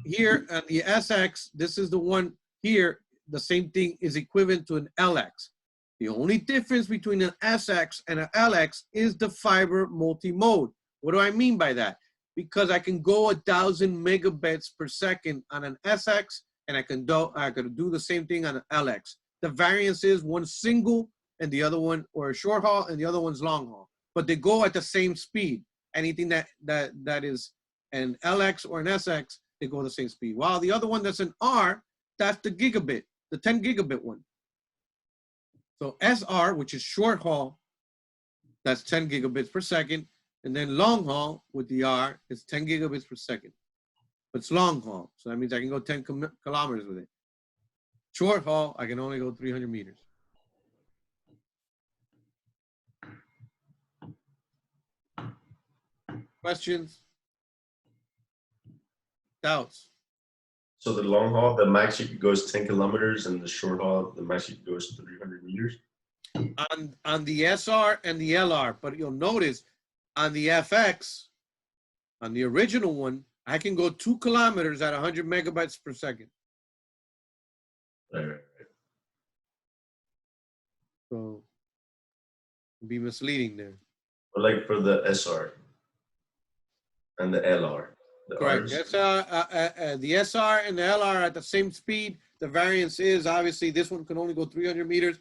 here and the SX, this is the one here, the same thing is equivalent to an LX. The only difference between an SX and an LX is the fiber multi-mode. What do I mean by that? Because I can go 1,000 megabits per second on an SX, and I can do the same thing on an LX. The variance is one single and the other one, or a short haul, and the other one's long haul. But they go at the same speed. Anything that is an LX or an SX, they go the same speed. While the other one that's an R, that's the gigabit, the 10 gigabit one. So SR, which is short haul, that's 10 gigabits per second. And then long haul with the R is 10 gigabits per second. But it's long haul. So that means I can go 10 kilometers with it. Short haul, I can only go 300 meters. Questions? Doubts? So the long haul, the max you could go is 10 kilometers, and the short haul, the max you could go is 300 meters. On the SR and the LR, but you'll notice on the FX, on the original one, I can go 2 kilometers at 100 megabytes per second. Right. So, it'd be misleading there. But like for the SR and the LR. Correct. The SR and the LR are at the same speed. The variance is obviously this one can only go 300 meters,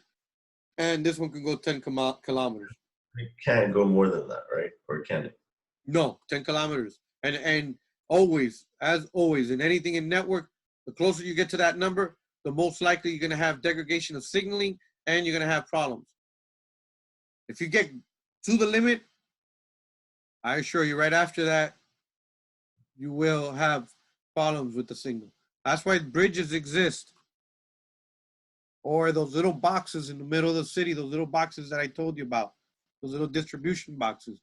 and this one can go 10 kilometers. It can't go more than that, right? Or can it? No, 10 kilometers. And always, as always, in anything in network, the closer you get to that number, the most likely you're going to have degradation of signaling, and you're going to have problems. If you get to the limit, I assure you right after that, you will have problems with the signal. That's why bridges exist. Or those little boxes in the middle of the city, those little boxes that I told you about, those little distribution boxes,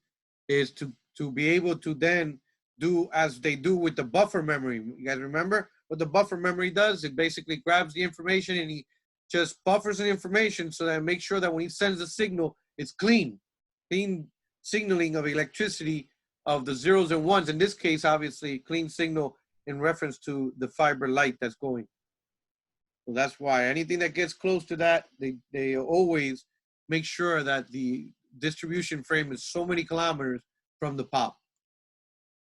is to be able to then do as they do with the buffer memory. You guys remember what the buffer memory does? It basically grabs the information and he just buffers the information so that it makes sure that when he sends the signal, it's clean signaling of electricity of the zeros and ones. In this case, obviously, clean signal in reference to the fiber light that's going. So that's why anything that gets close to that, they always make sure that the distribution frame is so many kilometers from the POP.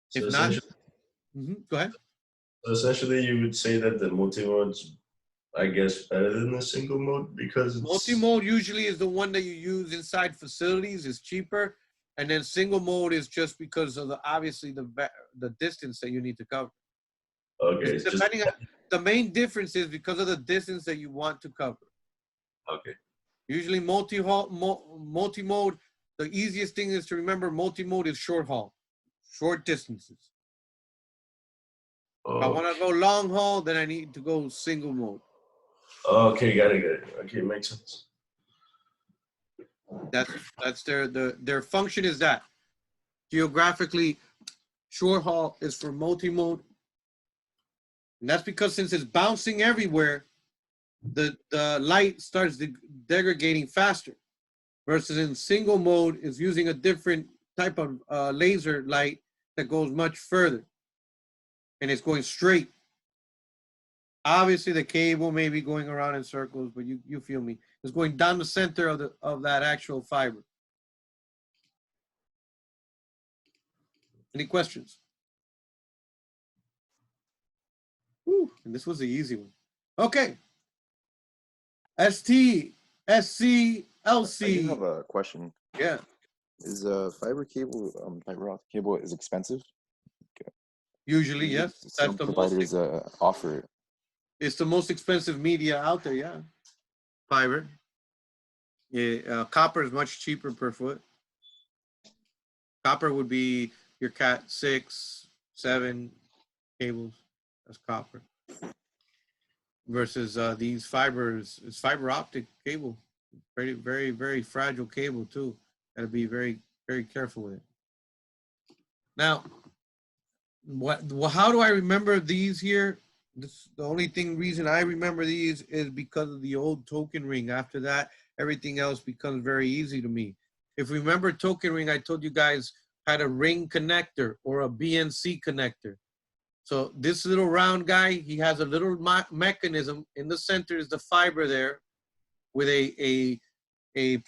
So If not, essentially, go ahead. so essentially, you would say that the multi-mode's, I guess, better than the single mode because it's Multi-mode usually is the one that you use inside facilities, is cheaper. And then single mode is just because of obviously the distance that you need to cover. okay. It's just Depending on, the main difference is because of the distance that you want to cover. okay. Usually multi-mode, the easiest thing is to remember multi-mode is short haul, short distances. If I want to go long haul, then I need to go single mode. Okay, got it. Okay, makes sense. That's their function is that. Geographically, short haul is for multi-mode. And that's because since it's bouncing everywhere, the light starts degrading faster. Versus in single mode is using a different type of laser light that goes much further. And it's going straight. Obviously, the cable may be going around in circles, but you feel me. It's going down the center of that actual fiber. Any questions? Whew, and this was the easy one. Okay. ST, SC, LC. I do have a question. Yeah. Is fiber cable, fiber optic cable is expensive? Usually, yes. Some providers offer it. It's the most expensive media out there, yeah. Fiber. Yeah, copper is much cheaper per foot. Copper would be your Cat 6, 7 cables. That's copper. Versus these fibers, it's fiber optic cable. Very, very, very fragile cable too. Gotta be very, very careful with it. Now, how do I remember these here? The only reason I remember these is because of the old token ring. After that, everything else becomes very easy to me. If you remember token ring, I told you guys had a ring connector or a BNC connector. So this little round guy, he has a little mechanism. In the center is the fiber there with a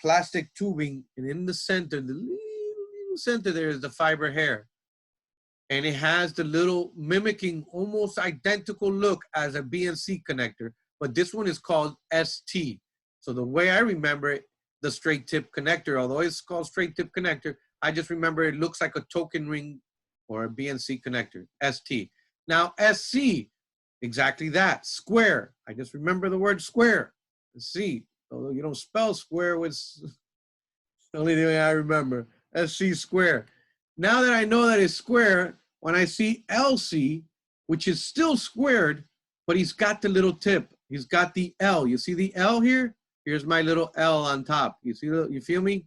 plastic tubing. And in the center, the little center there is the fiber hair. And it has the little mimicking, almost identical look as a BNC connector, but this one is called ST. So the way I remember it, the straight tip connector, although it's called straight tip connector, I just remember it looks like a token ring or a BNC connector, ST. Now SC, exactly that, square. I just remember the word square, C, although you don't spell square with, the only thing I remember, SC square. Now that I know that it's square, when I see LC, which is still squared, but he's got the little tip. He's got the L. You see the L here? Here's my little L on top. You see you feel me?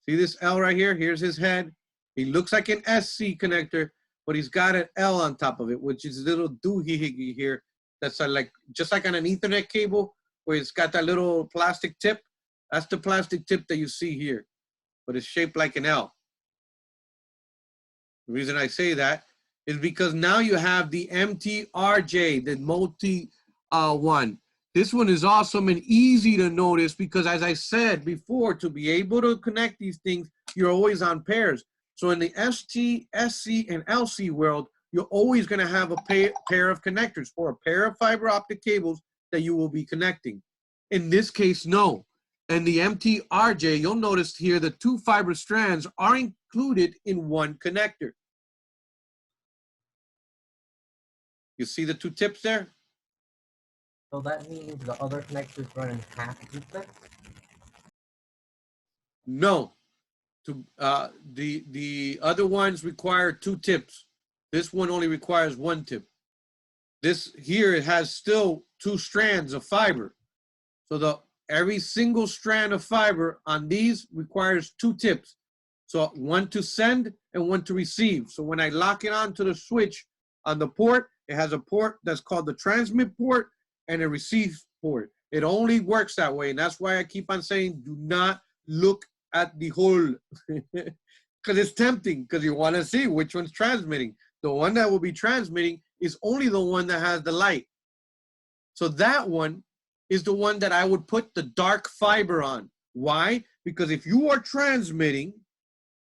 See this L right here? Here's his head. He looks like an SC connector, but he's got an L on top of it, which is a little doohickey here. That's like just like on an Ethernet cable, where it's got that little plastic tip. That's the plastic tip that you see here, but it's shaped like an L. The reason I say that is because now you have the MTRJ, the multi one. This one is awesome and easy to notice because, as I said before, to be able to connect these things, you're always on pairs. So in the ST, SC, and LC world, you're always going to have a pair of connectors or a pair of fiber optic cables that you will be connecting. In this case, no. And the MTRJ, you'll notice here the two fiber strands are included in one connector. You see the two tips there? So that means the other connectors run in half duplex? No. The other ones require two tips. This one only requires one tip. This here, it has still two strands of fiber. So every single strand of fiber on these requires two tips. So one to send and one to receive. So when I lock it onto the switch on the port, it has a port that's called the transmit port and a receive port. It only works that way. And that's why I keep on saying, do not look at the hole because it's tempting because you want to see which one's transmitting. The one that will be transmitting is only the one that has the light. So that one is the one that I would put the dark fiber on. Why? Because if you are transmitting,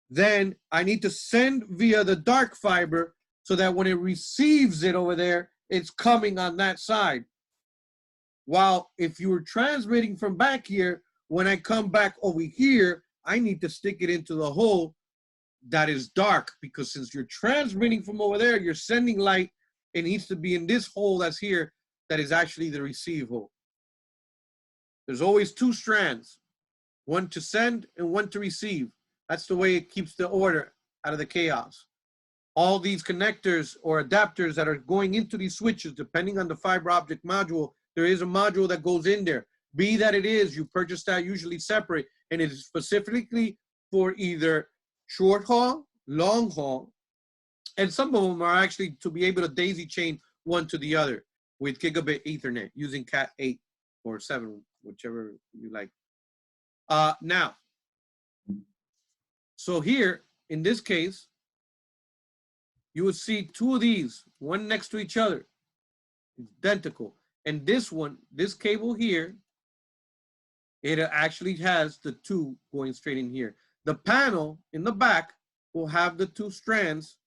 then I need to send via the dark fiber so that when it receives it over there, it's coming on that side. While if you were transmitting from back here, when I come back over here, I need to stick it into the hole that is dark, because since you're transmitting from over there, you're sending light. It needs to be in this hole that's here that is actually the receive hole. There's always two strands, one to send and one to receive. That's the way it keeps the order out of the chaos. All these connectors or adapters that are going into these switches, depending on the fiber optic module, there is a module that goes in there. Be that it is, you purchase that usually separate, and it is specifically for either short haul, long haul, and some of them are actually to be able to daisy chain one to the other with gigabit Ethernet using Cat 8 or 7, whichever you like. Now, so here, in this case, you would see two of these, one next to each other, identical. And this one, this cable here, it actually has the two going straight in here. The panel in the back will have the two strands.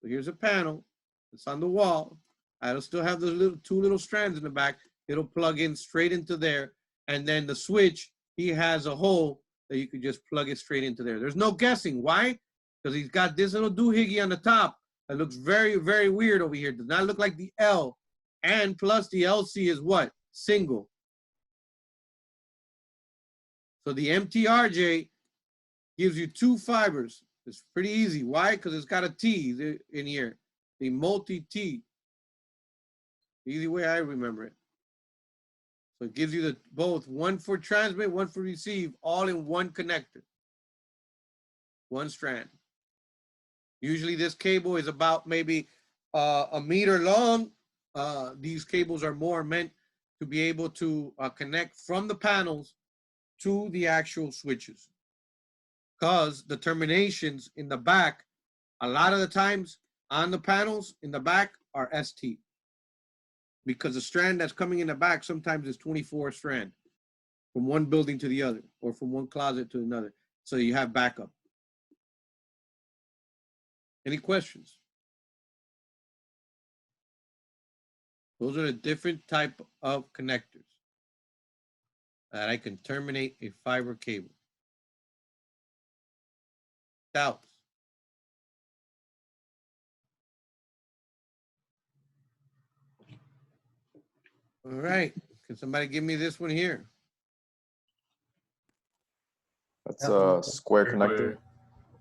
So here's a panel, it's on the wall. It'll still have the two little strands in the back. It'll plug in straight into there. And then the switch, he has a hole that you could just plug it straight into there. There's no guessing. Why? Because he's got this little doohickey on the top that looks very, very weird over here. Does not look like the L. And plus the LC is what? Single. So the MTRJ gives you two fibers. It's pretty easy. Why? Because it's got a T in here. The multi-T. Easy way I remember it. So it gives you the both, one for transmit, one for receive, all in one connector. One strand. Usually this cable is about maybe a meter long. These cables are more meant to be able to connect from the panels to the actual switches. Because the terminations in the back, a lot of the times on the panels in the back are ST. Because the strand that's coming in the back sometimes is 24 strand from one building to the other or from one closet to another. So you have backup. Any questions? Those are the different type of connectors that I can terminate a fiber cable. Doubts? All right. Can somebody give me this one here? That's a square connector.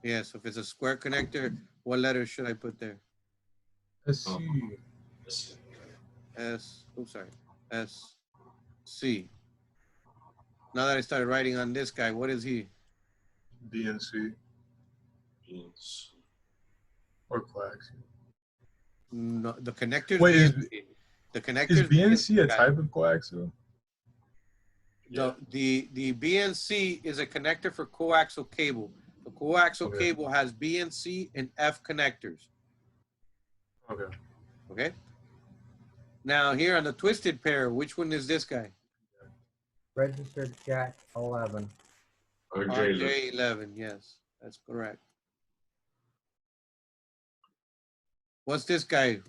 Yeah, so if it's a square connector, what letter should I put there? SC. SC. Now that I started writing on this guy, what is he? BNC. Or coaxial. No, the connectors. Wait, the connectors. Is BNC a type of coaxial? The BNC is a connector for coaxial cable. The coaxial cable has BNC and F connectors. Okay. Okay. Now here on the twisted pair, which one is this guy? Registered Jack 11. RJ11, yes, that's correct. What's this guy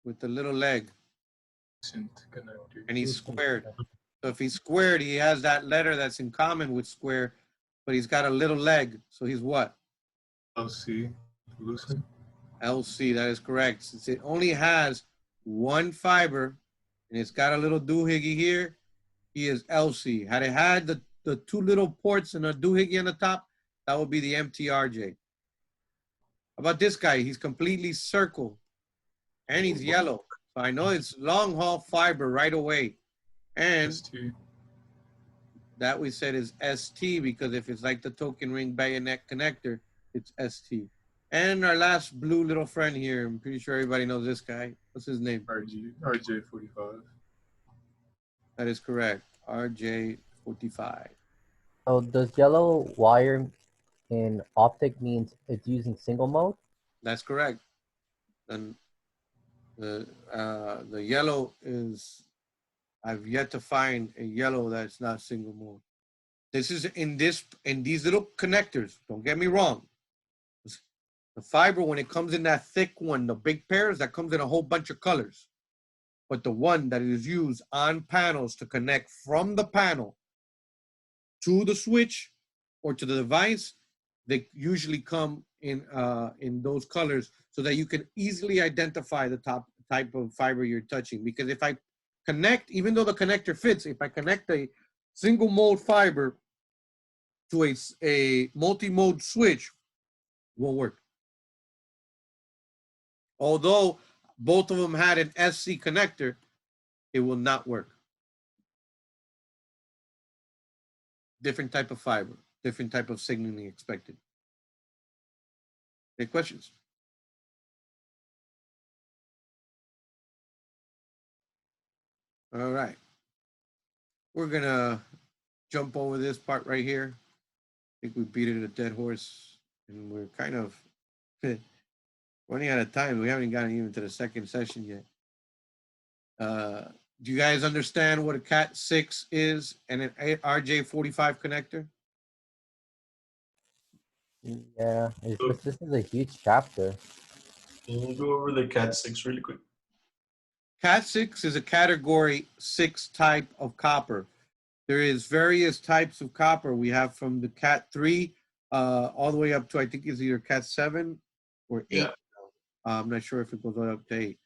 with the little leg? And he's squared. So if he's squared, he has that letter that's in common with square, but he's got a little leg. So he's what? LC. Lucid. LC, that is correct. Since it only has one fiber and it's got a little doohickey here, he is LC. Had it had the two little ports and a doohickey on the top, that would be the MTRJ. How about this guy? He's completely circle and he's yellow. So I know it's long haul fiber right away. And ST. That we said is ST because if it's like the token ring bayonet connector, it's ST. And our last blue little friend here, I'm pretty sure everybody knows this guy. What's his name? RJ45. That is correct. RJ45. So does yellow wire in optic means it's using single mode? That's correct. And The yellow is, I've yet to find a yellow that's not single mode. This is in these little connectors. Don't get me wrong. The fiber, when it comes in that thick one, the big pairs, that comes in a whole bunch of colors. But the one that is used on panels to connect from the panel to the switch or to the device, they usually come in those colors so that you can easily identify the type of fiber you're touching. Because if I connect, even though the connector fits, if I connect a single mode fiber to a multi-mode switch, won't work. Although both of them had an SC connector, it will not work. Different type of fiber, different type of signaling expected. Any questions? All right. We're gonna jump over this part right here. I think we beat it a dead horse, and we're kind of running out of time. We haven't gotten even to the second session yet. Do you guys understand what a Cat6 is and an RJ45 connector? Yeah, this is a huge chapter. Can you go over the Cat6 really quick? Cat6 is a category 6 type of copper. There is various types of copper. We have from the Cat3 all the way up to, I think it's either Cat7 or 8. Yeah. I'm not sure if it goes all up to 8.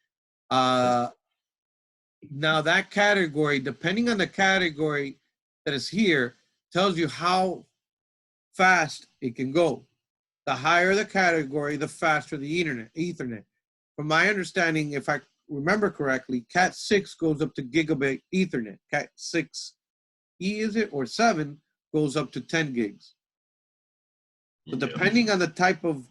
Now that category, depending on the category that is here, tells you how fast it can go. The higher the category, the faster the Ethernet. From my understanding, if I remember correctly, Cat6 goes up to gigabit Ethernet. Cat6E, is it, or 7 goes up to 10 gigs. But depending on the type of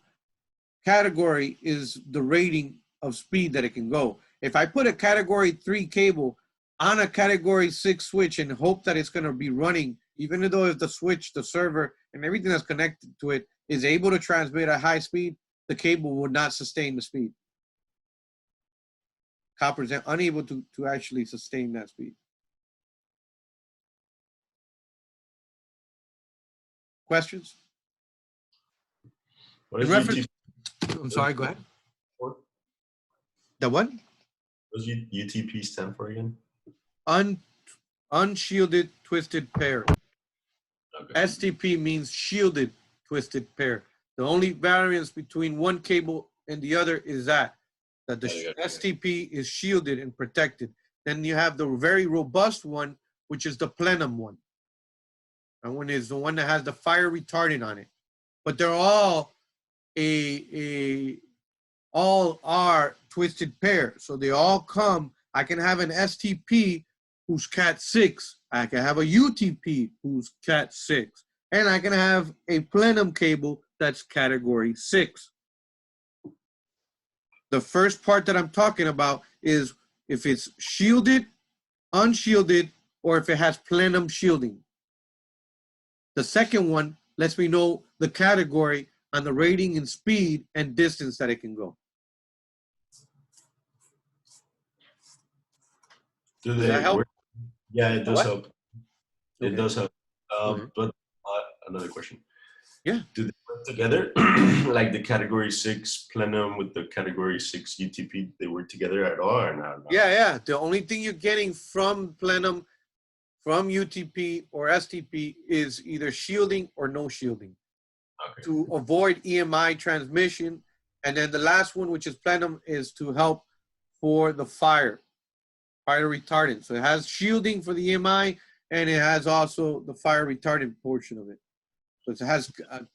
category is the rating of speed that it can go. If I put a category 3 cable on a category 6 switch and hope that it's going to be running, even though if the switch, the server, and everything that's connected to it is able to transmit at high speed, the cable would not sustain the speed. Copper is unable to actually sustain that speed. Questions? What is reference, I'm sorry, go ahead. The what? What does UTP stand for again? Unshielded twisted pair. Okay. STP means shielded twisted pair. The only variance between one cable and the other is that the STP is shielded and protected. Then you have the very robust one, which is the plenum one. That one is the one that has the fire retardant on it. But they're all all are twisted pair. So they all come. I can have an STP who's Cat6. I can have a UTP who's Cat6. And I can have a plenum cable that's category 6. The first part that I'm talking about is if it's shielded, unshielded, or if it has plenum shielding. The second one lets me know the category on the rating and speed and distance that it can go. Do they help? Work? Yeah, it does help. It Okay. does help. But another question. Yeah. Do they work together? Like the category 6 plenum with the category 6 UTP, they work together at all or not? Yeah. The only thing you're getting from plenum, from UTP or STP is either shielding or no shielding. Okay. To avoid EMI transmission. And then the last one, which is plenum, is to help for the fire retardant. So it has shielding for the EMI, and it has also the fire retardant portion of it. So it has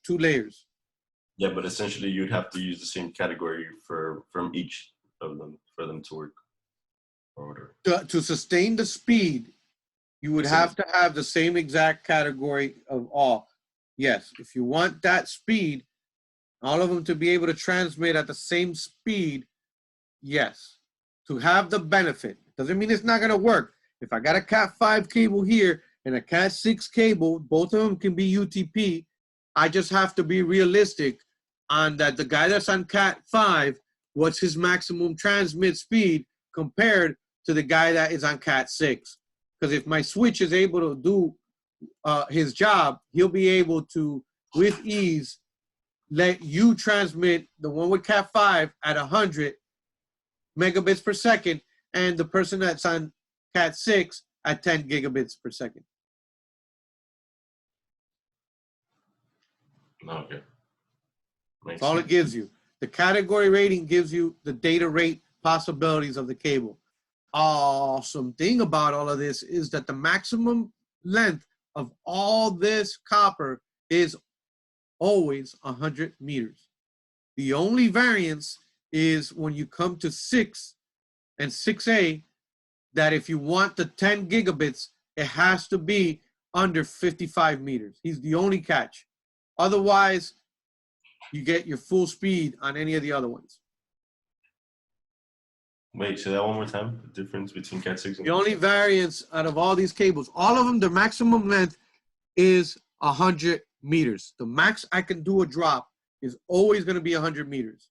2 layers. Yeah, but essentially you'd have to use the same category from each of them for them to work. Or to sustain the speed, you would have to have the same exact category of all. Yes, if you want that speed, all of them to be able to transmit at the same speed, yes. To have the benefit. Doesn't mean it's not going to work. If I got a Cat5 cable here and a Cat6 cable, both of them can be UTP. I just have to be realistic on that the guy that's on Cat5 what's his maximum transmit speed compared to the guy that is on Cat 6. Because if my switch is able to do his job, he'll be able to, with ease, let you transmit the one with Cat 5 at 100 megabits per second, and the person that's on Cat 6 at 10 gigabits per second. Okay. That's all it gives you. The category rating gives you the data rate possibilities of the cable. Awesome thing about all of this is that the maximum length of all this copper is always 100 meters. The only variance is when you come to 6 and 6A, that if you want the 10 gigabits, it has to be under 55 meters. He's the only catch. Otherwise, you get your full speed on any of the other ones. Wait, say that one more time. The difference between Cat 6 and The only variance out of all these cables, all of them, the maximum length is 100 meters. The max I can do a drop is always going to be 100 meters.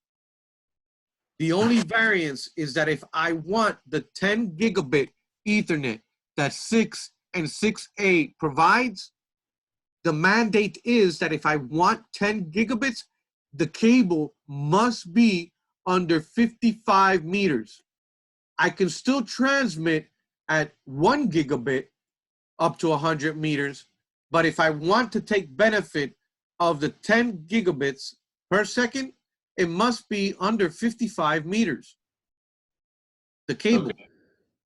The only variance is that if I want the 10 gigabit Ethernet that 6 and 6A provides, the mandate is that if I want 10 gigabits, the cable must be under 55 meters. I can still transmit at 1 gigabit up to 100 meters, but if I want to take benefit of the 10 gigabits per second, it must be under 55 meters. The cable. Okay.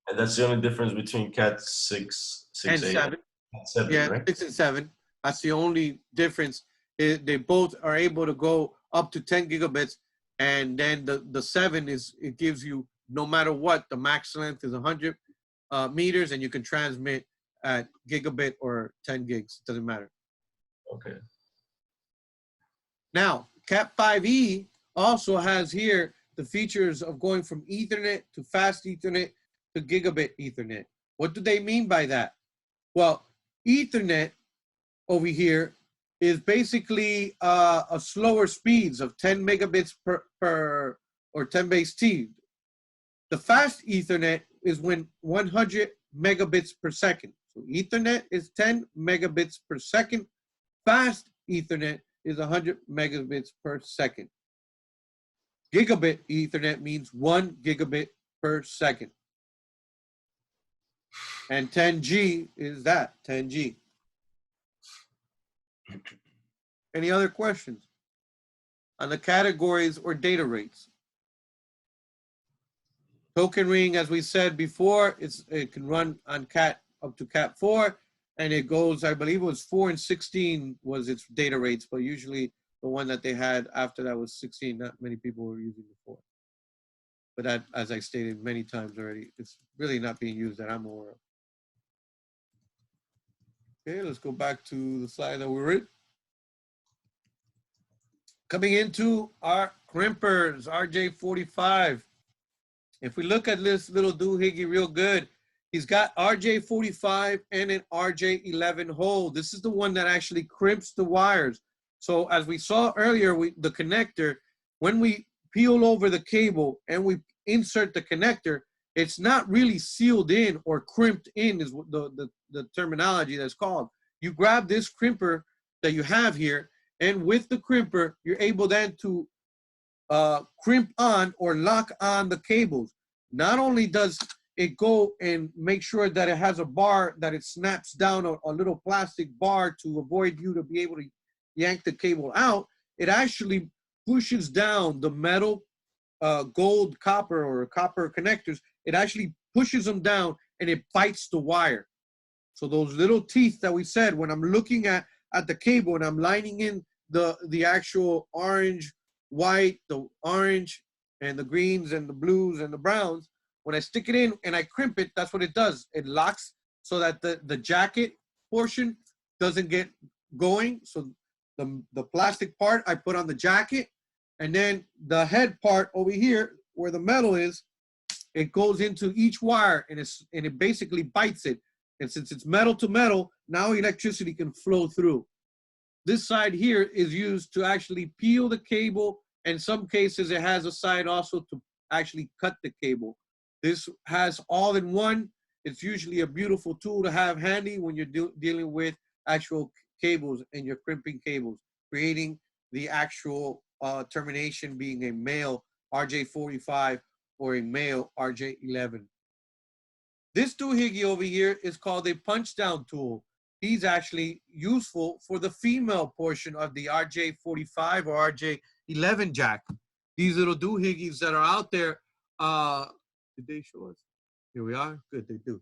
And that's the only difference between Cat 6, 6A And 7. Cat 7, Yeah, right? 6 and 7. That's the only difference. They both are able to go up to 10 gigabits, and then the 7 is, it gives you, no matter what, the max length is 100 meters, and you can transmit at gigabit or 10 gigs. Doesn't matter. Okay. Now, Cat 5e also has here the features of going from Ethernet to fast Ethernet to gigabit Ethernet. What do they mean by that? Well, Ethernet over here is basically a slower speeds of 10 megabits per or 10 base T. The fast Ethernet is when 100 megabits per second. So Ethernet is 10 megabits per second. Fast Ethernet is 100 megabits per second. Gigabit Ethernet means 1 gigabit per second. And 10G is that, 10G. Any other questions on the categories or data rates? Token ring, as we said before, it can run on Cat up to Cat 4, and it goes, I believe it was 4 and 16 was its data rates, but usually the one that they had after that was 16. Not many people were using the 4. But that, as I stated many times already, it's really not being used that I'm aware of. Okay, let's go back to the slide that we were in. Coming into our crimpers, RJ45. If we look at this little doohickey real good, he's got RJ45 and an RJ11 hole. This is the one that actually crimps the wires. So as we saw earlier, the connector, when we peel over the cable and we insert the connector, it's not really sealed in or crimped in is the terminology that's called. You grab this crimper that you have here, and with the crimper, you're able then to crimp on or lock on the cables. Not only does it go and make sure that it has a bar that it snaps down a little plastic bar to avoid you to be able to yank the cable out, it actually pushes down the metal gold copper or copper connectors. It actually pushes them down and it bites the wire. So those little teeth that we said, when I'm looking at the cable and I'm lining in the actual orange, white, the orange, and the greens and the blues and the browns, when I stick it in and I crimp it, that's what it does. It locks so that the jacket portion doesn't get going. So the plastic part I put on the jacket, and then the head part over here where the metal is, it goes into each wire and it basically bites it. And since it's metal to metal, now electricity can flow through. This side here is used to actually peel the cable In some cases, it has a side also to actually cut the cable. This has all in one. It's usually a beautiful tool to have handy when you're dealing with actual cables and you're crimping cables, creating the actual termination being a male RJ45 or a male RJ11. This doohickey over here is called a punch down tool. He's actually useful for the female portion of the RJ45 or RJ11 jack. These little doohickeys that are out there, did they show us? Here we are. Good, they do.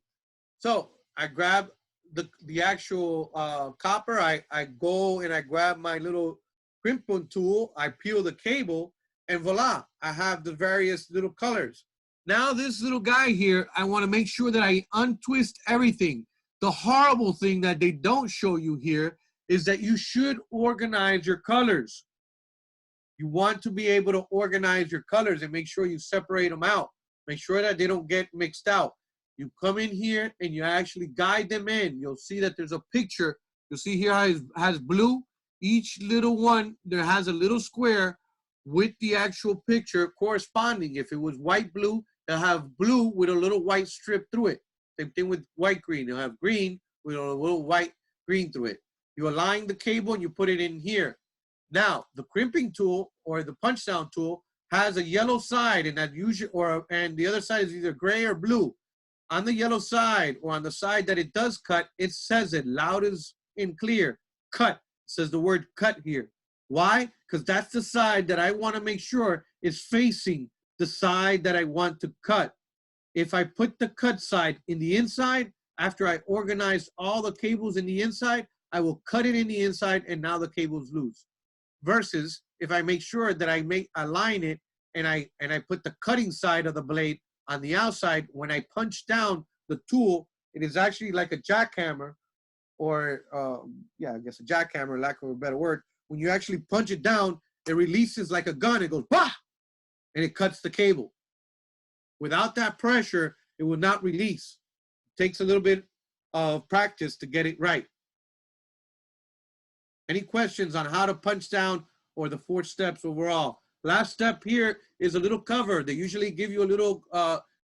So I grab the actual copper. I go and I grab my little crimping tool. I peel the cable, and voila, I have the various little colors. Now this little guy here, I want to make sure that I untwist everything. The horrible thing that they don't show you here is that you should organize your colors. You want to be able to organize your colors and make sure you separate them out. Make sure that they don't get mixed out. You come in here and you actually guide them in. You'll see that there's a picture. You'll see here how it has blue. Each little one, there has a little square with the actual picture corresponding. If it was white blue, they'll have blue with a little white strip through it. Same thing with white green. They'll have green with a little white green through it. You align the cable and you put it in here. Now, the crimping tool or the punch down tool has a yellow side, and that usually, and the other side is either gray or blue. On the yellow side or on the side that it does cut, it says it loud and clear, cut. It says the word cut here. Why? Because that's the side that I want to make sure is facing the side that I want to cut. If I put the cut side in the inside, after I organize all the cables in the inside, I will cut it in the inside and now the cable's loose. Versus if I make sure that I align it and I put the cutting side of the blade on the outside, when I punch down the tool, it is actually like a jackhammer or yeah, I guess a jackhammer, lack of a better word. When you actually punch it down, it releases like a gun. It goes, bah! And it cuts the cable. Without that pressure, it will not release. It takes a little bit of practice to get it right. Any questions on how to punch down or the 4 steps overall? Last step here is a little cover. They usually give you a little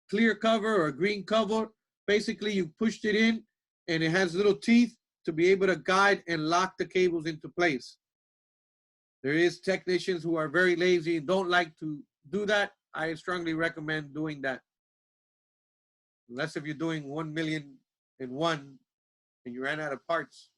clear cover or a green cover. Basically, you pushed it in and it has little teeth to be able to guide and lock the cables into place. There is technicians who are very lazy and don't like to do that. I strongly recommend doing that. Unless if you're doing 1,000,001 and you ran out of parts.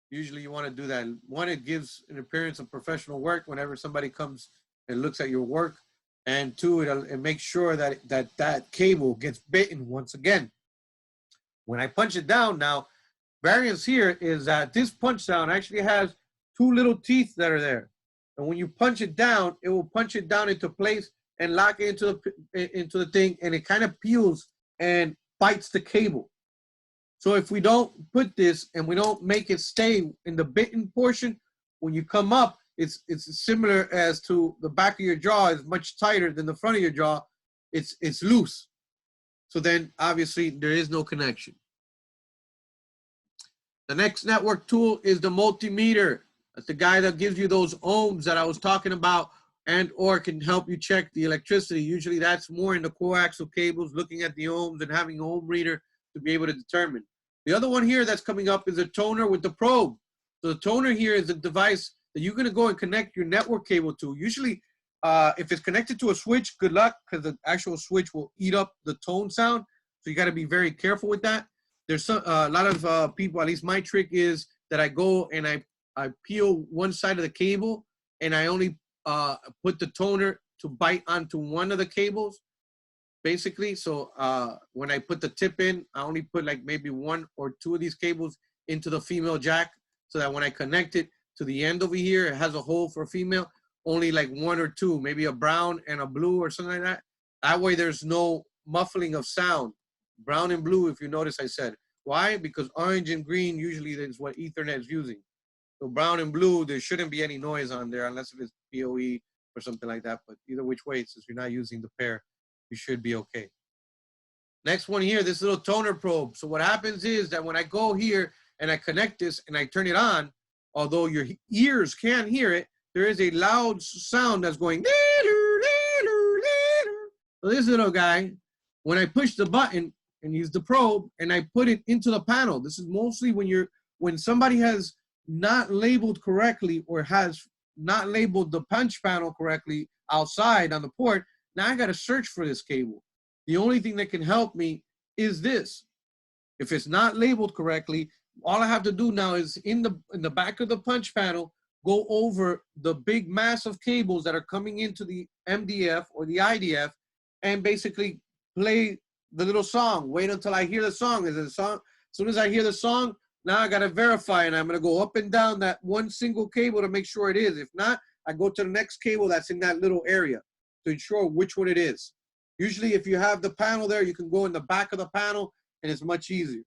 Usually you want to do that. One, it gives an appearance of professional work whenever somebody comes and looks at your work. And two, it makes sure that cable gets bitten once again. When I punch it down now, variance here is that this punch down actually has 2 little teeth that are there. And when you punch it down, it will punch it down into place and lock it into the thing, and it kind of peels and bites the cable. So if we don't put this and we don't make it stay in the bitten portion, when you come up, it's similar as to the back of your jaw is much tighter than the front of your jaw. It's loose. So then obviously there is no connection. The next network tool is the multimeter. That's the guy that gives you those ohms that I was talking about, and or can help you check the electricity. Usually that's more in the coaxial cables, looking at the ohms and having an ohm reader to be able to determine. The other one here that's coming up is a toner with the probe. So the toner here is a device that you're going to go and connect your network cable to. Usually, if it's connected to a switch, good luck, because the actual switch will eat up the tone sound. So you got to be very careful with that. There's a lot of people, at least my trick is that I go and I peel one side of the cable and I only put the toner to bite onto one of the cables, basically. So when I put the tip in, I only put like maybe 1 or 2 of these cables into the female jack, so that when I connect it to the end over here, it has a hole for female, only like 1 or 2, maybe a brown and a blue or something like that. That way there's no muffling of sound. Brown and blue, if you notice I said. Why? Because orange and green usually is what Ethernet is using. So brown and blue, there shouldn't be any noise on there unless if it's PoE or something like that. But either which way, since you're not using the pair, you should be okay. Next one here, this little toner probe. So what happens is that when I go here and I connect this and I turn it on, although your ears can hear it, there is a loud sound that's going. So this little guy, when I push the button and use the probe and I put it into the panel, this is mostly when somebody has not labeled correctly or has not labeled the punch panel correctly outside on the port. Now I got to search for this cable. The only thing that can help me is this. If it's not labeled correctly, all I have to do now is in the back of the punch panel, go over the big mass of cables that are coming into the MDF or the IDF and basically play the little song. Wait until I hear the song. Is it a song? As soon as I hear the song, now I got to verify, and I'm going to go up and down that one single cable to make sure it is. If not, I go to the next cable that's in that little area to ensure which one it is. Usually if you have the panel there, you can go in the back of the panel and it's much easier.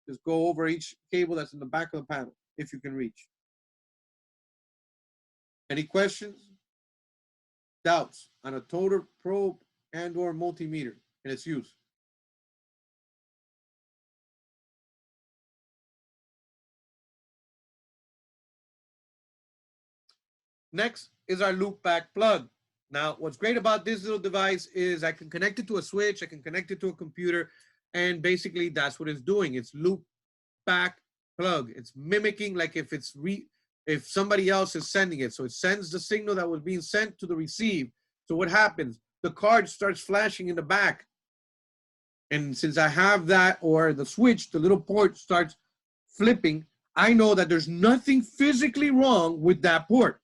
Just go over each cable that's in the back of the panel if you can reach. Any questions? Doubts on a total probe and or multimeter and its use? Next is our loop back plug. Now, what's great about this little device is I can connect it to a switch, I can connect it to a computer, and basically that's what it's doing. It's loop back plug. It's mimicking like if somebody else is sending it. So it sends the signal that was being sent to the receive. So what happens? The card starts flashing in the back. And since I have that, or the switch, the little port starts flipping, I know that there's nothing physically wrong with that port.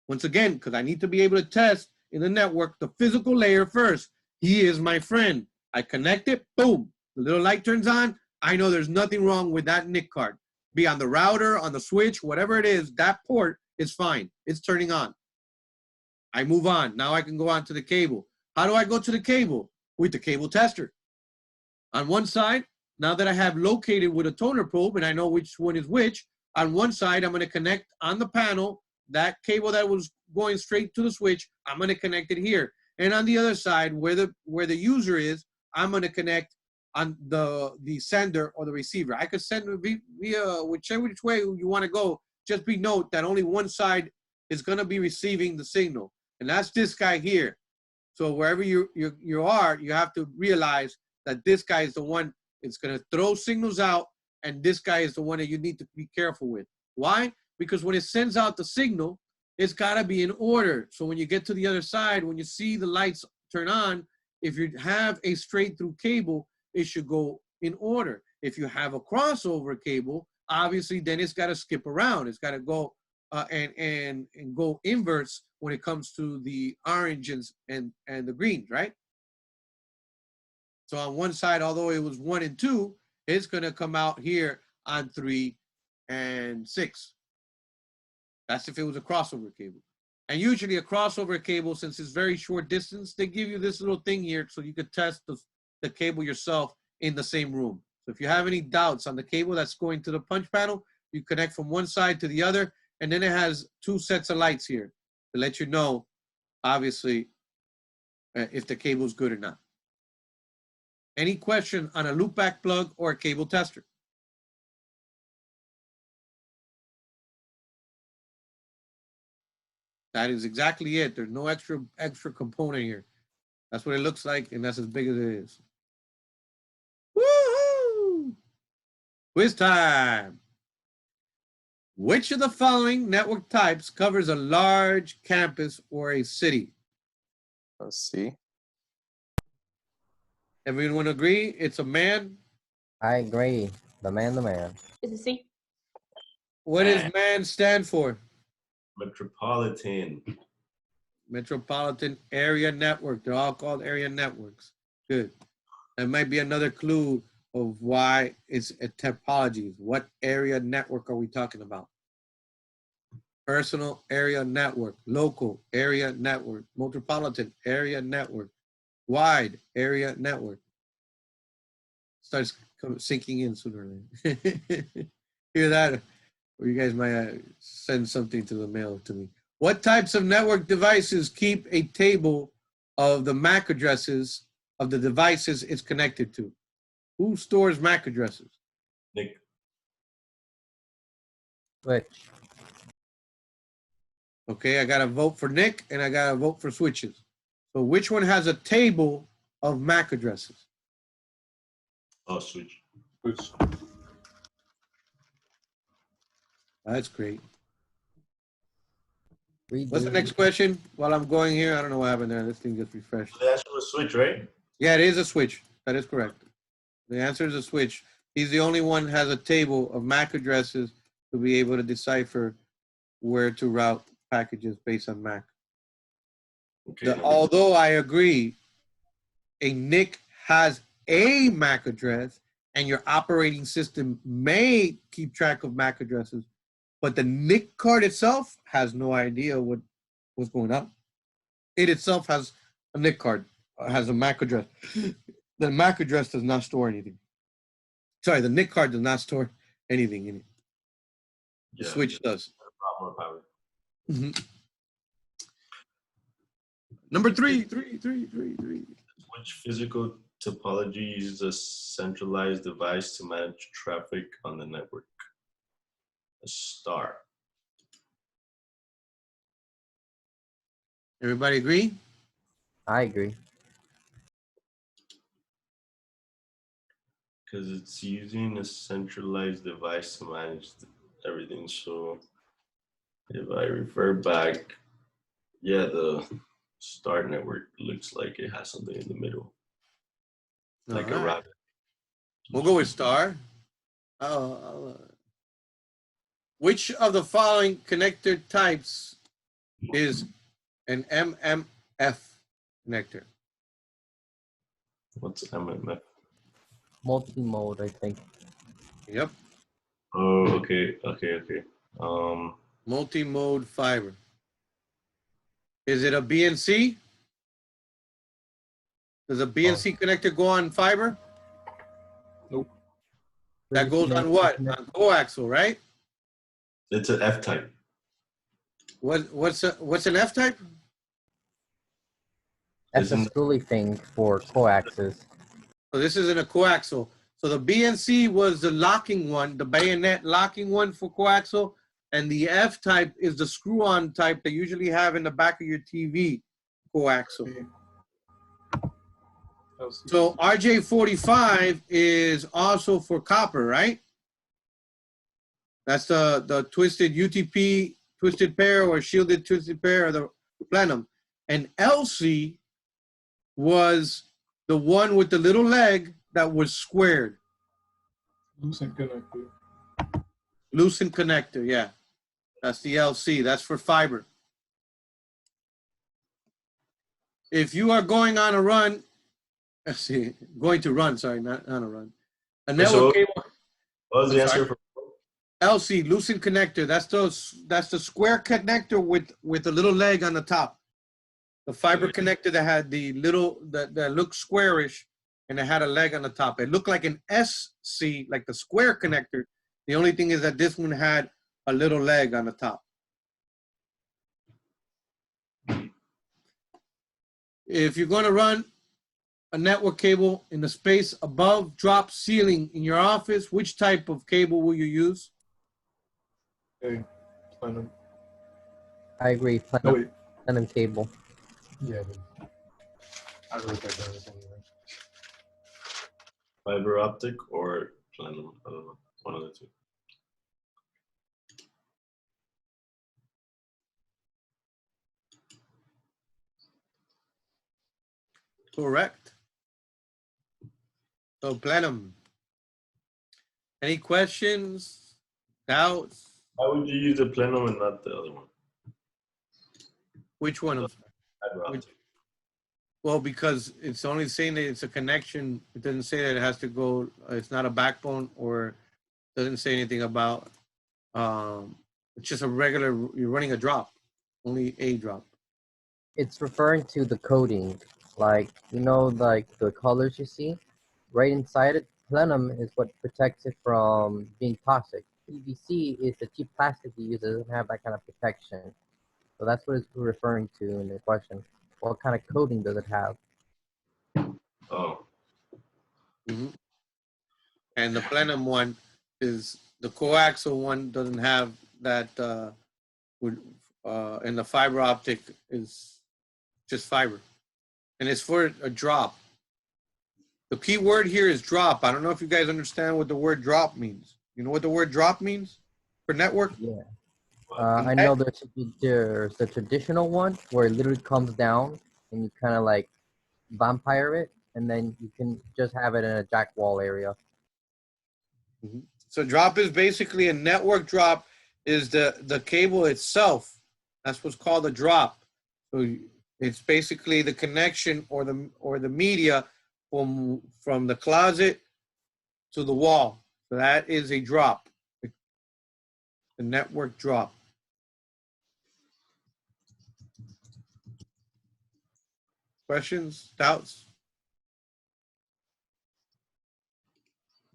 Once again, because I need to be able to test in the network the physical layer first. He is my friend. I connect it, boom, the little light turns on. I know there's nothing wrong with that NIC card. Be on the router, on the switch, whatever it is, that port is fine. It's turning on. I move on. Now I can go on to the cable. How do I go to the cable? With the cable tester. On one side, now that I have located with a toner probe and I know which one is which, on one side, I'm going to connect on the panel that cable that was going straight to the switch. I'm going to connect it here. And on the other side, where the user is, I'm going to connect on the sender or the receiver. I could send via whichever way you want to go. Just be note that only one side is going to be receiving the signal, and that's this guy here. So wherever you are, you have to realize that this guy is the one that's going to throw signals out, and this guy is the one that you need to be careful with. Why? Because when it sends out the signal, it's got to be in order. So when you get to the other side, when you see the lights turn on, if you have a straight through cable, it should go in order. If you have a crossover cable, obviously then it's got to skip around. It's got to go and go inverse when it comes to the oranges and the greens, right? So on one side, although it was 1 and 2, it's going to come out here on 3 and 6. That's if it was a crossover cable. And usually a crossover cable, since it's very short distance, they give you this little thing here so you could test the cable yourself in the same room. So if you have any doubts on the cable that's going to the punch panel, you connect from one side to the other, and then it has 2 sets of lights here to let you know, obviously, if the cable is good or not. Any question on a loopback plug or a cable tester? That is exactly it. There's no extra component here. That's what it looks like, and that's as big as it is. Woohoo! Quiz time. Which of the following network types covers a large campus or a city? Let's see. Everyone agree? It's a man? I agree. The man. Is it C? What does man stand for? Metropolitan. Metropolitan area network. They're all called area networks. Good. That might be another clue of why it's a topology. What area network are we talking about? Personal area network, local area network, metropolitan area network, wide area network. Starts sinking in sooner or later. Hear that? Or you guys might send something to the mail to me. What types of network devices keep a table of the MAC addresses of the devices it's connected to? Who stores MAC addresses? Nick. Switch. Okay, I got to vote for Nick and I got to vote for switches. So which one has a table of MAC addresses? Oh, switch. Which That's great. Redo. What's the next question? While I'm going here, I don't know what happened there. This thing just refreshed. The answer was switch, right? Yeah, it is a switch. That is correct. The answer is a switch. He's the only one has a table of MAC addresses to be able to decipher where to route packages based on MAC. Okay. Although I agree, a NIC has a MAC address and your operating system may keep track of MAC addresses, but the NIC card itself has no idea what's going on. It itself has a NIC card, has a MAC address. The MAC address does not store anything. Sorry, the NIC card does not store anything in it. The switch does. More power. Number three. Which physical topology uses a centralized device to manage traffic on the network? A star. Everybody agree? I agree. Because it's using a centralized device to manage everything. So if I refer back, yeah, the star network looks like it has something in the middle. Like a router. We'll go with star. Which of the following connector types is an MMF connector? What's MMF? Multi-mode, I think. Yep. Oh, okay. Multi-mode fiber. Is it a BNC? Does a BNC connector go on fiber? Nope. That goes on what? On coaxial, right? It's an F type. What's an F type? That's a spoolie thing for coaxes. So this isn't a coaxial. So the BNC was the locking one, the bayonet locking one for coaxial, and the F type is the screw-on type they usually have in the back of your TV, coaxial. So RJ45 is also for copper, right? That's the twisted UTP twisted pair or shielded twisted pair or the plenum. And LC was the one with the little leg that was squared. Lucent connector. Lucent connector, yeah. That's the LC. That's for fiber. If you are going on a run, let's see, going to run, sorry, not on a run. A network cable. What was the answer for LC, lucent connector. That's the square connector with a little leg on the top. The fiber connector that had the little that looked squarish and it had a leg on the top. It looked like an SC, like the square connector. The only thing is that this one had a little leg on the top. If you're going to run a network cable in the space above drop ceiling in your office, which type of cable will you use? Okay, plenum. I agree. Plenum, plenum cable. Yeah, I wrote that down anyway. fiber optic or plenum? I don't know. One of the two. Correct. So plenum. Any questions, doubts? Why would you use the plenum and not the other one? Which one? Well, because it's only saying that it's a connection. It doesn't say that it has to go, it's not a backbone, or doesn't say anything about, it's just a regular, you're running a drop, only a drop. It's referring to the coding, like, you know, like the colors you see right inside it. Plenum is what protects it from being toxic. PVC is the cheap plastic you use. It doesn't have that kind of protection. So that's what it's referring to in the question. What kind of coding does it have? Oh. Mm-hmm. And the plenum one is, the coaxial one doesn't have that, and the fiber optic is just fiber. And it's for a drop. The key word here is drop. I don't know if you guys understand what the word drop means. You know what the word drop means for network? Yeah. I know there's the traditional one where it literally comes down and you kind of like vampire it, and then you can just have it in a jack wall area. So drop is basically a network drop is the cable itself. That's what's called a drop. So it's basically the connection or the media from the closet to the wall. So that is a drop. The network drop. Questions, doubts?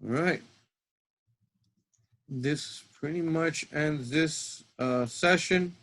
All right. This pretty much ends this session.